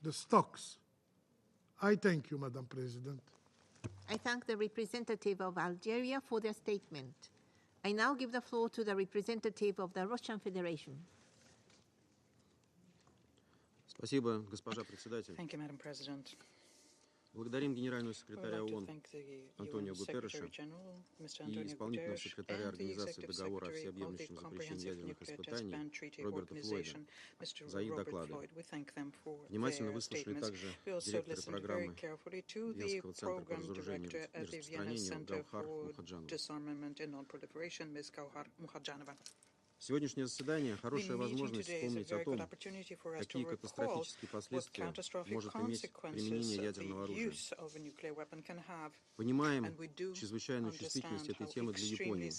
the stocks. I thank you, Madam President.
I thank the representative of Algeria for their statement. I now give the floor to the representative of the Russian Federation.
Спасибо, госпожа председатель.
Thank you, Madam President.
Благодарим генерального секретаря ООН Антонио Гутерреша и исполнительного секретаря Организации договора о всеобъемлющем запрещении ядерных испытаний Роберта Флойда за их доклады. Внимательно выслушали также директора программы Венского центра по разоружению и распространению Гаухар Мухаджанову. Сегодняшнее заседание – хорошая возможность вспомнить о том, какие катастрофические последствия может иметь применение ядерного оружия. Понимаем чрезвычайную чувствительность этой темы для Японии,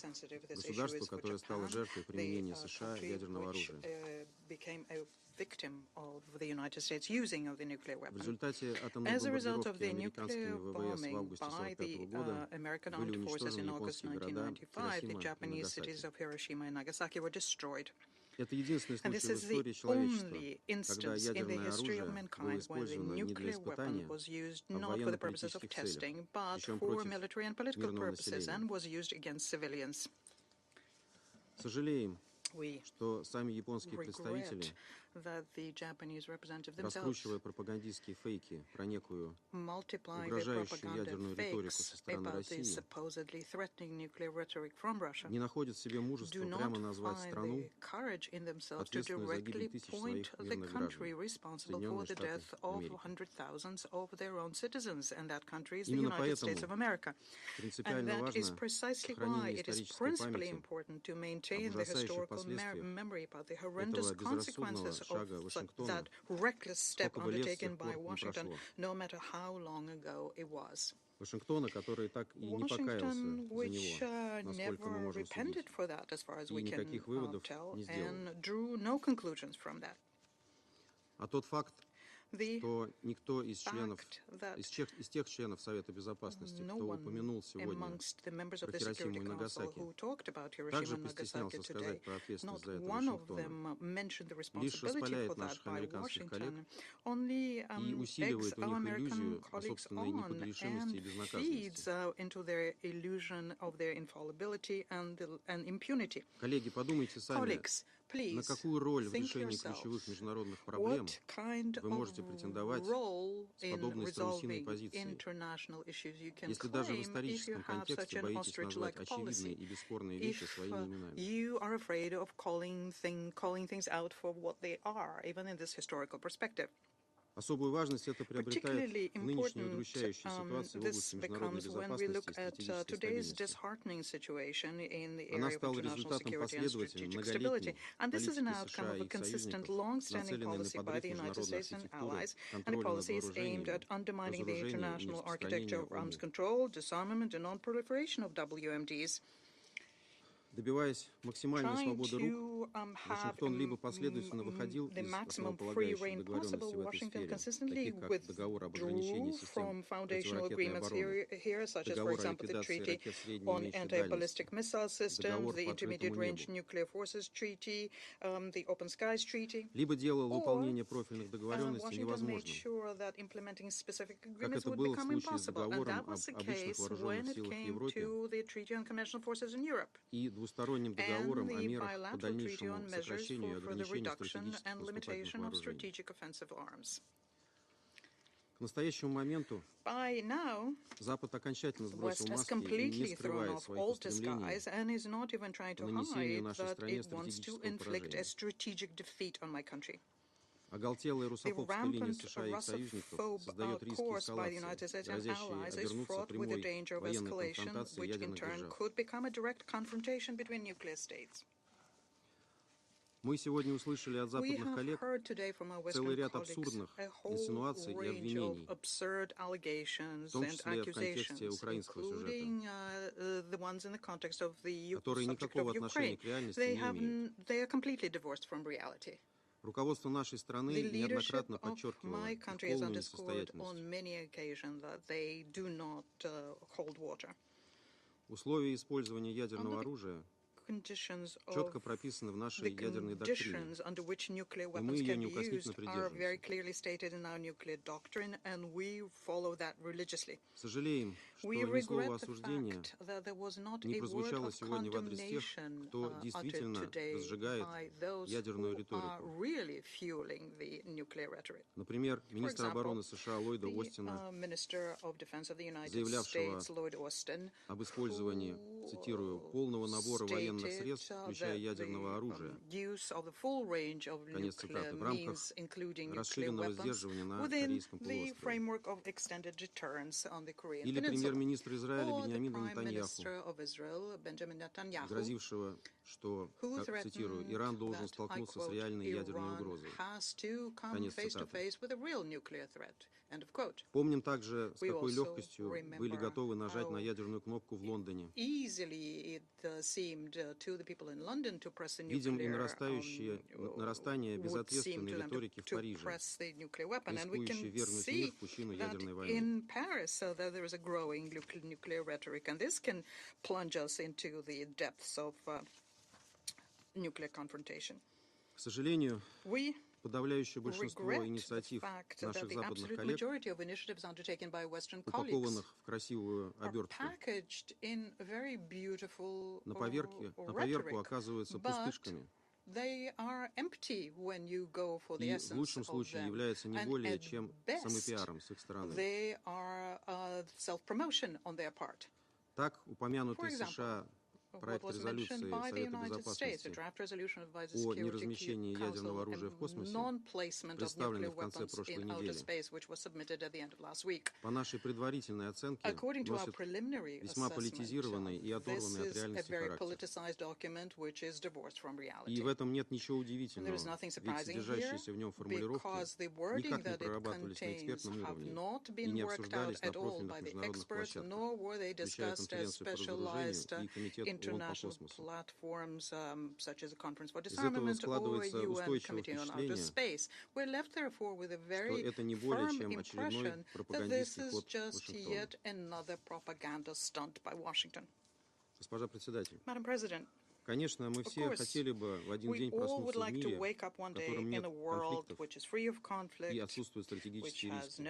государства, которое стало жертвой применения США ядерного оружия. В результате атомной бомбардировки американскими ВВС в августе 1945 года были уничтожены японские города Хиросима и Нагасаки. Это единственный случай в истории человечества, когда ядерное оружие было использовано не для испытания, а в военно-политических целях, причем против мирного населения. Сожалеем, что сами японские представители, раскручивая пропагандистские фейки про некую угрожающую ядерную риторику со стороны России, не находят в себе мужества прямо назвать страну, ответственную за гибель тысяч своих мирных граждан, Соединенные Штаты Америки. Именно поэтому принципиально важно сохранение исторической памяти об ужасающих последствиях этого безрассудного шага Вашингтона, сколько бы лет с тех пор не прошло. Вашингтона, который так и не покаялся за него, насколько мы можем судить, и никаких выводов не сделал. А тот факт, что никто из тех членов Совета Безопасности, кто упомянул сегодня про Хиросиму и Нагасаки, также постеснялся сказать про ответственность за это Вашингтоном, лишь распаляет наших американских коллег и усиливает у них иллюзию о собственной непогрешимости и безнаказанности. Коллеги, подумайте сами, на какую роль в решении ключевых международных проблем вы можете претендовать с подобной страусиной позицией, если даже в историческом контексте боитесь назвать очевидные и бесспорные вещи своими именами? Особую важность это приобретает в нынешней удручающей ситуации в области международной безопасности и стратегической стабильности. Она стала результатом последовательной, многолетней политики США и их союзников, нацеленной на подрыв международной архитектуры, контроля над вооружениями, разоружения и нераспространения ОМО. Добиваясь максимальной свободы рук, Вашингтон либо последовательно выходил из основополагающих договоренностей в этой сфере, таких как договор об ограничении систем противоракетной обороны, договор о ликвидации ракет средней и меньшей дальности, договор по открытому небу, либо делал выполнение профильных договоренностей невозможным, как это было в случае с договором об обычных вооруженных силах в Европе и двусторонним договором о мерах по дальнейшему сокращению и ограничению стратегических наступательных вооружений. К настоящему моменту Запад окончательно сбросил маски и не скрывает своих устремлений по нанесению нашей стране стратегического поражения. Оголтелая русофобская линия США и их союзников создает риски эскалации, грозящие обернуться прямой военной конфронтацией ядерных держав. Мы сегодня услышали от западных коллег целый ряд абсурдных инсинуаций и обвинений, в том числе в контексте украинского сюжета, которые никакого отношения к реальности не имеют. Руководство нашей страны неоднократно подчеркивало их полную несостоятельность. Условия использования ядерного оружия четко прописаны в нашей ядерной доктрине, и мы ее неукоснительно придерживаемся. Сожалеем, что ни слова осуждения не прозвучало сегодня в адрес тех, кто действительно разжигает ядерную риторику. Например, министра обороны США Ллойда Остина, заявлявшего об использовании, цитирую, полного набора военных средств, включая ядерного оружия, конец цитаты, в рамках расширенного сдерживания на Корейском полуострове. Или премьер-министр Израиля Биньямина Нетаньяху, грозившего, что, как, цитирую, Иран должен столкнуться с реальной ядерной угрозой. Конец цитаты. Помним также, с какой легкостью были готовы нажать на ядерную кнопку в Лондоне. Видим и нарастание безответственной риторики в Париже, рискующей вернуть мир в пучину ядерной войны. К сожалению, подавляющее большинство инициатив наших западных коллег, упакованных в красивую обертку, на поверку оказываются пустышками. И в лучшем случае является не более чем самопиаром с их стороны. Так, упомянутый США проект резолюции Совета Безопасности о неразмещении ядерного оружия в космосе, представленный в конце прошлой недели, по нашей предварительной оценке, носит весьма политизированный и оторванный от реальности характер. И в этом нет ничего удивительного, ведь содержащиеся в нем формулировки никак не прорабатывались на экспертном уровне и не обсуждались на профильных международных площадках, включая Конференцию по разоружению и Комитет
international platforms such as the Conference for Disarmament or UN Committee on Outer Space. We're left, therefore, with a very firm impression that this is just yet another propaganda stunt by Washington. Madam President,
Конечно, мы все хотели бы в один день проснуться в мире, в котором нет конфликтов и отсутствуют стратегические риски.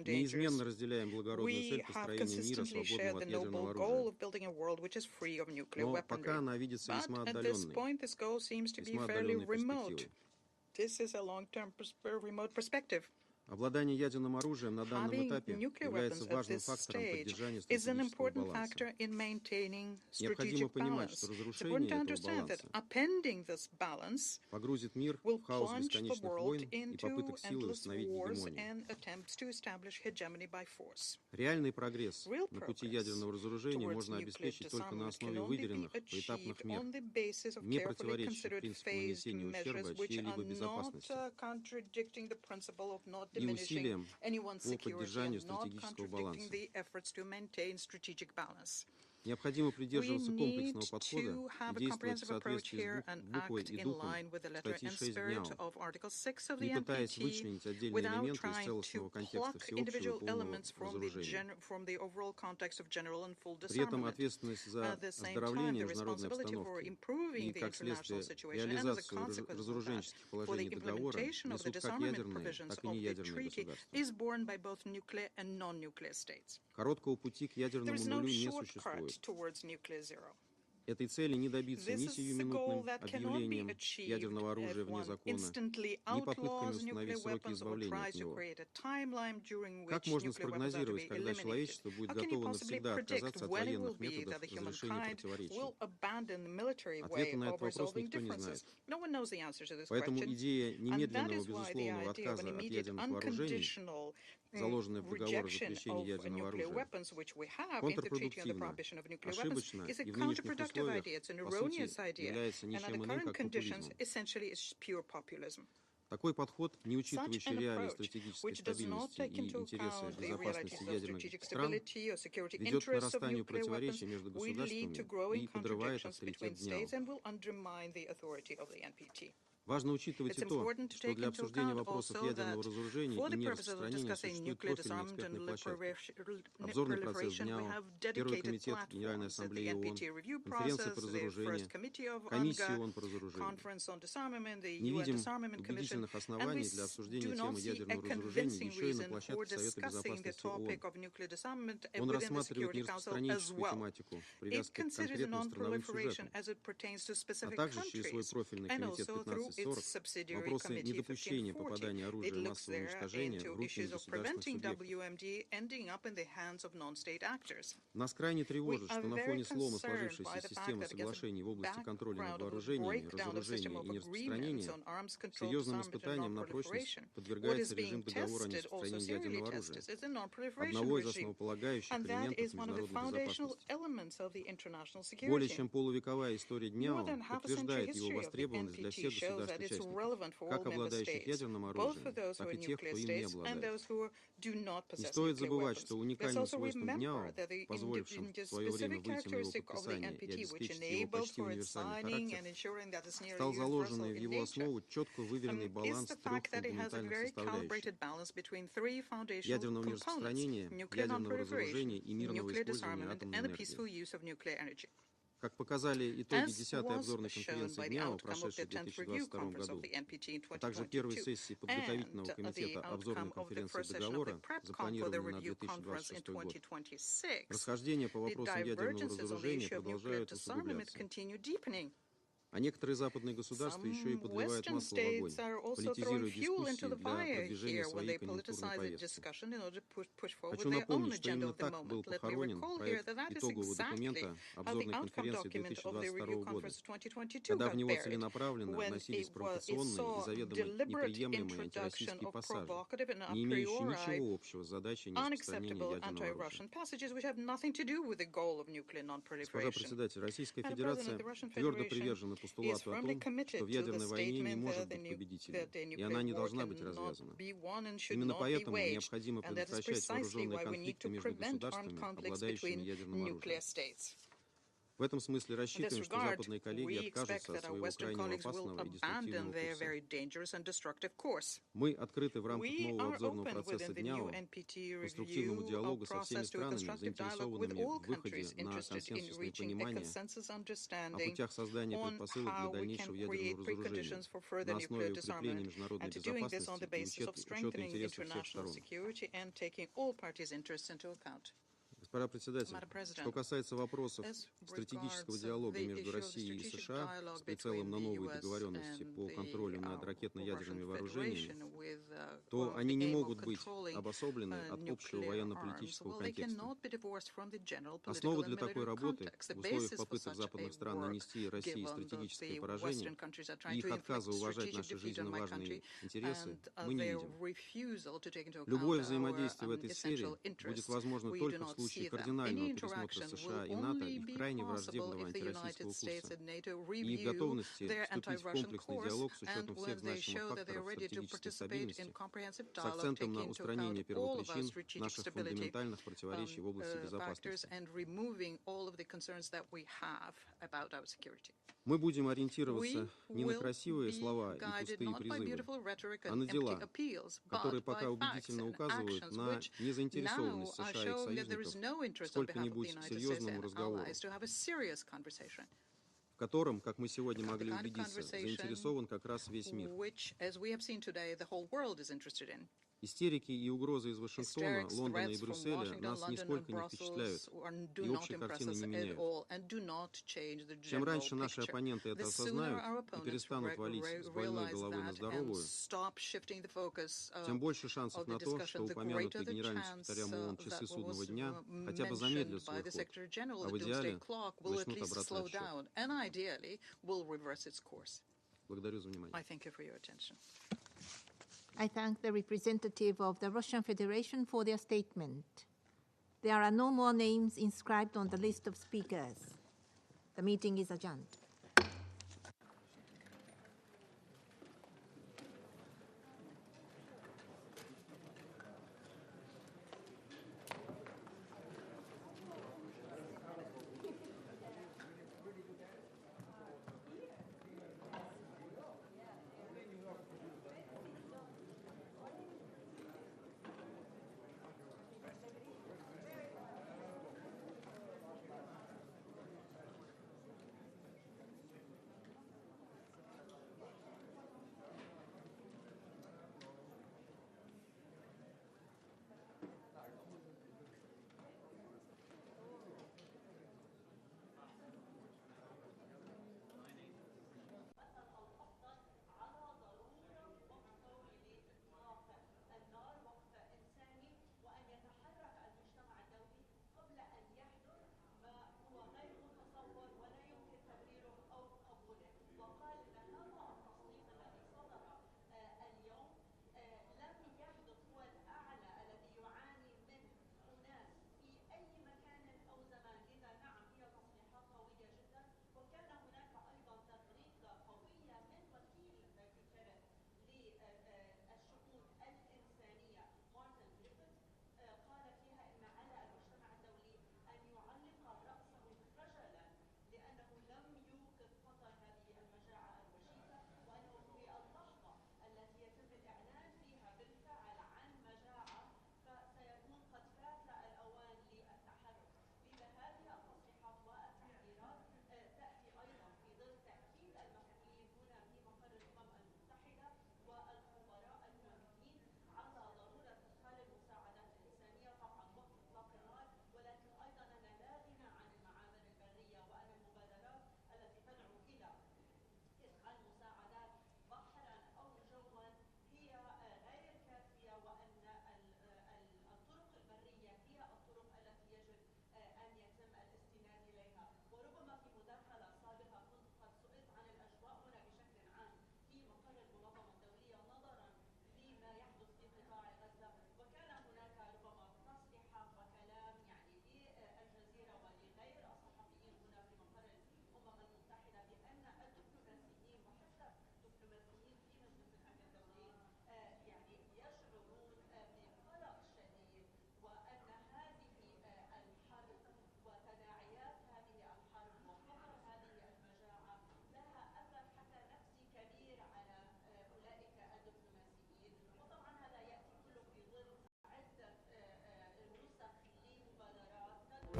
Неизменно разделяем благородную цель построения мира, свободного от ядерного оружия. Но пока она видится весьма отдаленной, весьма отдаленной перспективой. Обладание ядерным оружием на данном этапе является важным фактором поддержания стратегического баланса. Необходимо понимать, что разрушение этого баланса погрузит мир в хаос бесконечных войн и попыток силы установить гегемонию. Реальный прогресс на пути ядерного разоружения можно обеспечить только на основе выверенных поэтапных мер, не противоречащих принципу нанесения ущерба чьей-либо безопасности и усилиям по поддержанию стратегического баланса. Необходимо придерживаться комплексного подхода и действовать в соответствии с буквой и духом статьи 6 ГНЯО, не пытаясь вычленить отдельные элементы из целостного контекста всеобщего полного разоружения. При этом ответственность за оздоровление международной обстановки и, как следствие, реализацию разоруженческих положений договора несут как ядерные, так и неядерные государства. Короткого пути к ядерному нулю не существует. Этой цели не добиться ни сиюминутным объявлением ядерного оружия вне закона, ни попытками установить сроки избавления от него. Как можно спрогнозировать, когда человечество будет готово навсегда отказаться от военных методов разрешения противоречий? Ответа на этот вопрос никто не знает. Поэтому идея немедленного безусловного отказа от ядерных вооружений, заложенная в договор о запрещении ядерного оружия, контрпродуктивна, ошибочна и в нынешних условиях, по сути, является ничем иным, как популизмом. Такой подход, не учитывающий реалии стратегической стабильности и интересы безопасности ядерных стран, ведет к нарастанию противоречий между государствами и подрывает авторитет ГНЯО. Важно учитывать и то, что для обсуждения вопросов ядерного разоружения и нераспространения существует профильная экспертная площадка, обзорный процесс ГНЯО, Первый комитет Генеральной Ассамблеи ООН, Конференция по разоружению, Комиссия ООН по разоружению. Не видим убедительных оснований для обсуждения темы ядерного разоружения еще и на площадке Совета Безопасности ООН. Он рассматривает нераспространенческую тематику, привязки к конкретным страновым сюжетам, а также через свой профильный комитет 1540 вопросы недопущения попадания оружия массового уничтожения в руки негосударственных субъектов. Нас крайне тревожит, что на фоне слома сложившейся системы соглашений в области контроля над вооружениями, разоружения и нераспространения, серьезным испытаниям на прочность подвергается режим договора о нераспространении ядерного оружия, одного из основополагающих элементов международной безопасности. Более чем полувековая история ГНЯО подтверждает его востребованность для всех государств-участников, как обладающих ядерным оружием, так и тех, кто им не обладает. Не стоит забывать, что уникальным свойством ГНЯО, позволившим в свое время выйти на его подписание и обеспечить его почти универсальный характер, стал заложенный в его основу четко выверенный баланс трех фундаментальных составляющих: ядерного нераспространения, ядерного разоружения и мирного использования атомной энергии. Как показали итоги 10-й обзорной конференции ГНЯО, прошедшей в 2022 году, а также первой сессии подготовительного комитета обзорной конференции договора, запланированной на 2026 год, расхождения по вопросам ядерного разоружения продолжают усугубляться. А некоторые западные государства еще и подливают масло в огонь, политизируя дискуссии для продвижения своей конъюнктурной повестки. Хочу напомнить, что именно так был похоронен проект итогового документа обзорной конференции 2022 года, когда в него целенаправленно вносились провокационные и заведомо неприемлемые антироссийские пассажи, не имеющие ничего общего с задачей нераспространения ядерного оружия. Госпожа председатель, Российская Федерация твердо привержена постулату о том, что в ядерной войне не может быть победителя, и она не должна быть развязана. Именно поэтому необходимо предотвращать вооруженные конфликты между государствами, обладающими ядерным оружием. В этом смысле рассчитываем, что западные коллеги откажутся от своего крайне опасного и деструктивного курса. Мы открыты в рамках нового обзорного процесса ДНЯО конструктивному диалогу со всеми странами, заинтересованными в выходе на консенсусные понимания о путях создания предпосылок для дальнейшего ядерного разоружения на основе укрепления международной безопасности и учета интересов всех сторон. Госпожа председатель, что касается вопросов стратегического диалога между Россией и США с прицелом на новые договоренности по контролю над ракетно-ядерными вооружениями, то они не могут быть обособлены от общего военно-политического контекста. Основа для такой работы в условиях попыток западных стран нанести России стратегическое поражение и их отказа уважать наши жизненно важные интересы мы не видим. Любое взаимодействие в этой сфере будет возможно только в случае кардинального пересмотра США и НАТО их крайне враждебного антироссийского курса и их готовности вступить в комплексный диалог с учетом всех значимых факторов стратегической стабильности с акцентом на устранение первопричин наших фундаментальных противоречий в области безопасности. Мы будем ориентироваться не на красивые слова и пустые призывы, а на дела, которые пока убедительно указывают на незаинтересованность США и их союзников сколько-нибудь серьезному разговору, в котором, как мы сегодня могли убедиться, заинтересован как раз весь мир. Истерики и угрозы из Вашингтона, Лондона и Брюсселя нас нисколько не впечатляют и общей картины не меняют. Чем раньше наши оппоненты это осознают и перестанут валить с больной головы на здоровую, тем больше шансов на то, что упомянутые генеральным секретарем ООН часы судного дня хотя бы замедлят свой ход, а в идеале начнут обратный отсчет. Благодарю за внимание.
I thank the representative of the Russian Federation for their statement. There are no more names inscribed on the list of speakers. The meeting is adjourned.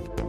you.